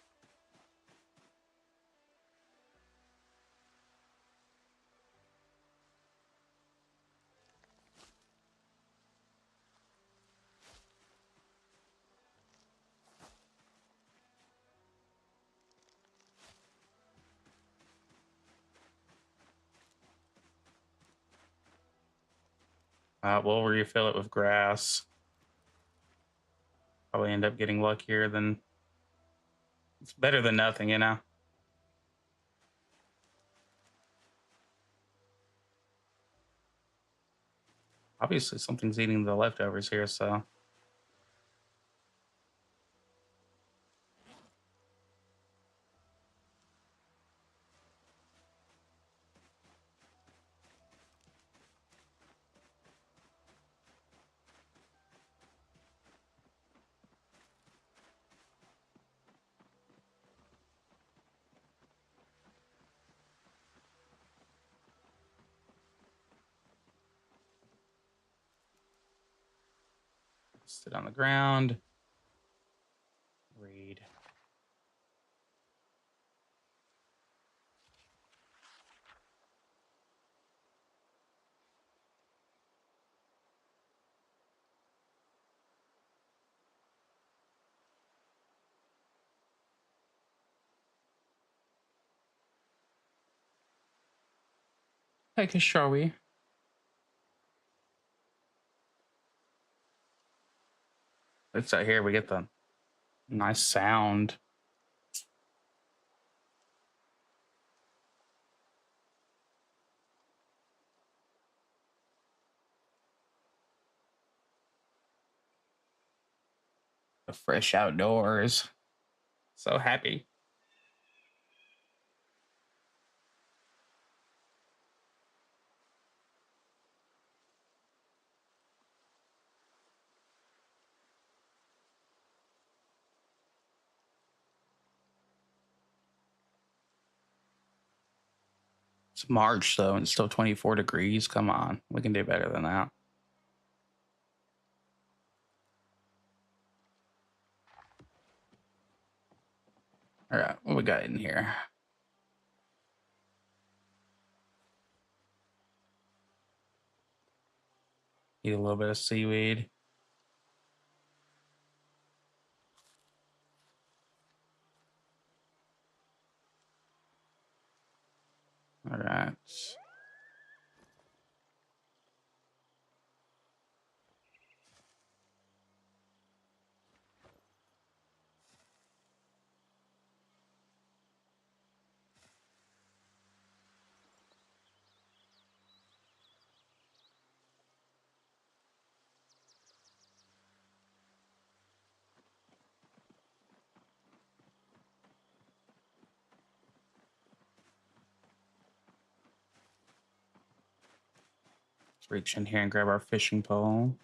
We'll refill it with grass. Probably end up getting luckier than it's better than nothing, Obviously, something's eating the leftovers here, so sit on the ground, read. Take a showy. It's out here. We get the nice sound. The fresh outdoors. So happy. It's March though, and it's still 24 degrees. Come on, we can do better than that. All right, what we got in here? Eat a little bit of seaweed. All right. Let's reach in here and grab our fishing pole.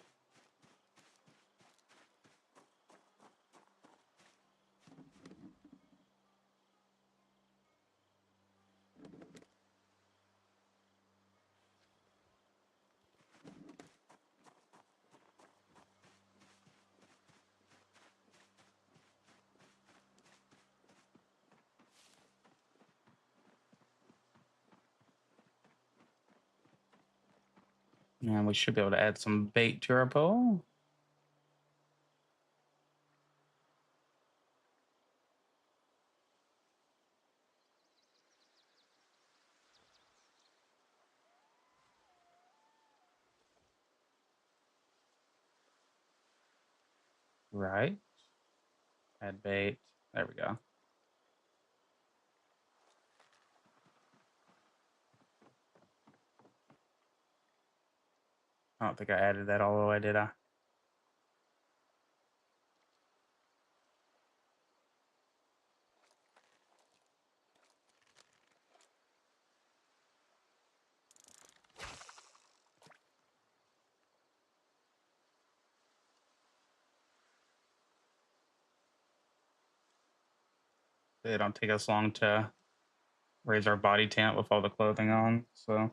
And we should be able to add some bait to our pole. Right. Add bait. There we go. I don't think I added that all the way, did I? It don't take us long to raise our body temp with all the clothing on, so.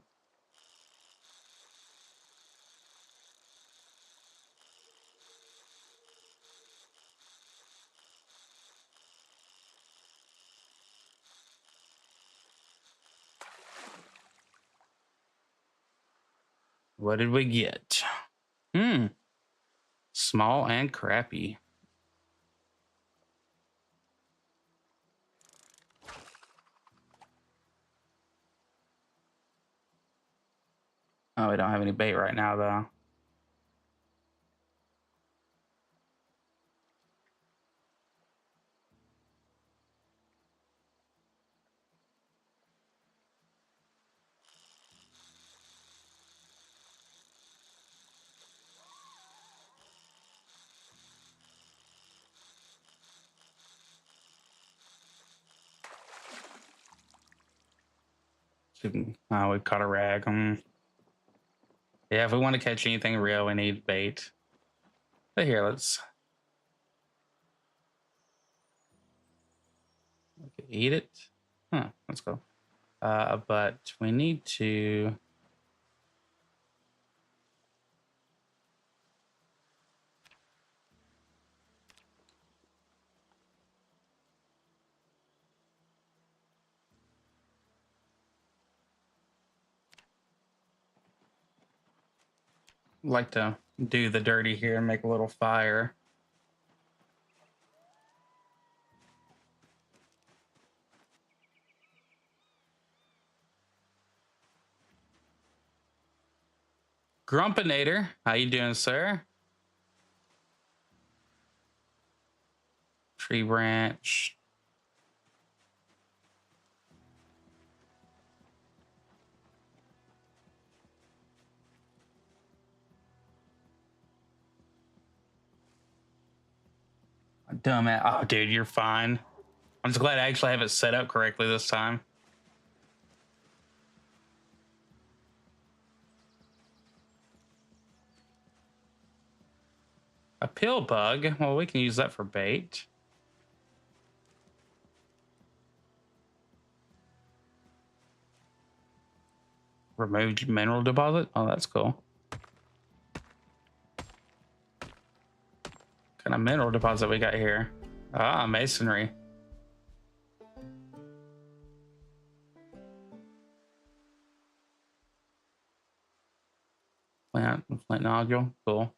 What did we get? Small and crappy. Oh, we don't have any bait right now, though. Oh, we caught a rag. Yeah, if we want to catch anything real, we need bait. But here, let's eat it. Huh, let's go. But we need to. Like to do the dirty here and make a little fire. Grumpinator, how you doing, sir? Tree branch. Dumb ass. Oh, dude, you're fine. I'm just glad I actually have it set up correctly this time. A pill bug. Well, we can use that for bait. Removed mineral deposit. Oh, that's cool. What kind of mineral deposit we got here? Ah, masonry. Plant nodule. Cool.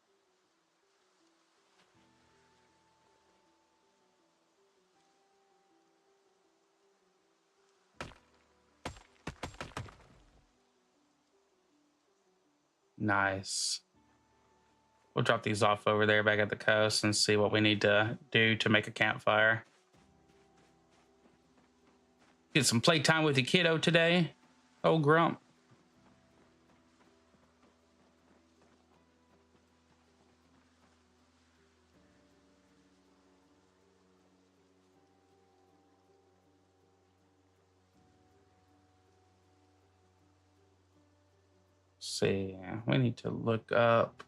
Nice. We'll drop these off over there back at the coast and see what we need to do to make a campfire. Get some playtime with the kiddo today. Oh, Grump. See, we need to look up.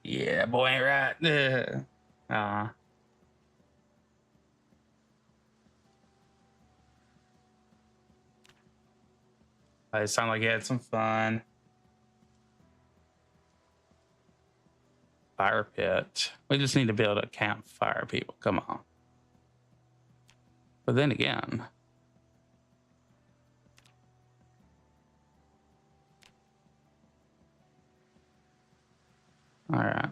Yeah, boy, ain't right. It sounded like you had some fun. Fire pit. We just need to build a campfire, people. Come on. But then again, all right.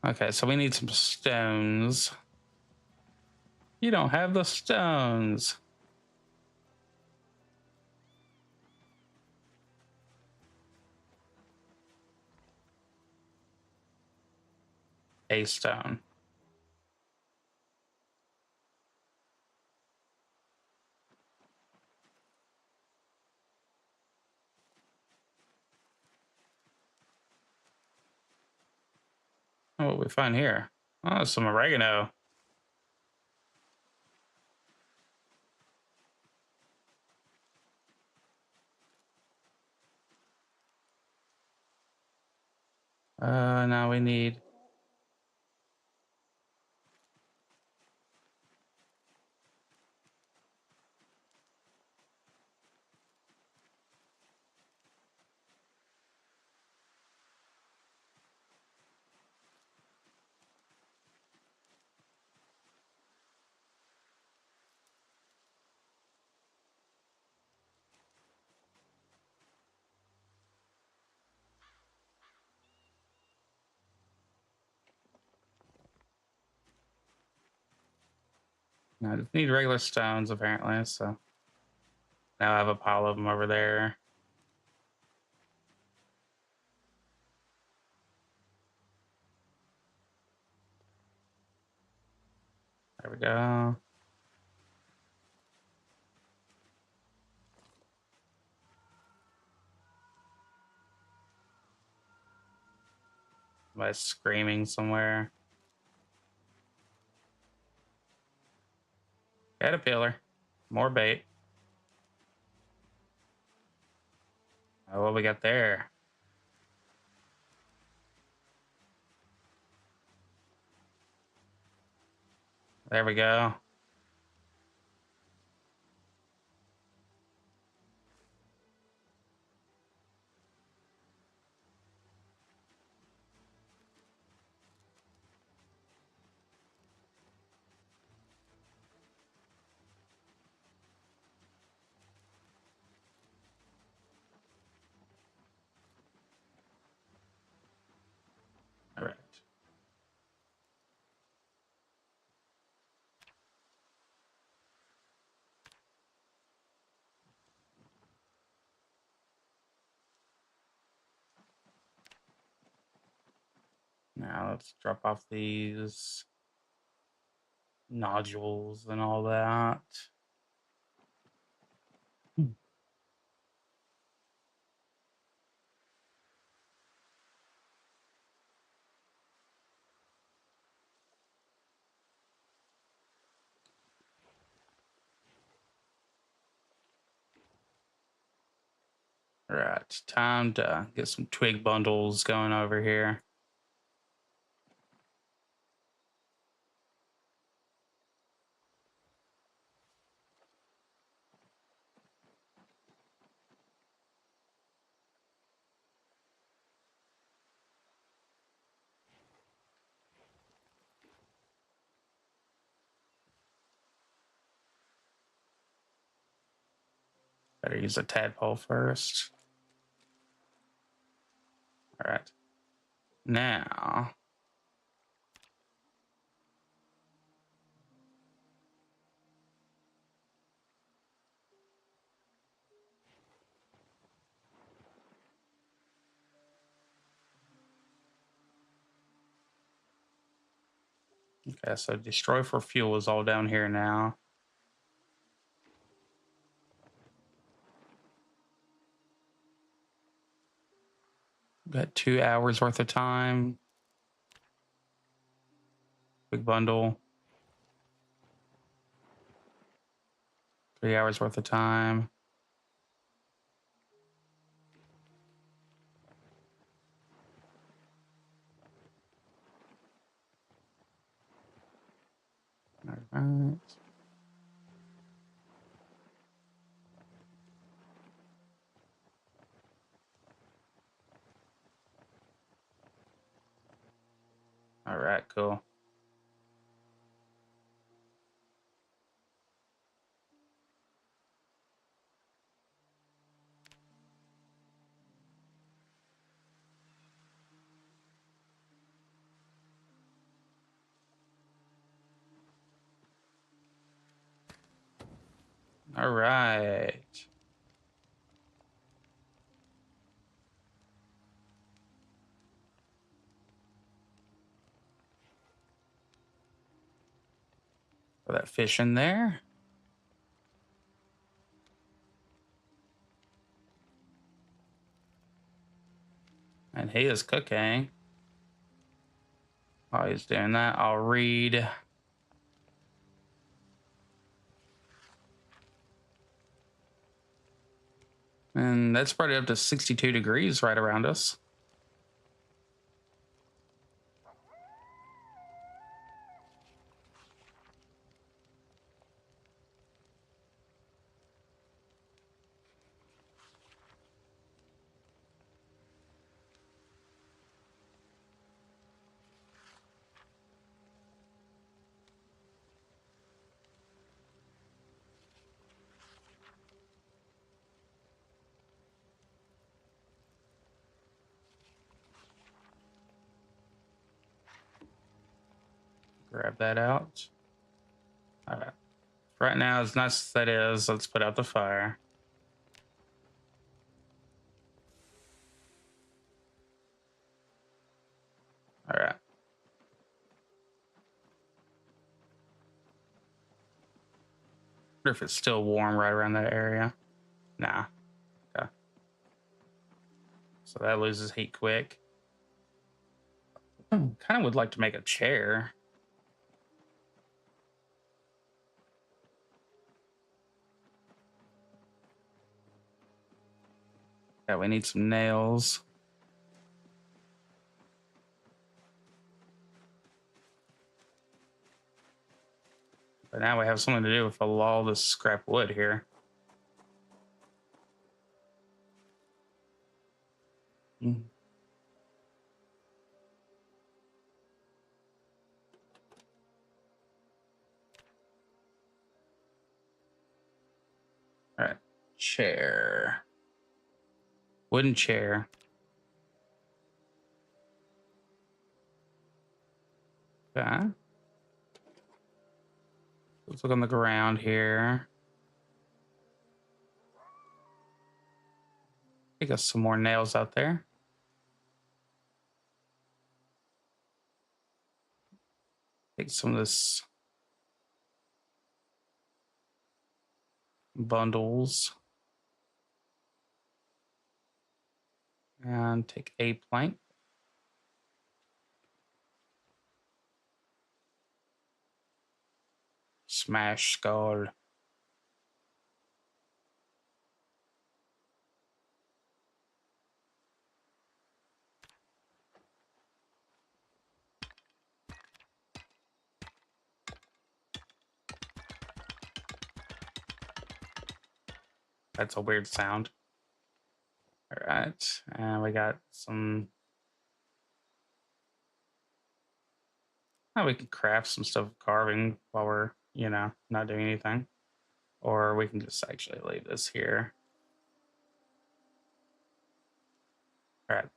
Okay, so we need some stones. You don't have the stones. A stone. Oh, what we find here? Oh, some oregano. Now we need. No, I just need regular stones apparently. So now I have a pile of them over there. There we go. Somebody's screaming somewhere. Caterpillar. More bait. Oh, what we got there? There we go. All right. Now let's drop off these nodules and all that. All right, time to get some twig bundles going over here. Better use a tadpole first. All right. Now, okay, so destroy for fuel is all down here now. Got 2 hours worth of time. Big bundle. 3 hours worth of time. All right. All right, cool. All right. Throw that fish in there. And he is cooking. While he's doing that, I'll read. And that's probably up to 62 degrees right around us. Grab that out. All right. Right now, as nice as that is, let's put out the fire. All right. Wonder if it's still warm right around that area. Nah. Okay. So that loses heat quick. Kind of would like to make a chair. Yeah, we need some nails. But now we have something to do with all this scrap wood here. Mm. All right. Chair. Wooden chair. Okay. Let's look on the ground here. Take us some more nails out there. Take some of this bundles and take a plank. Smash skull. That's a weird sound. All right. And we got some. Oh, we can craft some stuff carving while we're, not doing anything. Or we can just actually leave this here. All right.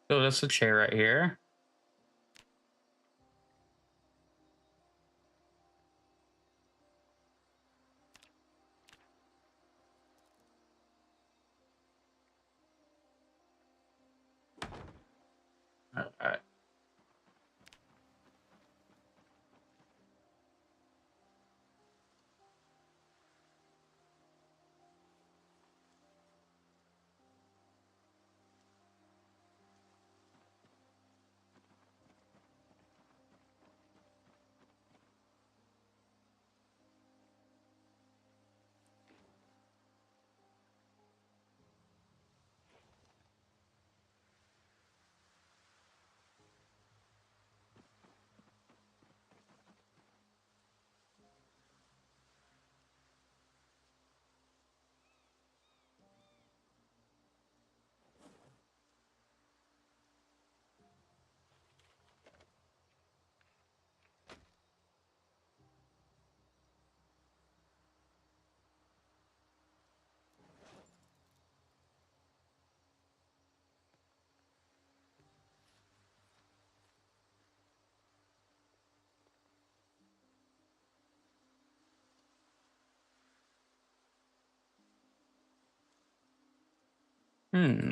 So that's a chair right here. All right.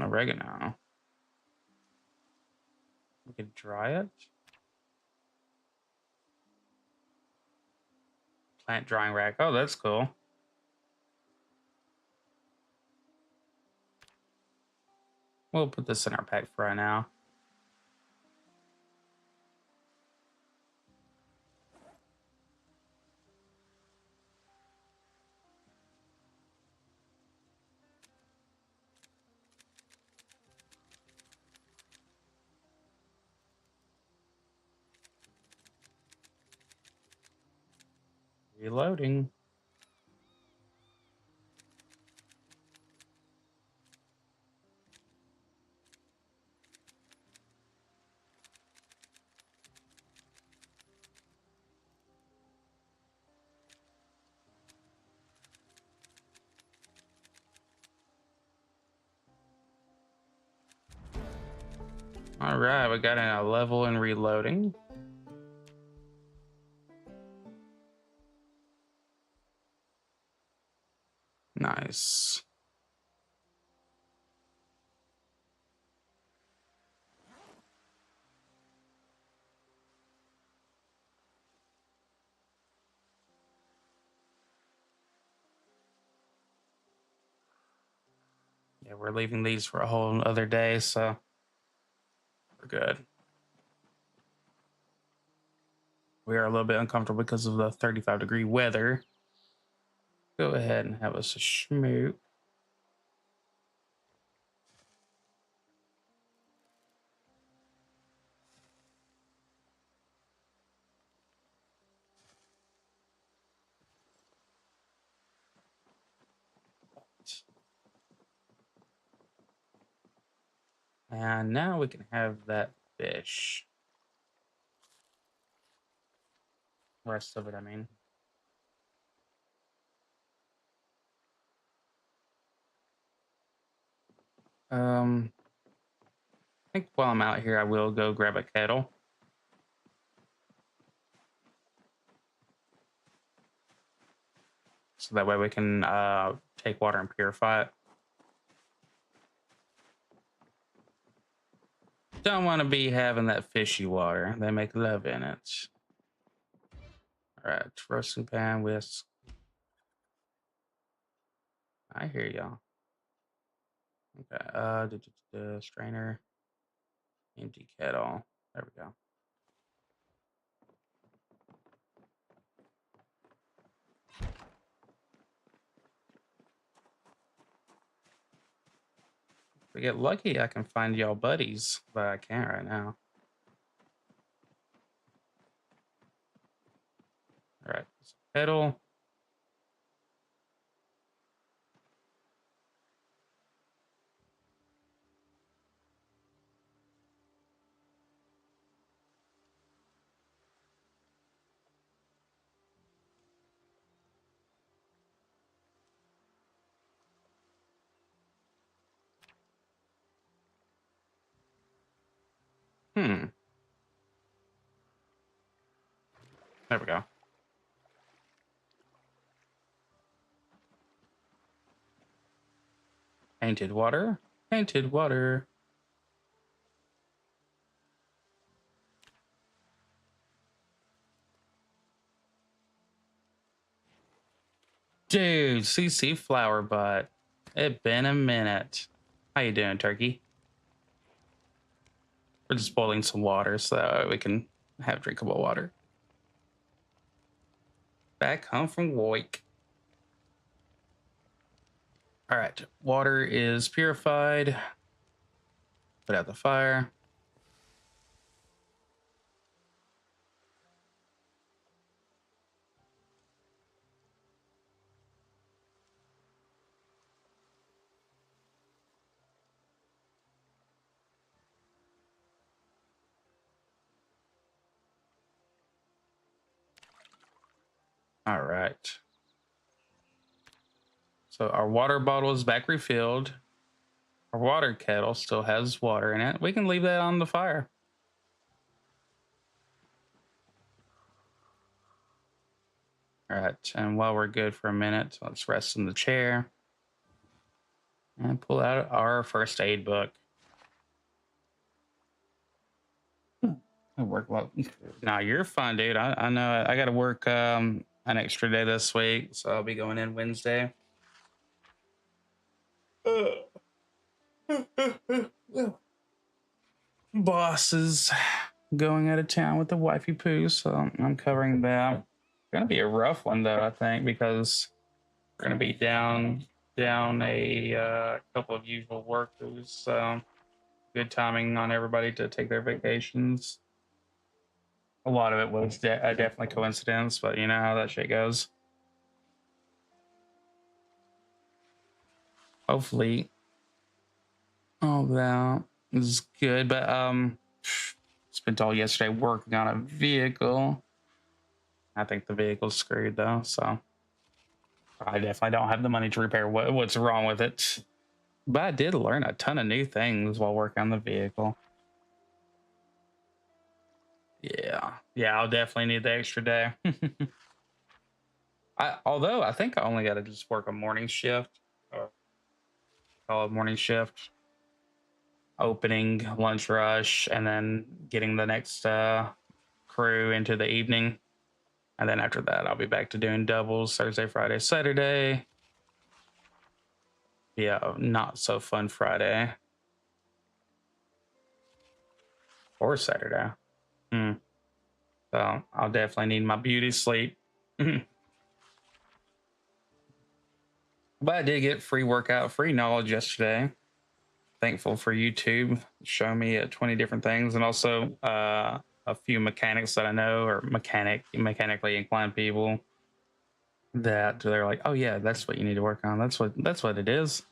Oregano. We could dry it. Plant drying rack. Oh, that's cool. We'll put this in our pack for right now. Reloading. All right, we got a level in reloading. Nice. Yeah, we're leaving these for a whole other day, so we're good. We are a little bit uncomfortable because of the 35-degree weather. Go ahead and have us a schmoot. And now we can have that fish. Rest of it, I mean. I think while I'm out here, I will go grab a kettle. So that way we can take water and purify it. Don't want to be having that fishy water. They make love in it. All right, roasting pan, whisk. I hear y'all. Okay, strainer, empty kettle. There we go. If we get lucky, I can find y'all buddies, but I can't right now. All right, kettle. There we go. Painted water. Painted water. Dude, CC flower butt. It been a minute. How you doing, turkey? We're just boiling some water so that we can have drinkable water. Back home from Woik. All right, water is purified. Put out the fire. All right. So our water bottle is back refilled. Our water kettle still has water in it. We can leave that on the fire. All right, and while we're good for a minute, let's rest in the chair. and pull out our first aid book. I work well. Nah, you're fine, dude. I know I got to work an extra day this week, so I'll be going in Wednesday. Boss is going out of town with the wifey poo, so I'm covering that. It's gonna be a rough one though, I think, because we're gonna be down a couple of usual workers. So good timing on everybody to take their vacations. A lot of it was definitely coincidence, but you know how that shit goes. Hopefully, all that is good. But spent all yesterday working on a vehicle. I think the vehicle's screwed though, so I definitely don't have the money to repair what's wrong with it. But I did learn a ton of new things while working on the vehicle. Yeah, I'll definitely need the extra day. Although I think I only got to just work a morning shift, or call it morning shift, opening, lunch rush, and then getting the next crew into the evening. And then after that, I'll be back to doing doubles Thursday, Friday, Saturday. Yeah, not so fun Friday or Saturday. So I'll definitely need my beauty sleep. But I did get free workout, free knowledge yesterday. Thankful for YouTube showing me 20 different things, and also a few mechanics that I know, or mechanically inclined people that they're like, oh yeah, that's what you need to work on. That's what it is.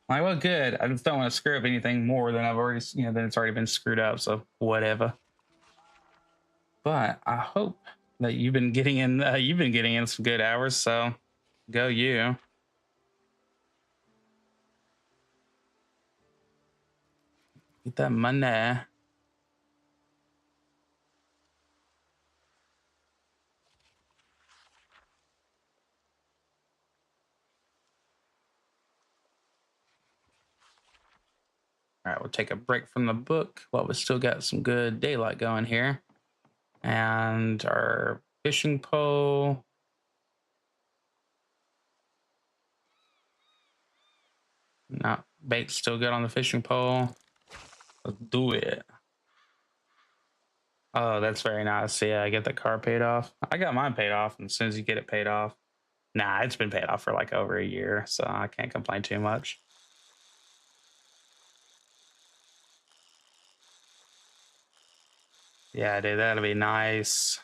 I'm like, well, good. I just don't want to screw up anything more than I've already, than it's already been screwed up. So whatever. But I hope that you've been getting in some good hours. So go you. Get that money. All right, we'll take a break from the book while we still got some good daylight going here. And our fishing pole. No, bait's still good on the fishing pole. Let's do it. Oh, that's very nice. Yeah, I get the car paid off. I got mine paid off, and as soon as you get it paid off, nah, it's been paid off for like over a year, so I can't complain too much. Yeah, dude, that'll be nice.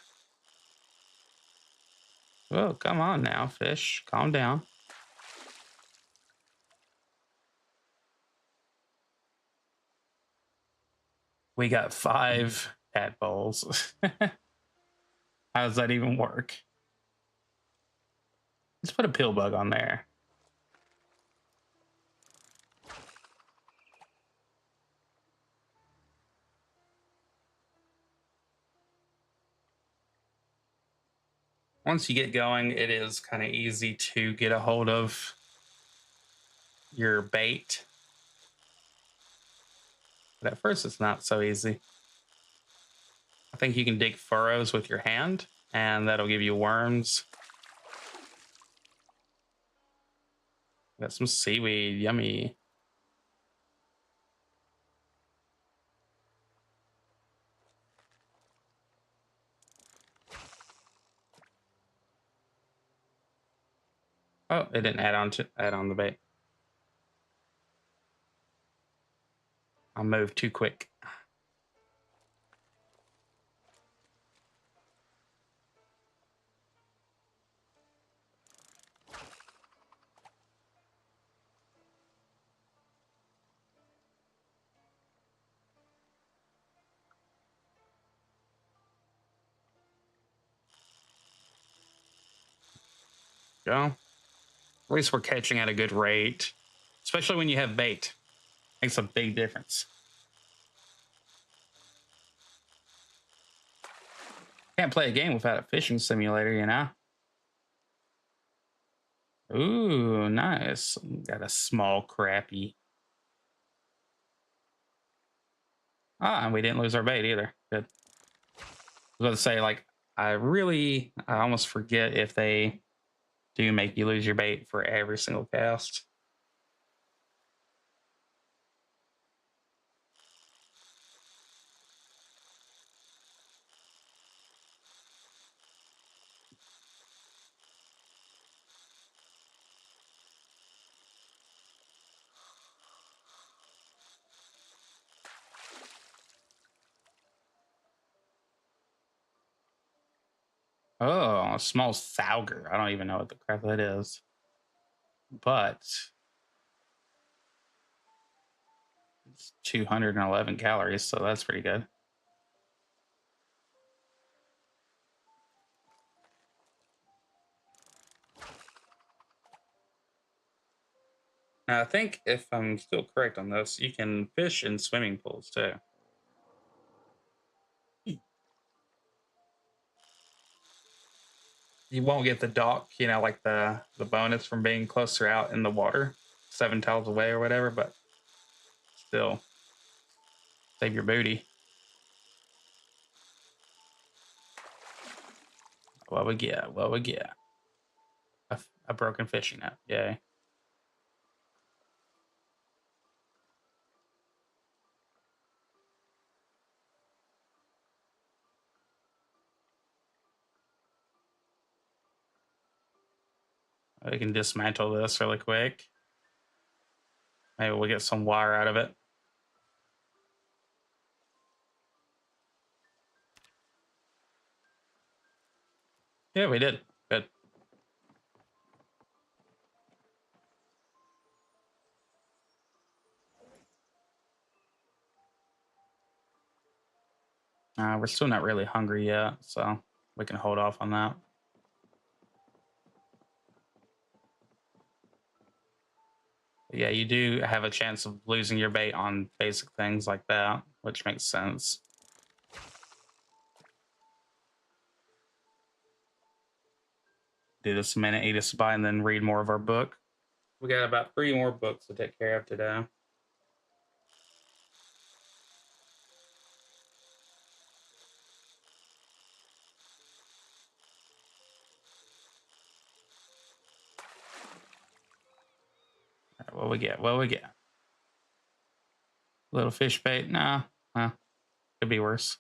Oh, come on now, fish. Calm down. We got 5 tadpoles. How does that even work? Let's put a pill bug on there. Once you get going, it is kind of easy to get a hold of your bait. But at first, it's not so easy. I think you can dig furrows with your hand, and that'll give you worms. Got some seaweed, yummy. Oh, it didn't add on the bait. I moved too quick. Go. At least we're catching at a good rate, especially when you have bait. Makes a big difference. Can't play a game without a fishing simulator, you know? Ooh, nice. Got a small crappie. Ah, and we didn't lose our bait either. Good. I was going to say, like, I almost forget if they do make you lose your bait for every single cast. Oh, a small sauger. I don't even know what the crap that is. But it's 211 calories, so that's pretty good. Now, I think if I'm still correct on this, you can fish in swimming pools too. You won't get the dock, you know, like the bonus from being closer out in the water, 7 tiles away or whatever, but still save your booty. What we get? What we get? A broken fishing net. Yay. We can dismantle this really quick. Maybe we'll get some wire out of it. Yeah, we did. Good. We're still not really hungry yet, so we can hold off on that. But yeah, you do have a chance of losing your bait on basic things like that, which makes sense. Do this a minute, eat a spy, and then read more of our book. We got about 3 more books to take care of today. Right, what we get? What we get? Little fish bait? Nah, could be worse.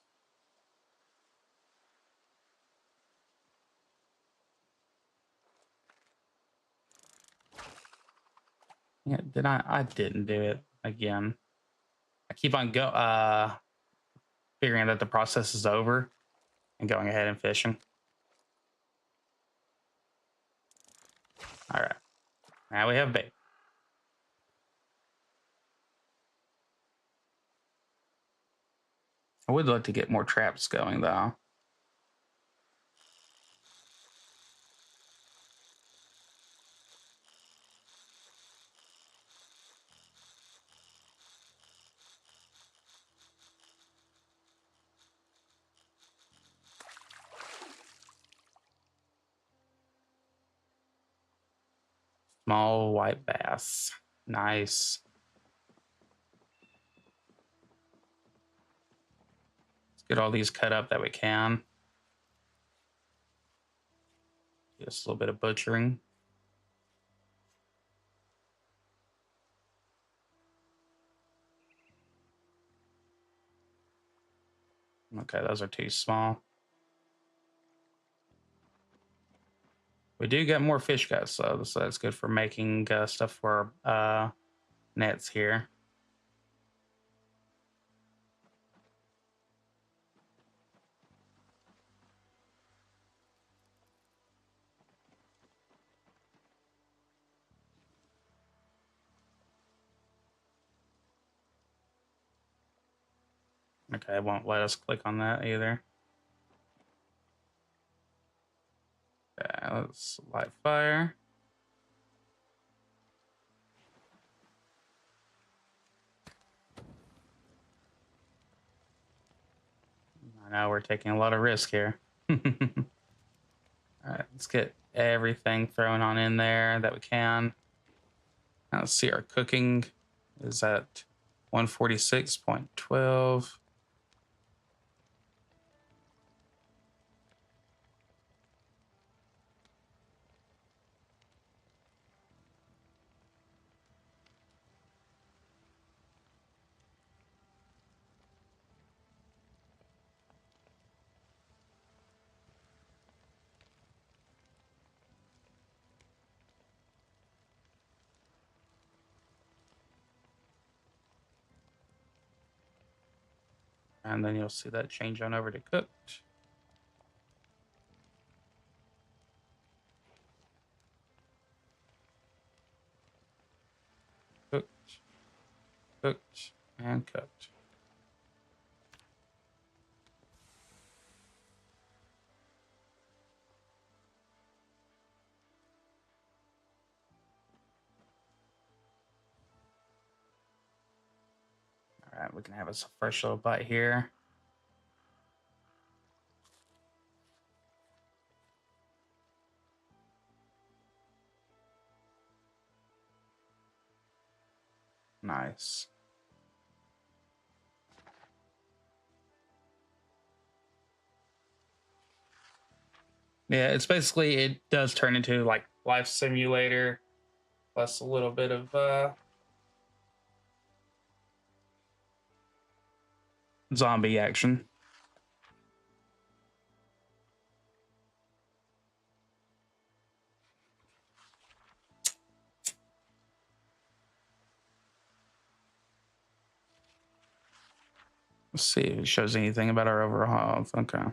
Yeah, did I didn't do it again. I keep on figuring that the process is over and going ahead and fishing. All right, now we have bait. I would like to get more traps going though. Small white bass. Nice. Let's get all these cut up that we can. Just a little bit of butchering. Okay, those are too small. We do get more fish guts, so that's good for making stuff for nets here. Okay, it won't let us click on that either. Okay, let's light fire. I know we're taking a lot of risk here. All right, let's get everything thrown on in there that we can. Now let's see, our cooking is at 146.12. And then you'll see that change on over to cooked. Cooked, cooked, and cooked. All right, we can have a fresh little bite here. Nice. Yeah, it's basically, it does turn into like life simulator plus a little bit of zombie action. Let's see if it shows anything about our overall health. Okay.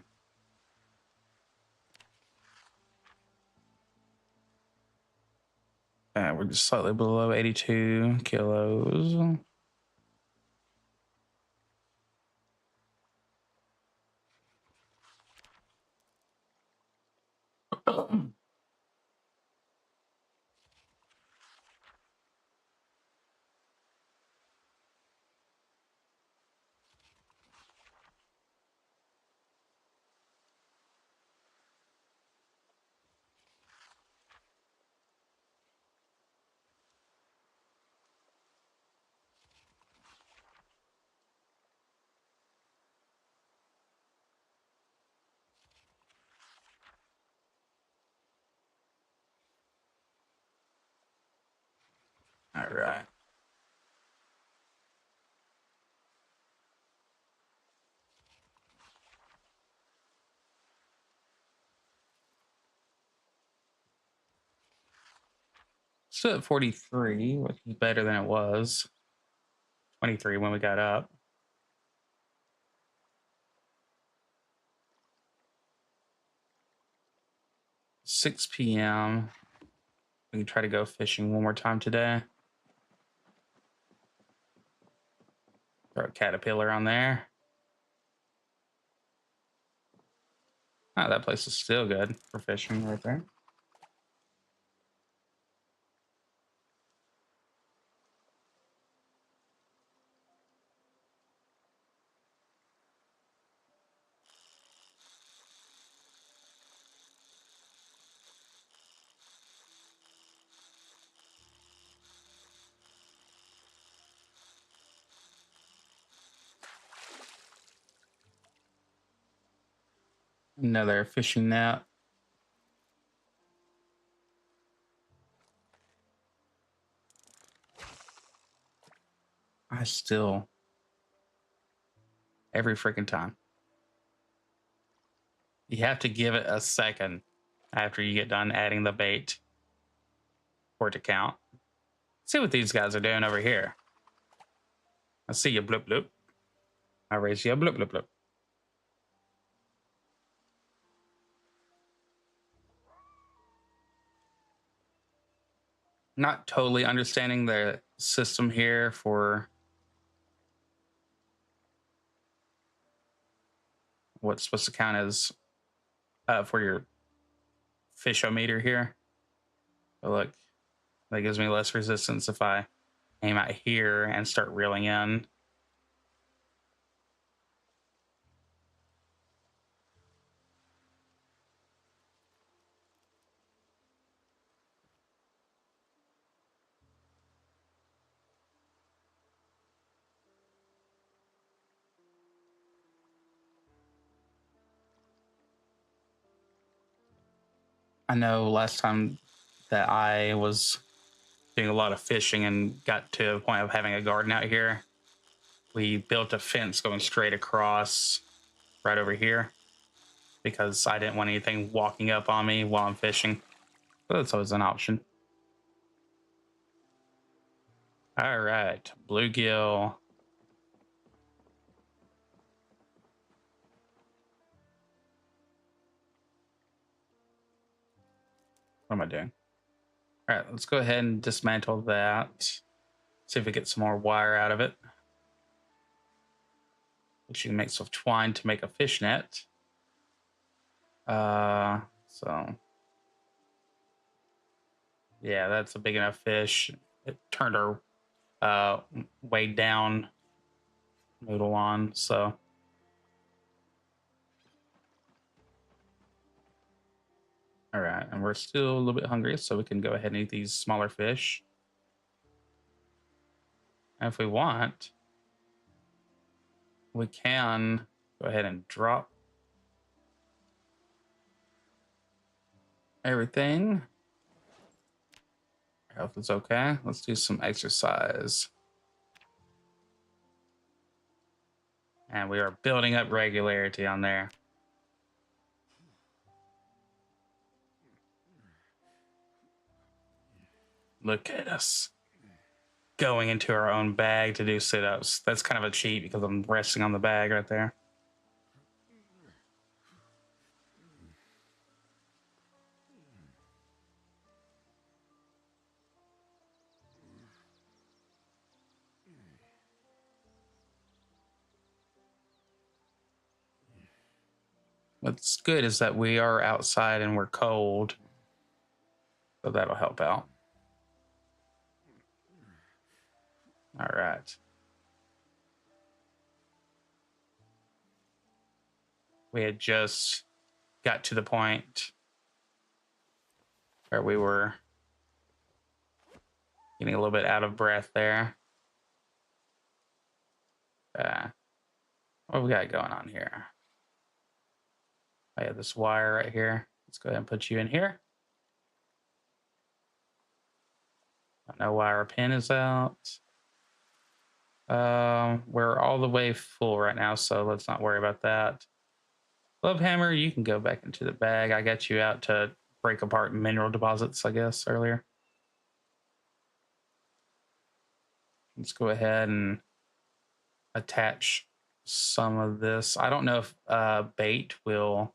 We're just slightly below 82 kilos. All right. Still at 43, which is better than it was. 23 when we got up. 6 p.m. We can try to go fishing one more time today. Throw a caterpillar on there. Oh, that place is still good for fishing right there. Another fishing net. I still, every freaking time. You have to give it a second after you get done adding the bait for it to count. See what these guys are doing over here. I see you, bloop bloop. I raise you, bloop bloop bloop. Not totally understanding the system here for what's supposed to count as for your fishometer here. But look, that gives me less resistance if I aim out here and start reeling in. I know last time that I was doing a lot of fishing and got to a point of having a garden out here, we built a fence going straight across right over here because I didn't want anything walking up on me while I'm fishing. So that's always an option. All right, bluegill. What am I doing? All right, let's go ahead and dismantle that. See if we get some more wire out of it. Which you can make some twine to make a fish net. So yeah, that's a big enough fish. It turned our weighed down noodle on. So all right, and we're still a little bit hungry, so we can go ahead and eat these smaller fish. And if we want, we can go ahead and drop everything. Health is okay. Let's do some exercise. And we are building up regularity on there. Look at us going into our own bag to do sit-ups. That's kind of a cheat because I'm resting on the bag right there. What's good is that we are outside and we're cold, so that'll help out. All right. We had just got to the point where we were getting a little bit out of breath there. What we got going on here? I have this wire right here. Let's go ahead and put you in here. I don't know why our pin is out. We're all the way full right now, so let's not worry about that. Love Hammer, you can go back into the bag. I got you out to break apart mineral deposits, I guess, earlier. Let's go ahead and attach some of this. I don't know if bait will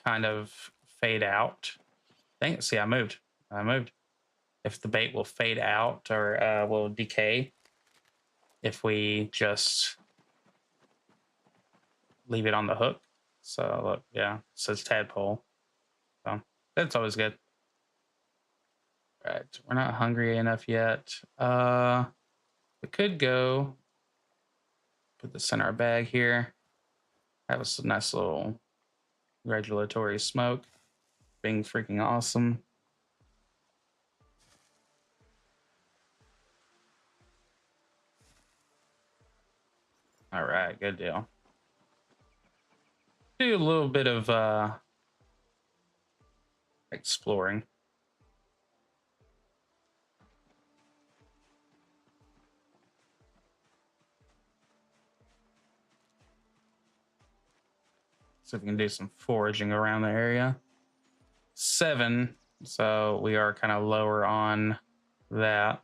kind of fade out. Dang it, see, I moved. If the bait will fade out or will decay if we just leave it on the hook. So look, yeah, it says tadpole. So that's always good. All right, we're not hungry enough yet. We could go put this in our bag here. Have a nice little regulatory smoke. Being freaking awesome. All right, good deal. Do a little bit of exploring. So we can do some foraging around the area. 7, so we are kind of lower on that.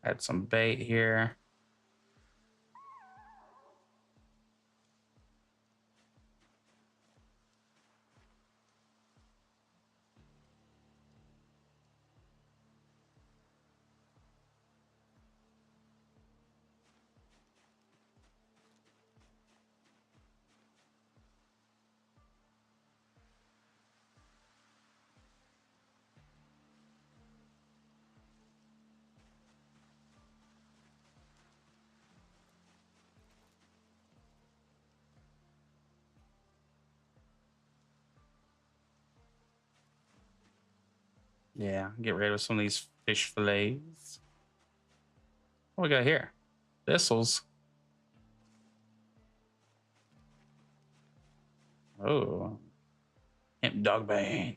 Add some bait here. Yeah, get rid of some of these fish fillets. What we got here? Thistles. Oh, hemp dog bane.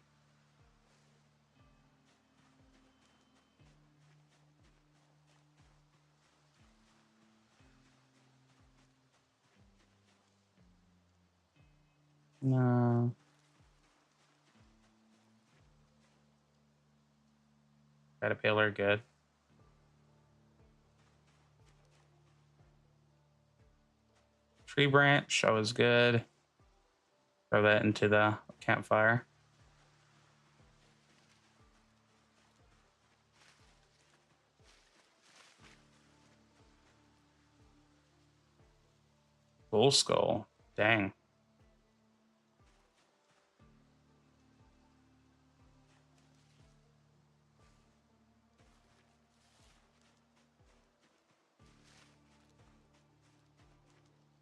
No. Caterpillar, good. Tree branch, always good. Throw that into the campfire. Bull skull. Dang.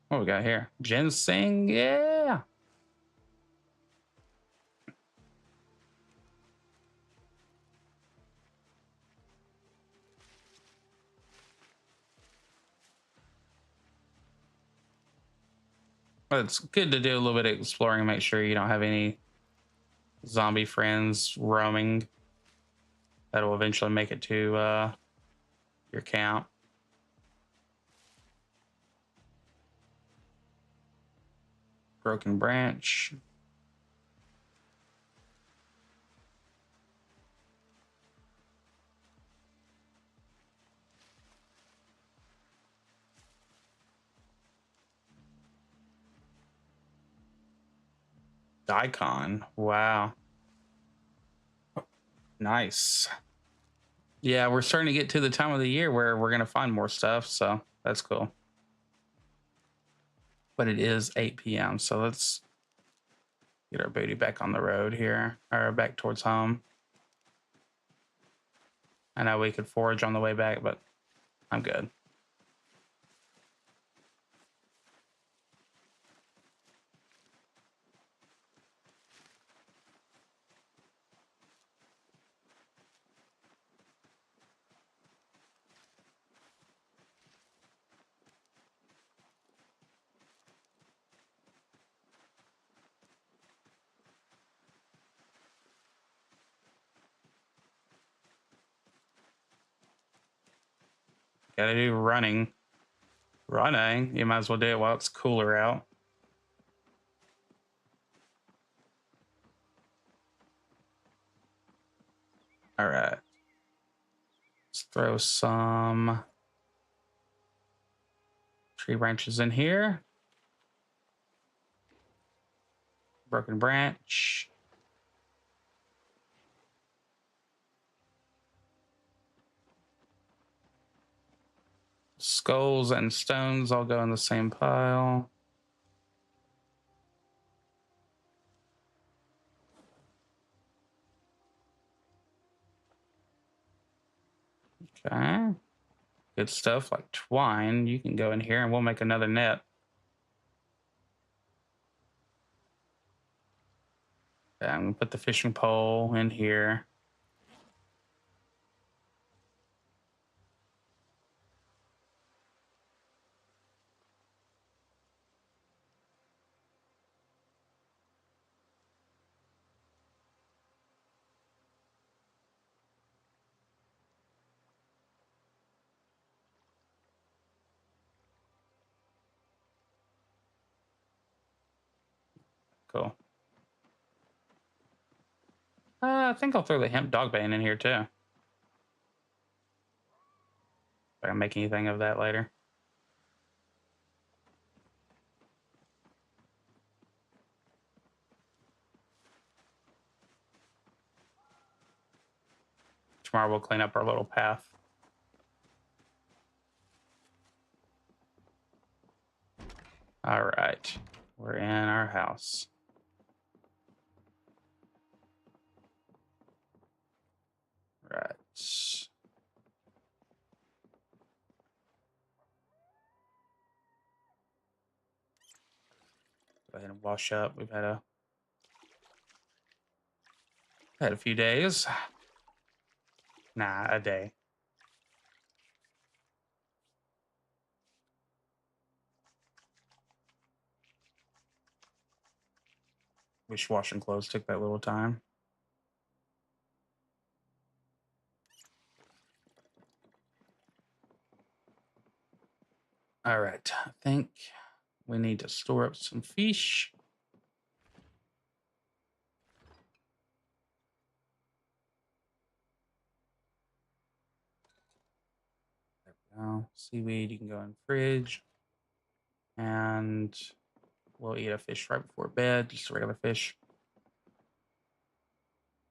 What we got here? Ginseng, yeah. But it's good to do a little bit of exploring, make sure you don't have any zombie friends roaming. That'll eventually make it to your camp. Broken branch. Daikon. Wow. Nice. Yeah, we're starting to get to the time of the year where we're going to find more stuff. So that's cool. But it is 8 p.m. So let's get our booty back on the road here, or back towards home. I know we could forage on the way back, but I'm good. Gotta do running. Running. You might as well do it while it's cooler out. All right. Let's throw some tree branches in here. Broken branch. Skulls and stones all go in the same pile. Okay. Good stuff like twine. You can go in here and we'll make another net. Okay, I'm gonna put the fishing pole in here. Cool. I think I'll throw the hemp dog bane in here too. If I can make anything of that later. Tomorrow we'll clean up our little path. All right. We're in our house. Right. Go ahead and wash up. We've had a few days. Nah, a day. Wish washing clothes took that little time. All right, I think we need to store up some fish. There we go. Seaweed, you can go in the fridge. And we'll eat a fish right before bed, just a regular fish.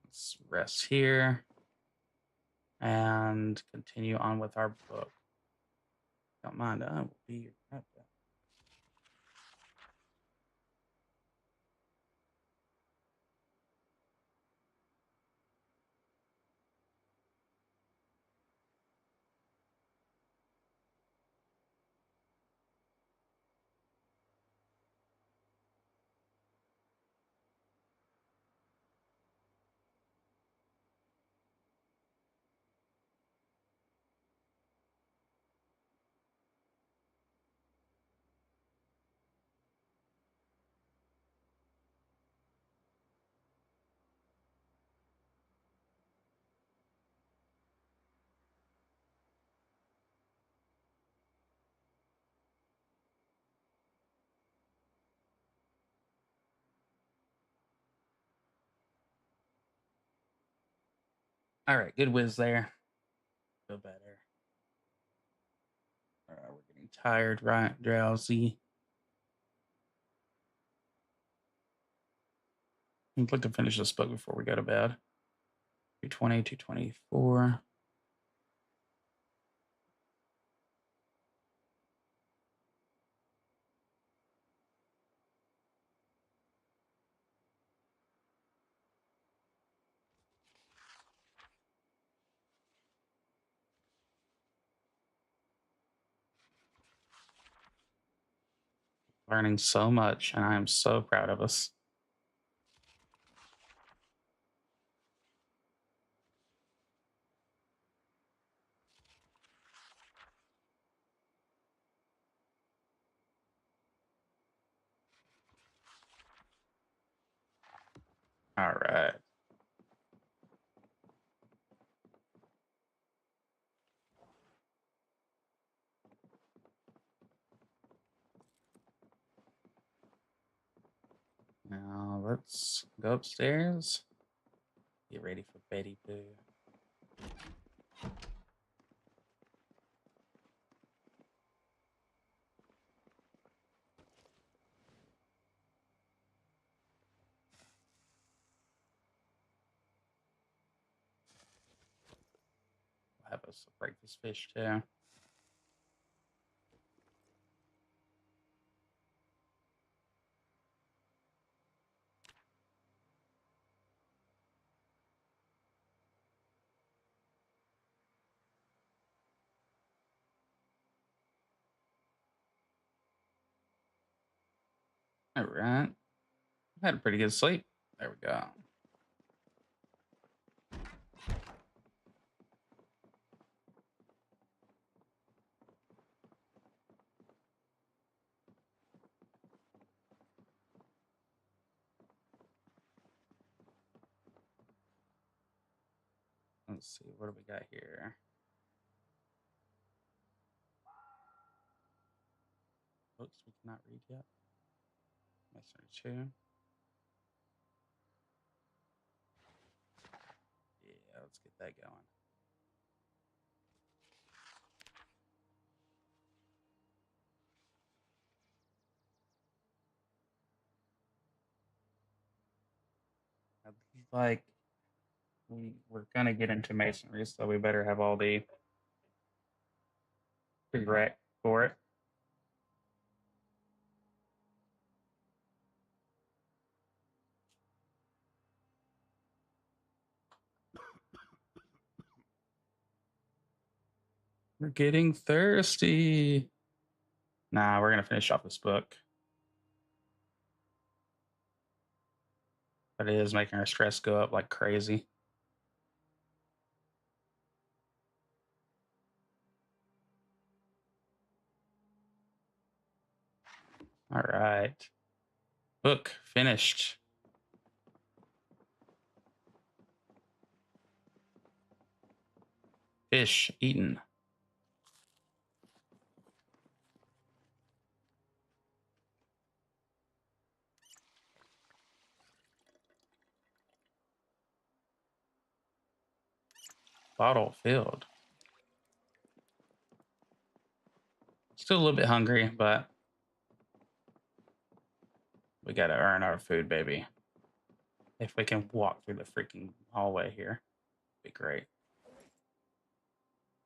Let's rest here and continue on with our book. Don't mind, I will be right back. All right, good whiz there. Feel better. All right, we're getting tired, right? Drowsy. I'd like to finish this book before we go to bed. 220, 224. Learning so much, and I am so proud of us. All right. Now let's go upstairs. Get ready for Betty Boo. We'll have us a breakfast fish too. All right. I had a pretty good sleep. There we go. Let's see, what do we got here? Books we cannot read yet. Messenger 2. Yeah, let's get that going. Like we're gonna get into masonry, so we better have all the prereq for it. We're getting thirsty. Nah, we're gonna finish off this book. But it is making our stress go up like crazy. All right. Book finished. Fish eaten. Bottle filled. Still a little bit hungry, but we gotta earn our food, baby. If we can walk through the freaking hallway here, be great.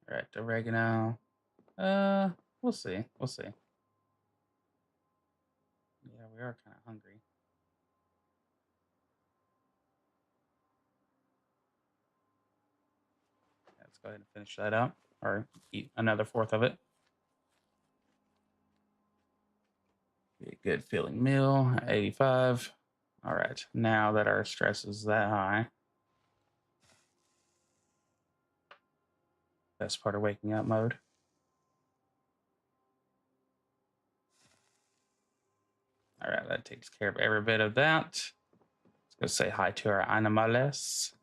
All right, oregano. We'll see. We'll see. Yeah, we are kind of hungry. Let's go ahead and finish that up, or eat another fourth of it. Be a good filling meal. 85. All right, now that our stress is that high, best part of waking up mode. All right, that takes care of every bit of that. Let's go say hi to our animales.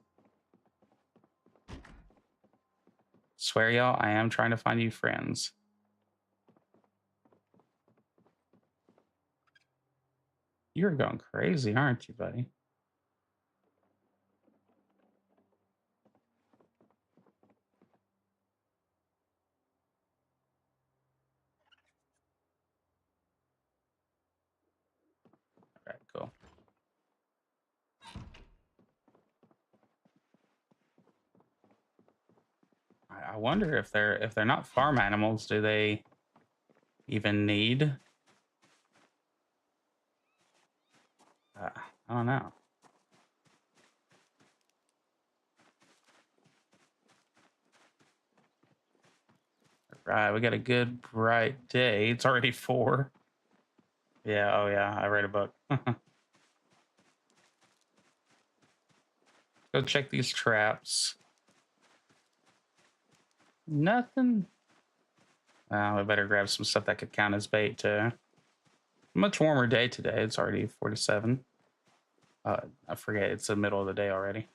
Swear, y'all, I am trying to find you friends. You're going crazy, aren't you, buddy? All right, cool. I wonder if they're not farm animals, do they even need? I don't know. All right, we got a good bright day. It's already 4. Yeah, oh yeah, I read a book. Go check these traps. Nothing. We better grab some stuff that could count as bait too. Much warmer day today. It's already 47. I forget, it's the middle of the day already.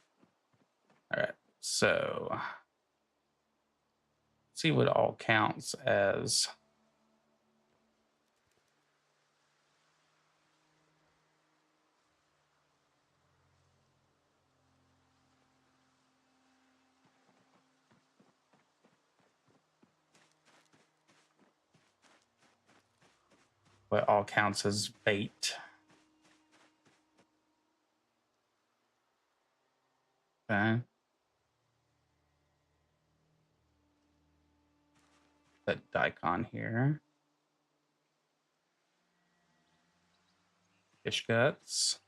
All right, so let's see what all counts as. What all counts as bait. Okay. That daikon here. Fish guts.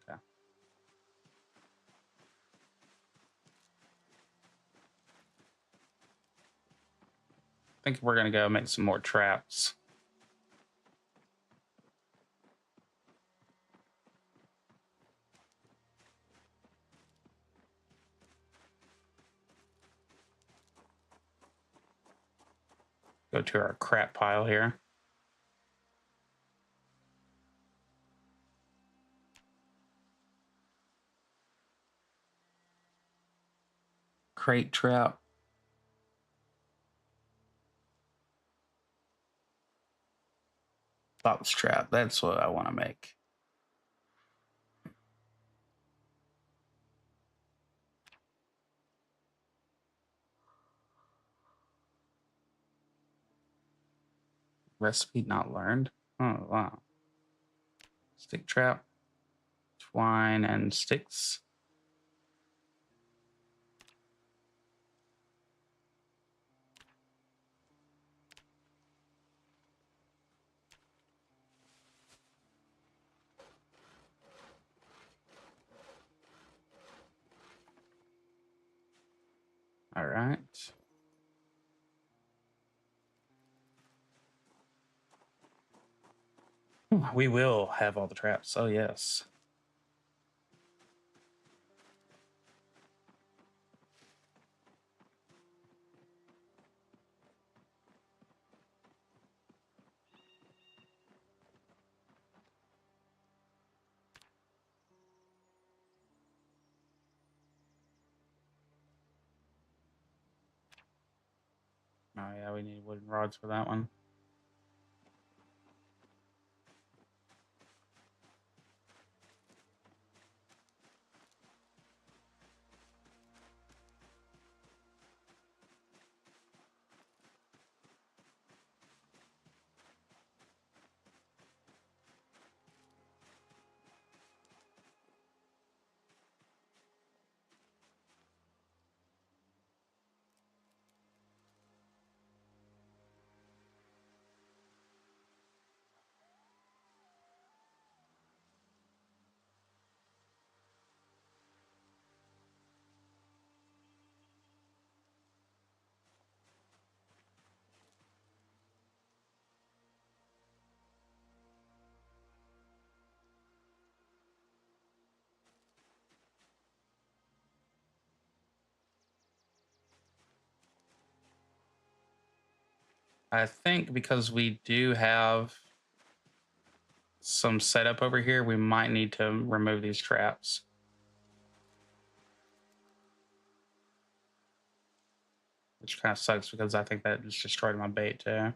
Okay. I think we're gonna go make some more traps. Go to our crap pile here. Crate trap. Box trap. That's what I want to make. Recipe not learned. Oh, wow. Stick trap. Twine and sticks. All right. We will have all the traps. Oh, yes. Oh yeah, we need wooden rods for that one. I think because we do have some setup over here, we might need to remove these traps. Which kind of sucks because I think that just destroyed my bait too.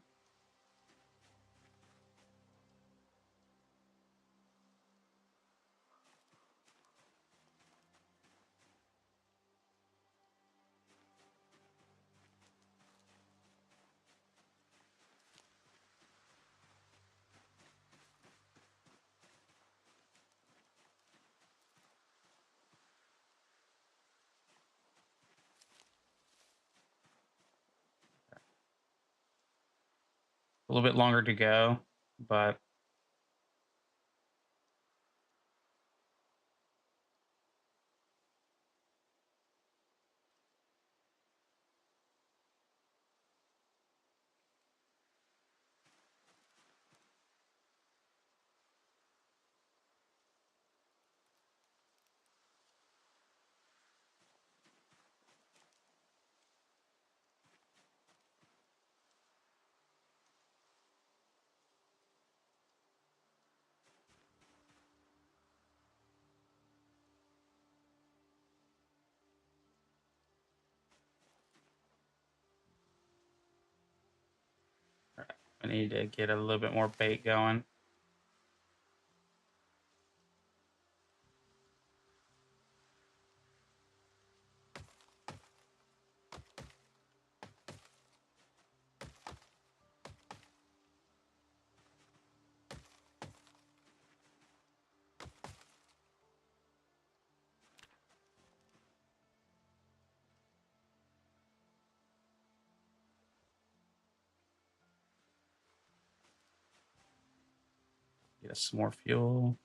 A little bit longer to go, but I need to get a little bit more bait going. Get us some more fuel.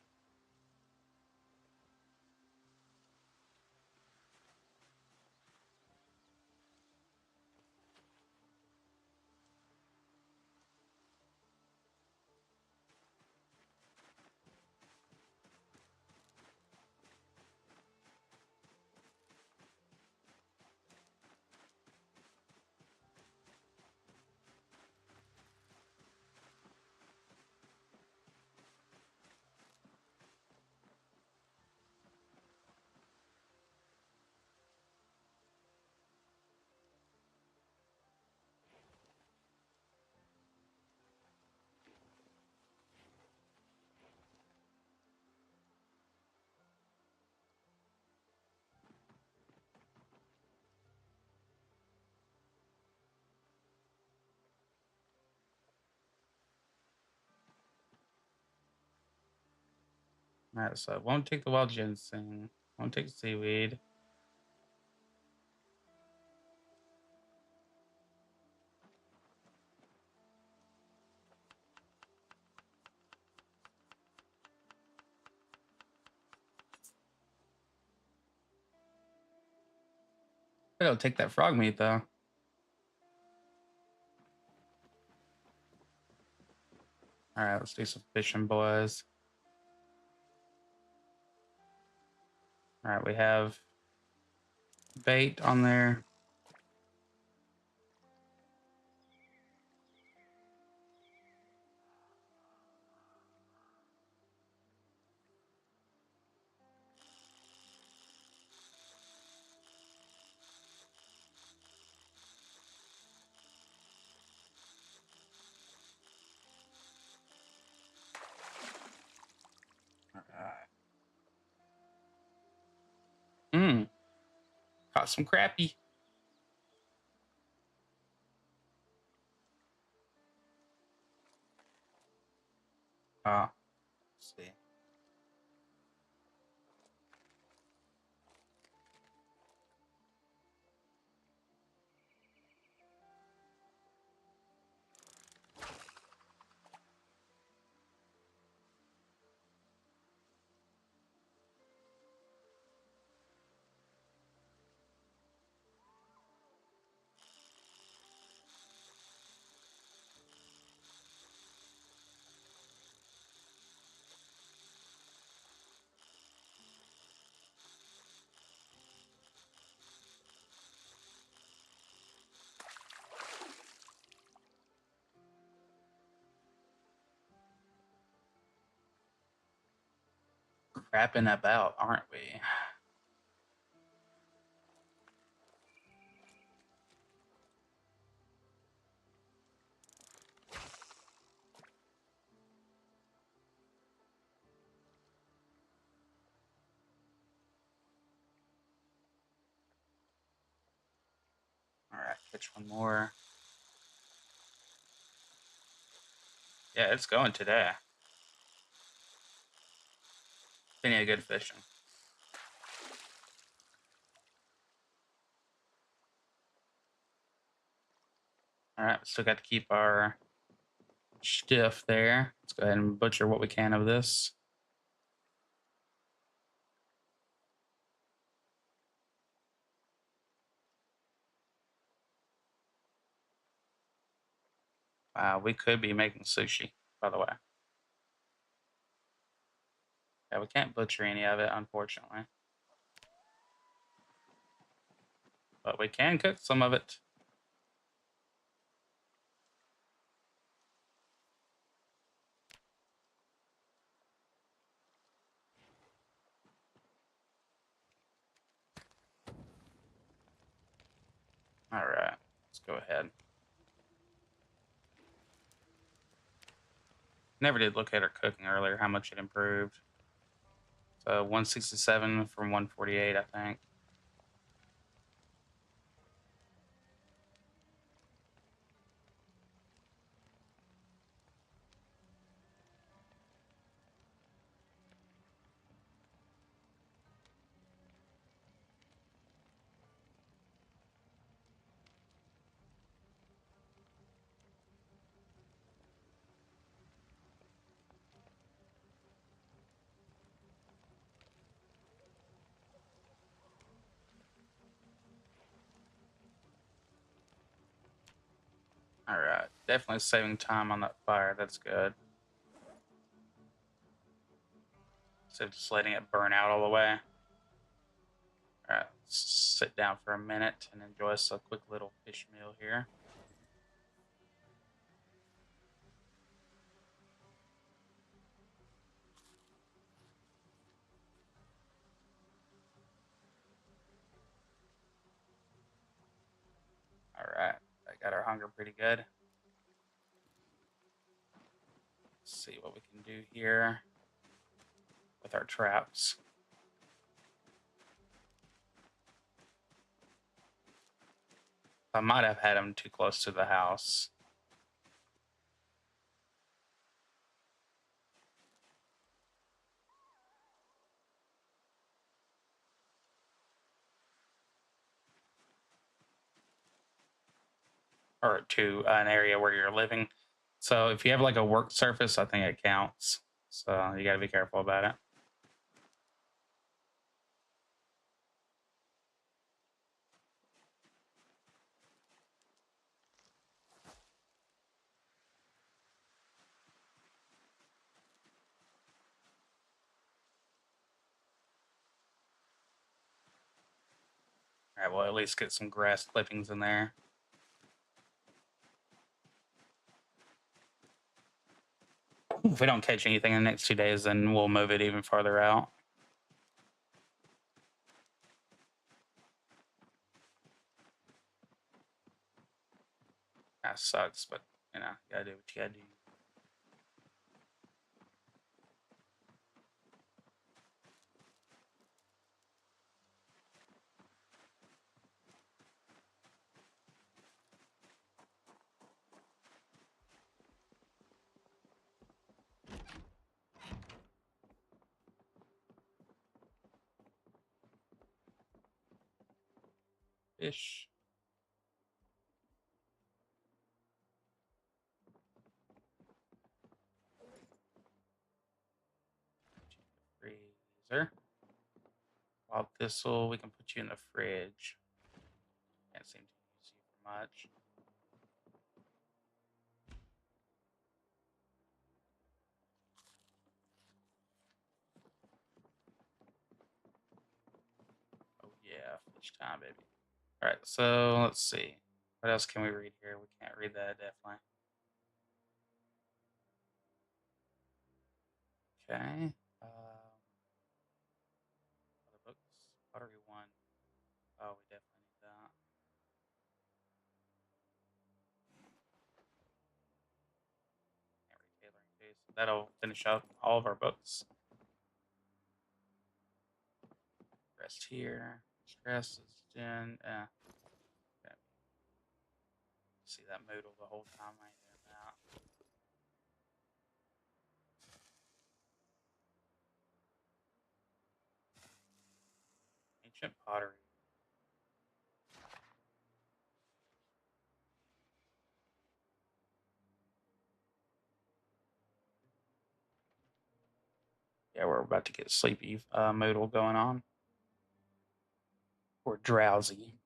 All right, so it won't take the wild ginseng, won't take seaweed. It'll take that frog meat though. All right, let's do some fishing, boys. All right, we have bait on there. Caught some crappie. Oh, let's see. Crapping about, aren't we? All right, catch one more. Yeah, it's going today. Plenty of good fishing. All right, still got to keep our stiff there. Let's go ahead and butcher what we can of this. Wow, we could be making sushi, by the way. Yeah, we can't butcher any of it, unfortunately. But we can cook some of it. All right, let's go ahead. Never did look at her cooking earlier, how much it improved. So 167 from 148, I think. All right, definitely saving time on that fire. That's good. So just letting it burn out all the way. All right, let's sit down for a minute and enjoy us a quick little fish meal here. All right, I got our hunger pretty good. Let's see what we can do here with our traps. I might have had them too close to the house. Or to an area where you're living. So if you have like a work surface, I think it counts. So you got to be careful about it. All right, well, at least get some grass clippings in there. If we don't catch anything in the next 2 days, then we'll move it even farther out. That sucks, but you know, you gotta do what you gotta do. Fish. Freezer. Wild thistle, we can put you in the fridge. Can't seem to use you for much. Oh yeah, fish time, baby. All right, so let's see. What else can we read here? We can't read that, definitely. Okay. Other books. Pottery 1. Oh, we definitely need that. Can't read tailoring too, so that'll finish up all of our books. Rest here. Stress is in. Okay. See that modal the whole time I ain't doing that. Ancient pottery. Yeah, we're about to get sleepy modal going on. Or drowsy.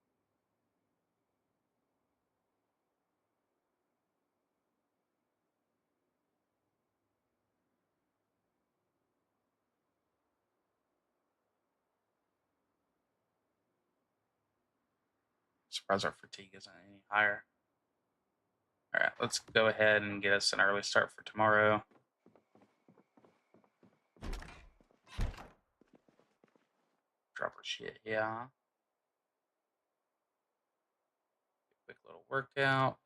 Surprised our fatigue isn't any higher. All right, let's go ahead and get us an early start for tomorrow. Drop our shit, yeah. Quick little workout.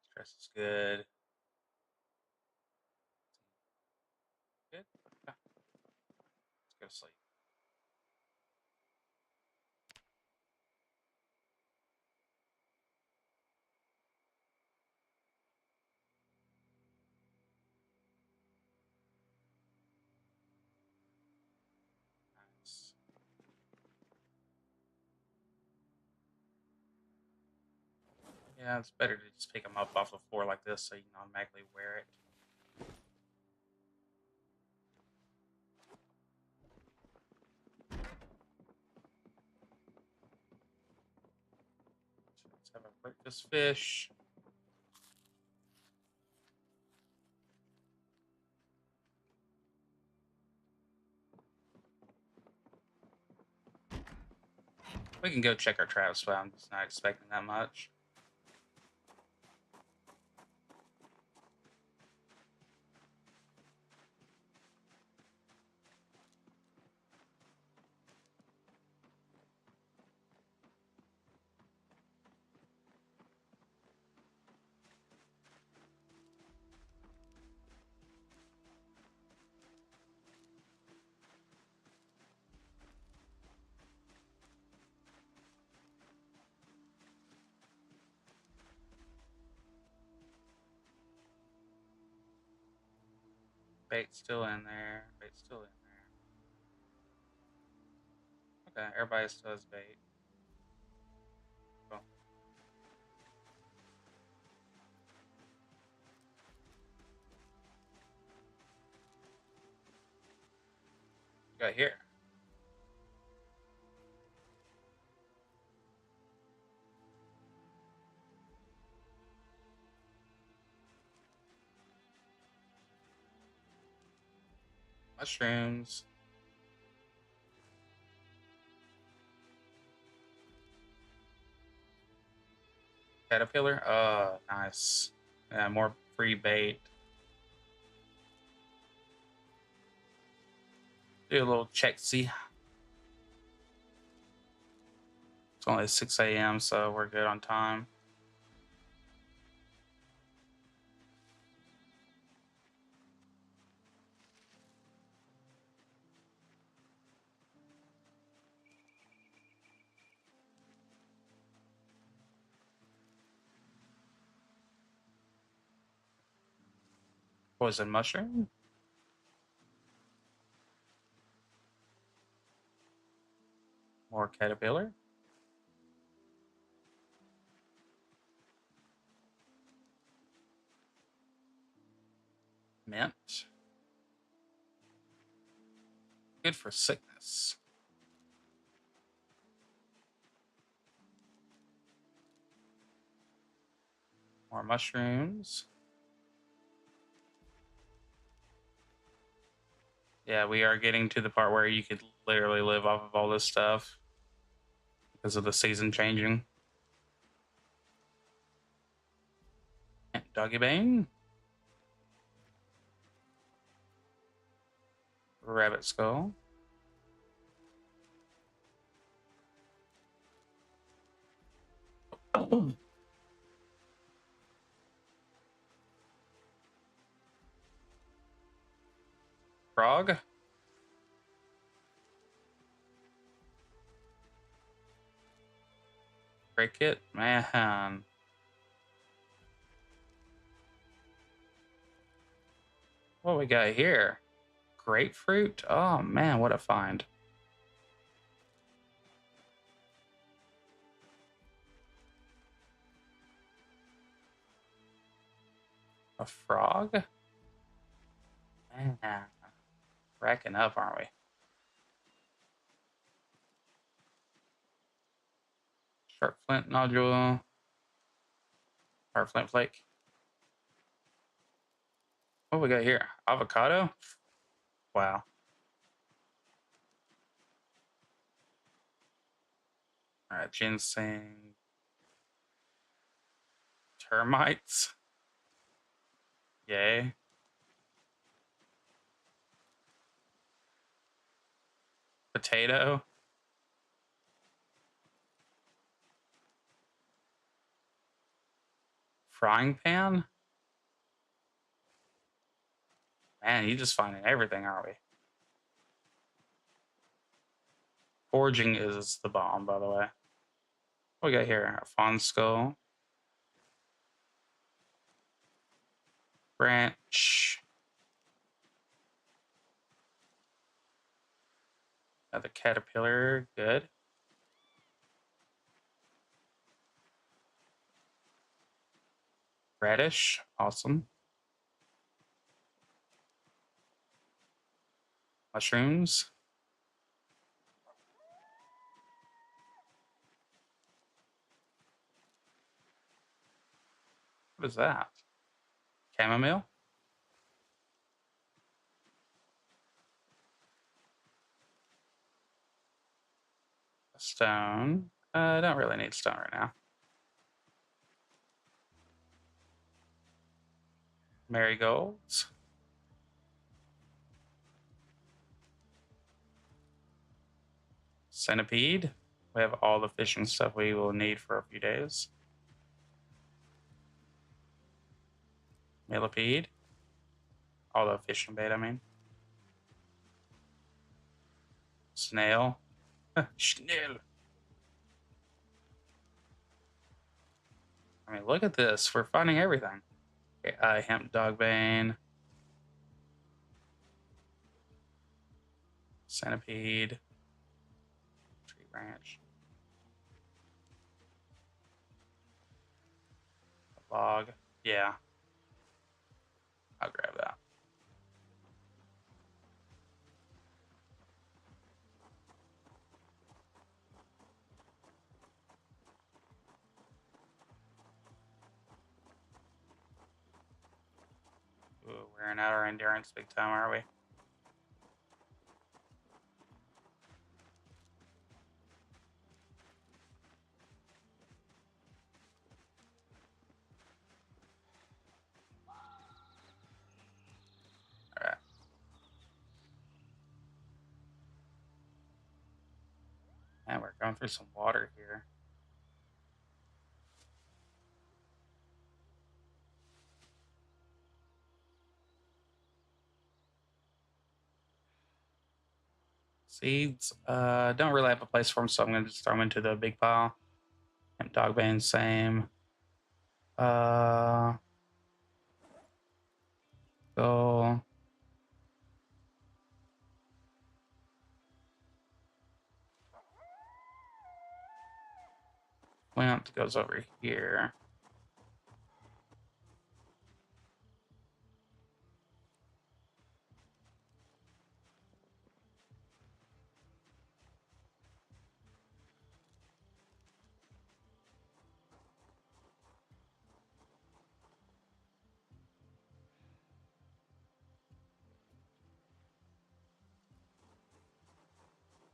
Stress is good. Good. Okay. Let's go to sleep. Nice. Yeah, it's better to just pick them up off the floor like this so you can automatically wear it. So let's have a breakfast fish. We can go check our traps, but I'm just not expecting that much. Bait's still in there. Bait's still in there. Okay, everybody still has bait. Cool. Got here. Mushrooms. Caterpillar. Nice. Yeah, more free bait. Do a little check see. It's only 6 a.m., so we're good on time. Poison mushroom. More caterpillar. Mint. Good for sickness. More mushrooms. Yeah, we are getting to the part where you could literally live off of all this stuff because of the season changing. And doggy bane. Rabbit skull. Frog. Cricket. Man. What we got here? Grapefruit. Oh man, what a find. A frog? Man. Racking up, aren't we? Sharp flint nodule. Or flint flake. What we got here? Avocado? Wow. All right, ginseng. Termites. Yay. Potato. Frying pan? Man, you just finding everything, aren't we? Foraging is the bomb, by the way. What we got here? A fawn skull. Branch. Another caterpillar. Good. Radish. Awesome. Mushrooms. What is that? Chamomile? A stone. I don't really need stone right now. Marigolds. Centipede. We have all the fishing stuff we will need for a few days. Millipede. All the fishing bait, I mean. Snail. Snail. I mean, look at this. We're finding everything. Okay, hemp dogbane. Centipede. Tree branch. Log. Yeah. I'll grab that. Ooh, wearing out our endurance big time, are we? All right. And we're going through some water here. Seeds. Don't really have a place for them, so I'm going to just throw them into the big pile. And dogbane, same. Go. Plant goes over here.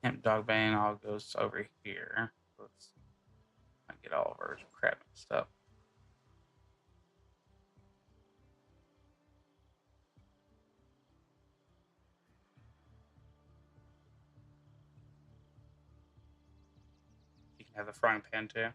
Hemp dog bane all goes over here. Let's get all of our crap mixed up. You can have the frying pan too.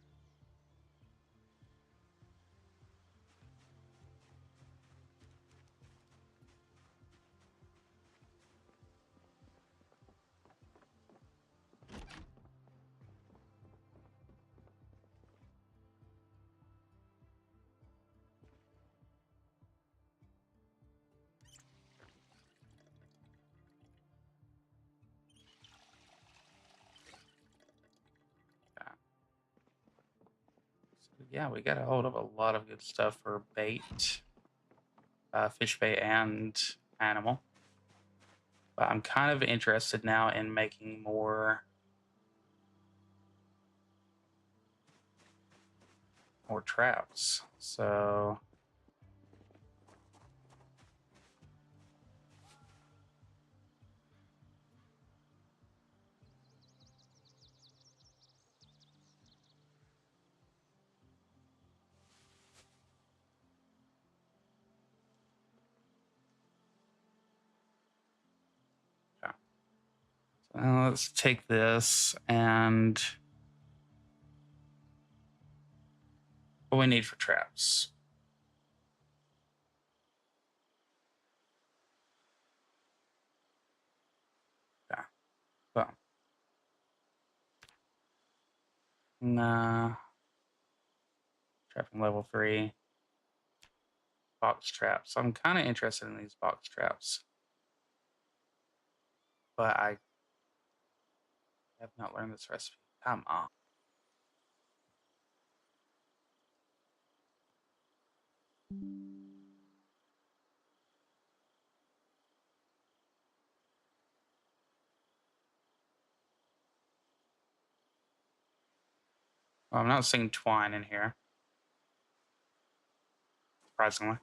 Yeah, we got a hold of a lot of good stuff for bait, fish bait, and animal. But I'm kind of interested now in making more traps. So let's take this and what we need for traps. Yeah. So, nah. Trapping level 3. Box traps. I'm kind of interested in these box traps. But I have not learned this recipe. Come on. Well, I'm not seeing twine in here, surprisingly.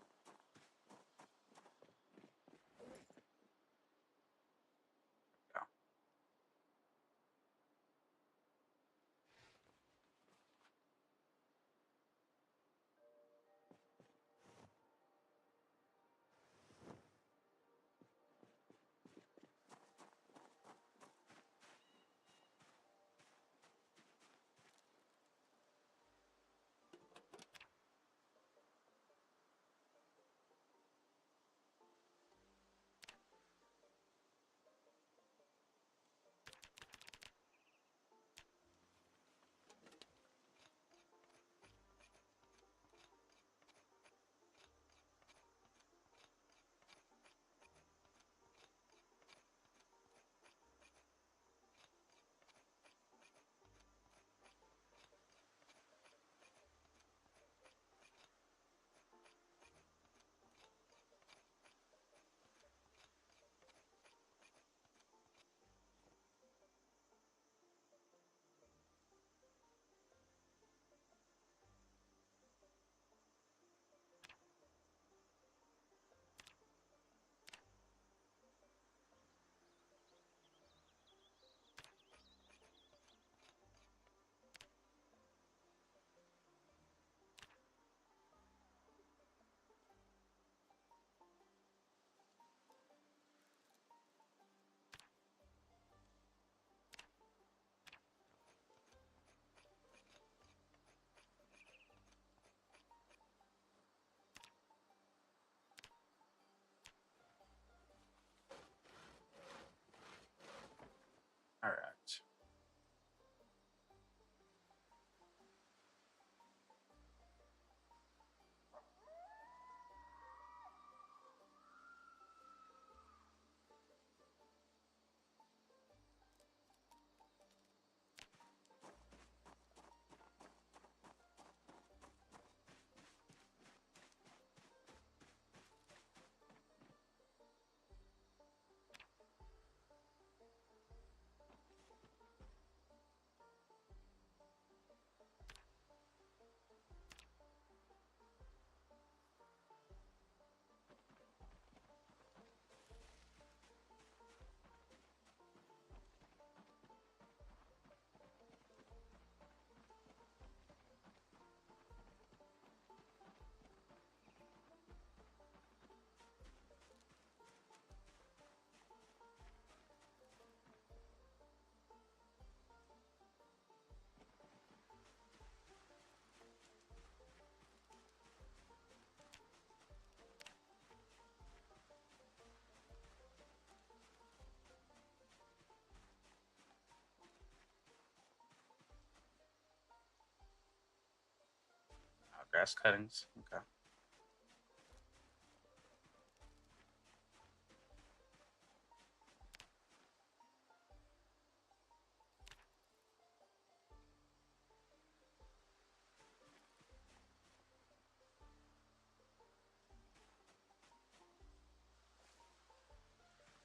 grass cuttings. Okay.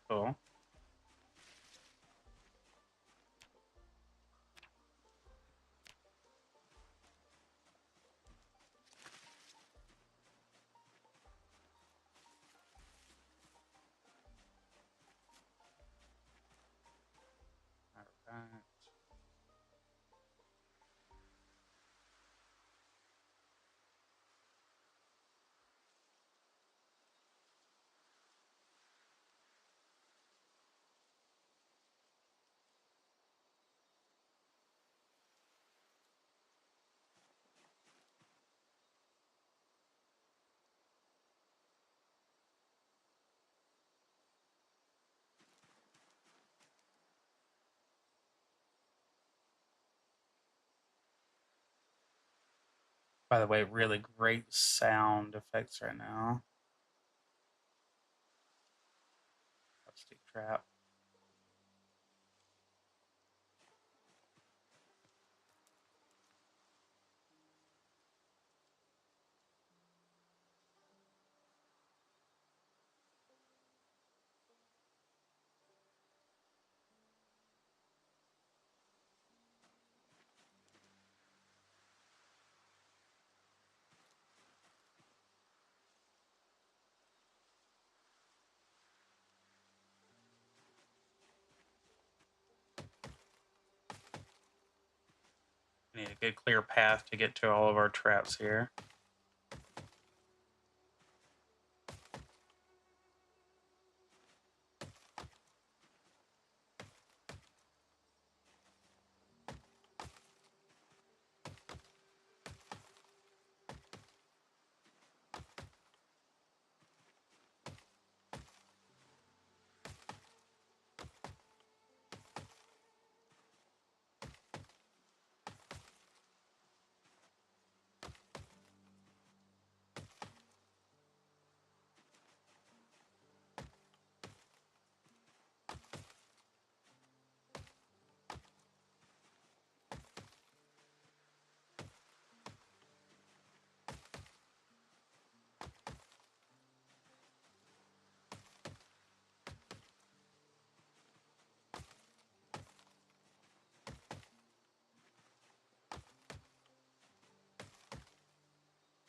Cool. All right. By the way, really great sound effects right now. Rusty trap. We need a good clear path to get to all of our traps here.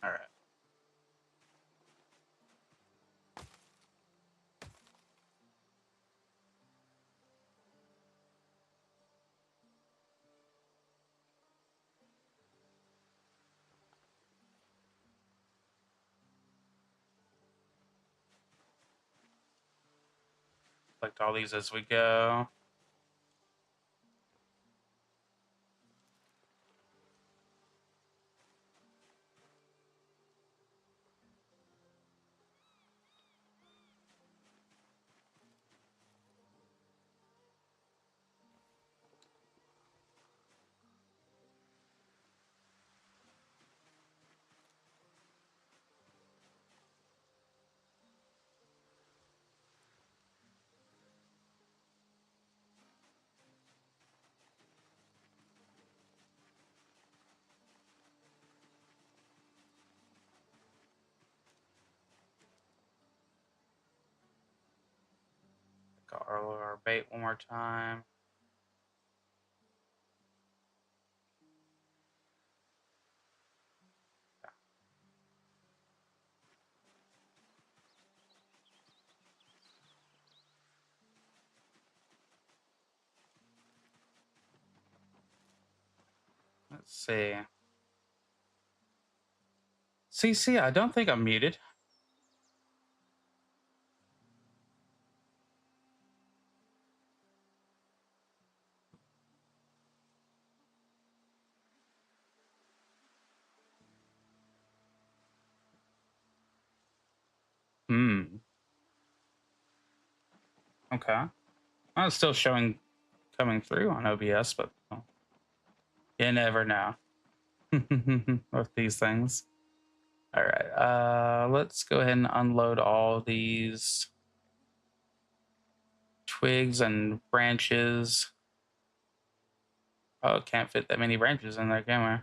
All right. Select all these as we go. Got our bait one more time. Let's see. CC, I don't think I'm muted. Hmm. Okay. Well, it's still showing coming through on OBS, but well, you never know with these things. All right. Let's go ahead and unload all these twigs and branches. Oh, can't fit that many branches in there, can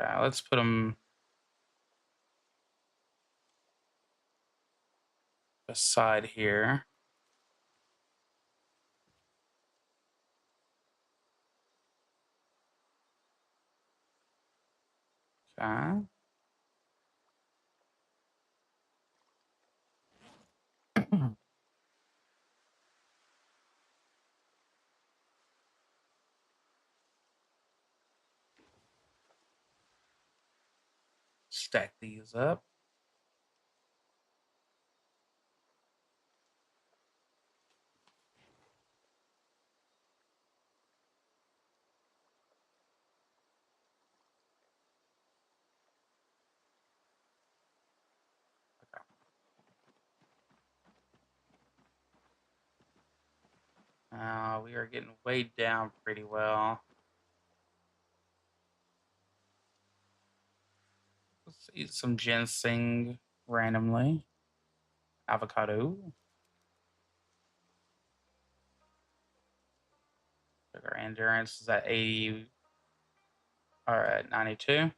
we? Let's put them beside here. Okay. Stack these up. We are getting weighed down pretty well. Let's eat some ginseng randomly. Avocado. Our endurance is at 80. All right, 92,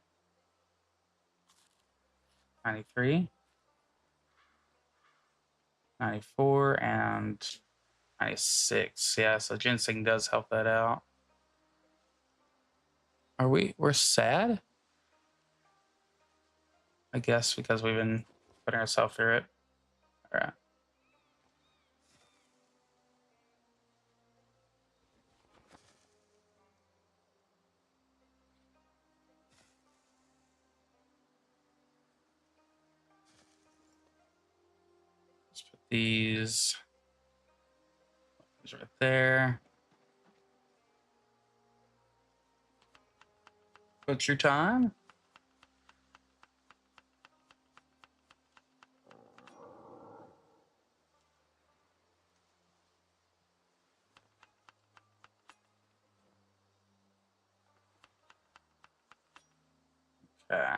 93, 94, and 96. Yeah, so ginseng does help that out. We're sad? I guess because we've been putting ourselves through it. All right. Let's put these right there. What's your time? Okay.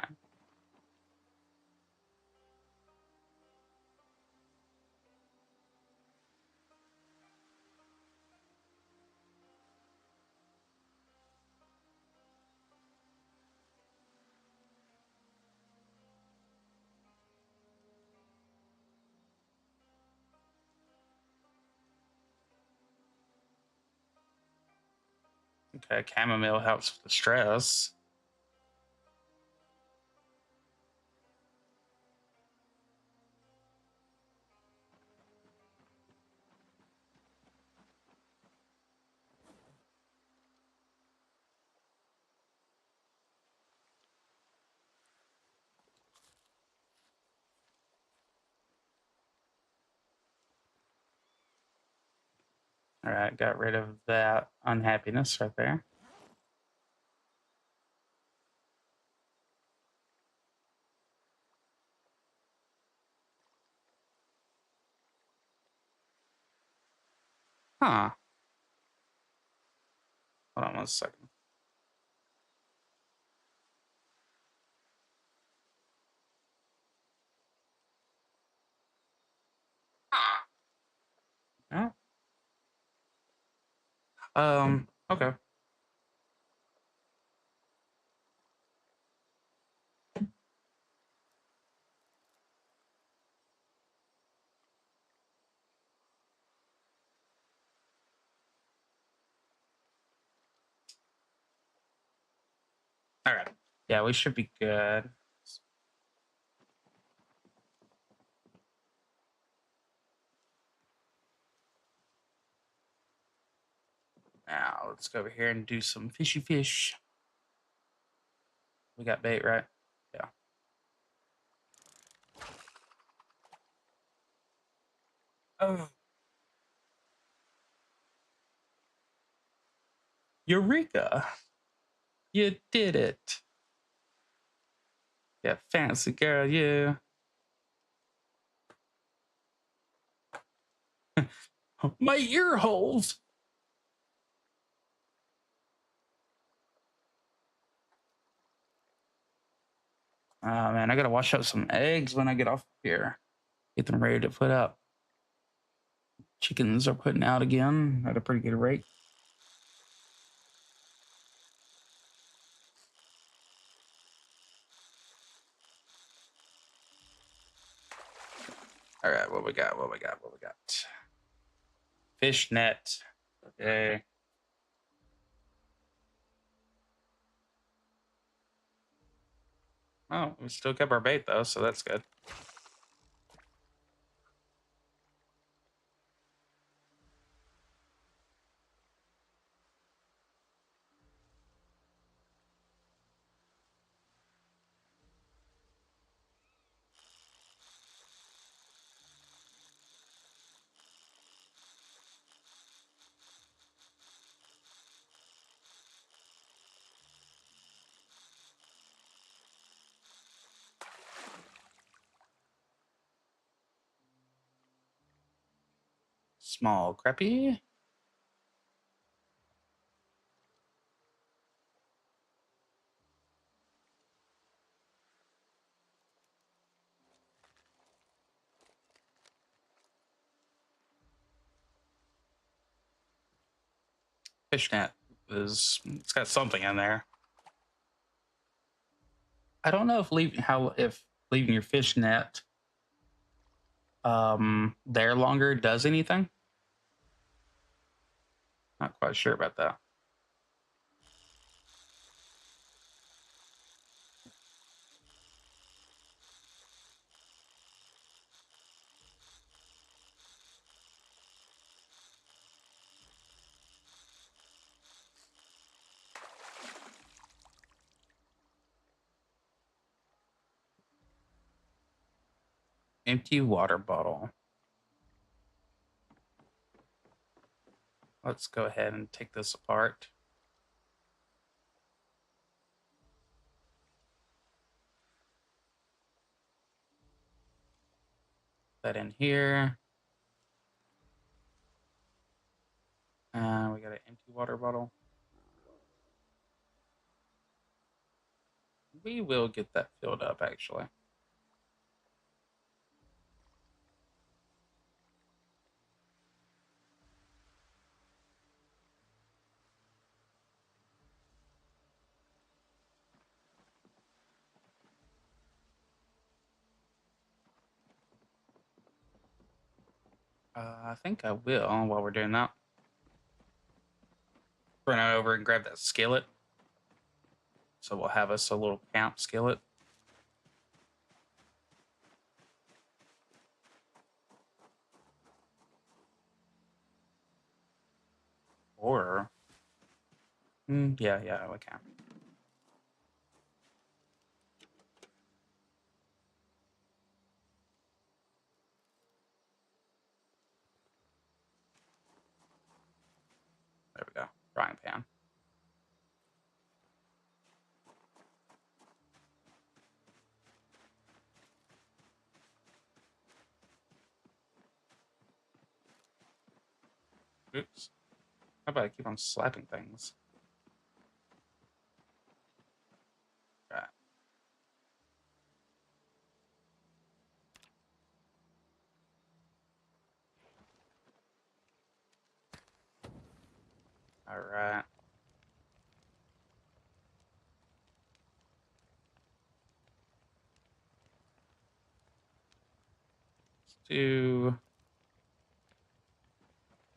Okay, chamomile helps with the stress. All right, got rid of that unhappiness right there. Huh. Hold on 1 second. Yeah. Okay. All right. Yeah, we should be good. Now let's go over here and do some fishy fish. We got bait, right? Yeah. Oh. Eureka. You did it. Yeah, fancy girl, you. My ear holes. Oh man, I gotta wash up some eggs when I get off here. Get them ready to put up. Chickens are putting out again at a pretty good rate. All right, what we got? What we got? What we got? Fish net. Okay. Oh, we still kept our bait though, so that's good. Small crappie. Fish net is, it's got something in there. I don't know if leaving your fish net there longer does anything. Not quite sure about that. Empty water bottle. Let's go ahead and take this apart. That in here. We got an empty water bottle. We will get that filled up actually. I think I will while we're doing that. Run over and grab that skillet. So we'll have us a little camp skillet. Or, yeah, we can. There we go. Frying pan. Oops. How about I keep on slapping things? Right. All right.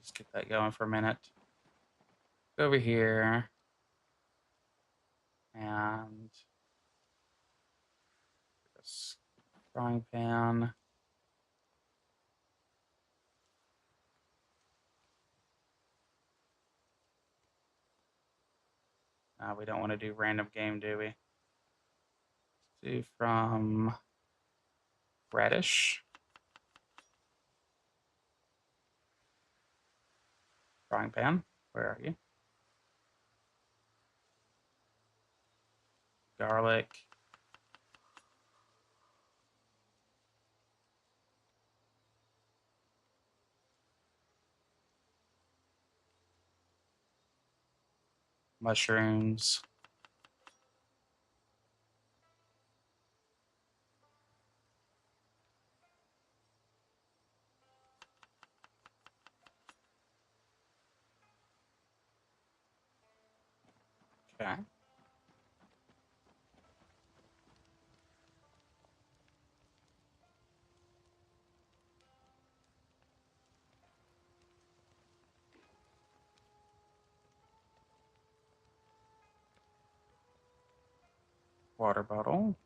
Just get that going for a minute. Go over here and this frying pan. We don't want to do random game, do we? Do from radish. Frying pan. Where are you? Garlic. Mushrooms. Okay. Water bottle.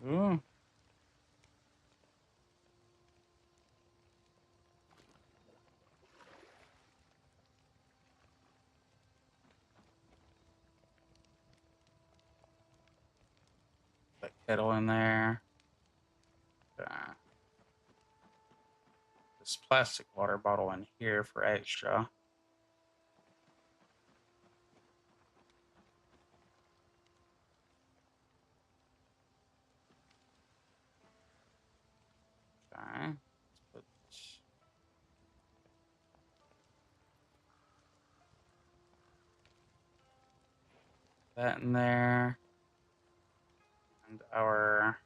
Ooh. That kettle in there. Okay. This plastic water bottle in here for extra. Okay. Let's put that in there. And our,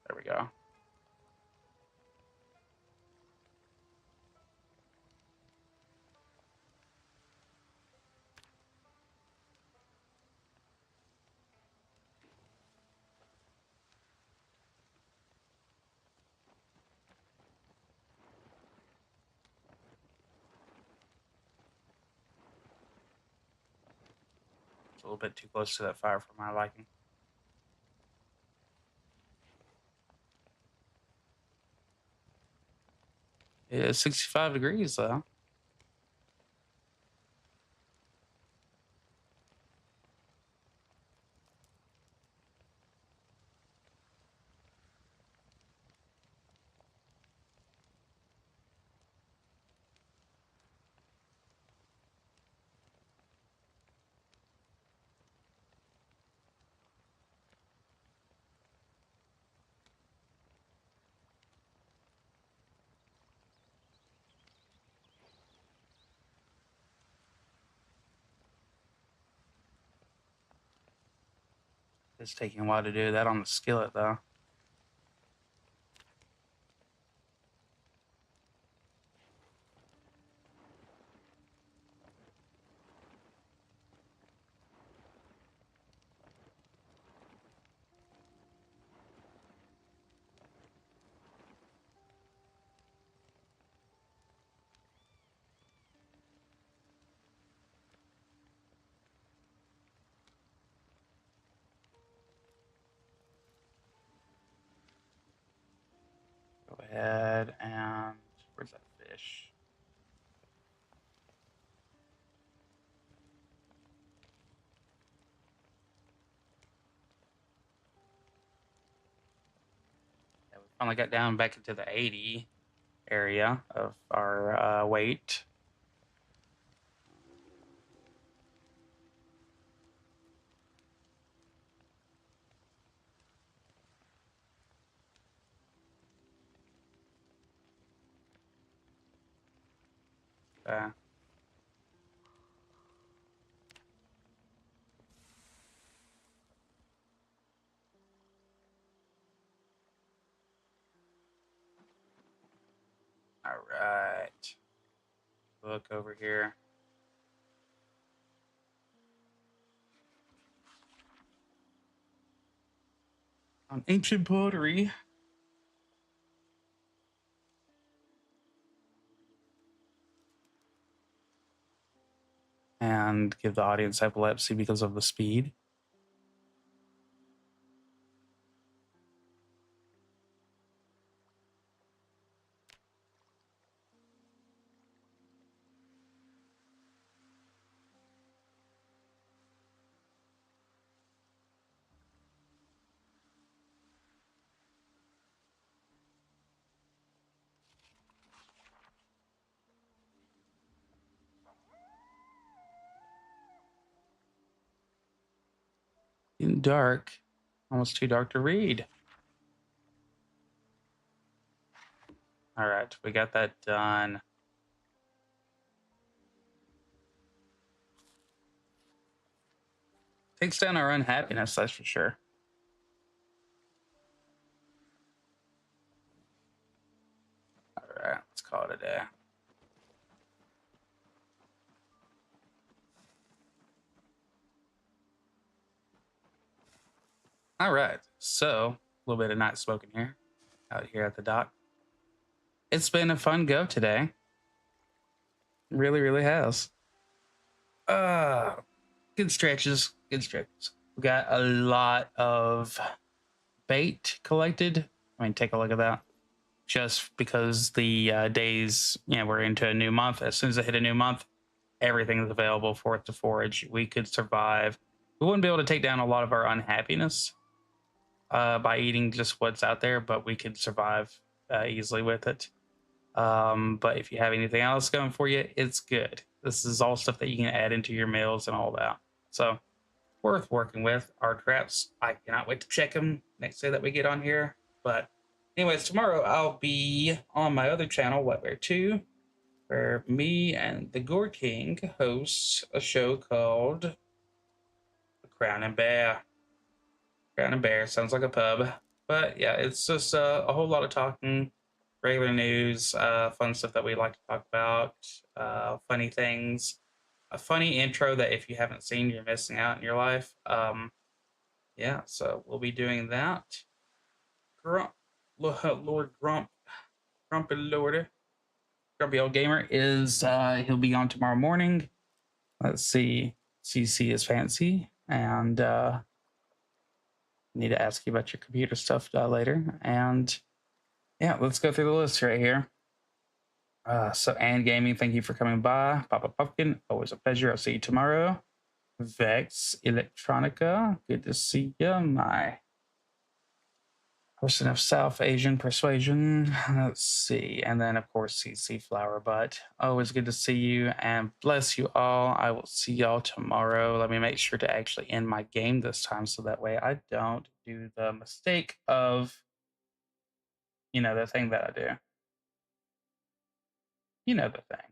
there we go. It's a little bit too close to that fire for my liking. It's 65 degrees though. It's taking a while to do that on the skillet though. Go ahead and where's that fish? Yeah, we finally got down back into the 80 area of our weight. Uh, all right. Look over here. On ancient pottery. And give the audience epilepsy because of the speed. Getting dark. Almost too dark to read. All right, we got that done. Takes down our unhappiness, that's for sure. All right, let's call it a day. All right, so a little bit of night smoking here, out here at the dock. It's been a fun go today. Really, really has. Uh, good stretches, good stretches. We got a lot of bait collected. I mean, take a look at that. Just because the days, we're into a new month. As soon as I hit a new month, everything is available for it to forage. We could survive. We wouldn't be able to take down a lot of our unhappiness by eating just what's out there, but we could survive easily with it. But if you have anything else going for you, it's good. This is all stuff that you can add into your meals and all that. So worth working with. Our traps, I cannot wait to check them next day that we get on here. But anyways, tomorrow I'll be on my other channel, B42, where me and the Gore King hosts a show called The Crown and Bear. Crown and Bear sounds like a pub, but yeah, it's just a whole lot of talking, regular news, fun stuff that we like to talk about, funny things, a funny intro that if you haven't seen, you're missing out in your life. Yeah, so we'll be doing that. Grump, Lord Grump, Grumpy Lord, Grumpy Old Gamer is he'll be on tomorrow morning. Let's see, CC is fancy, and need to ask you about your computer stuff later. And yeah, let's go through the list right here. So, and Gaming, thank you for coming by. Papa Pumpkin, always a pleasure. I'll see you tomorrow. Vex Electronica, good to see you. My person of South Asian persuasion. Let's see. And then, of course, CC Flower Butt. Always good to see you and bless you all. I will see y'all tomorrow. Let me make sure to actually end my game this time so that way I don't do the mistake of, the thing that I do. You know the thing.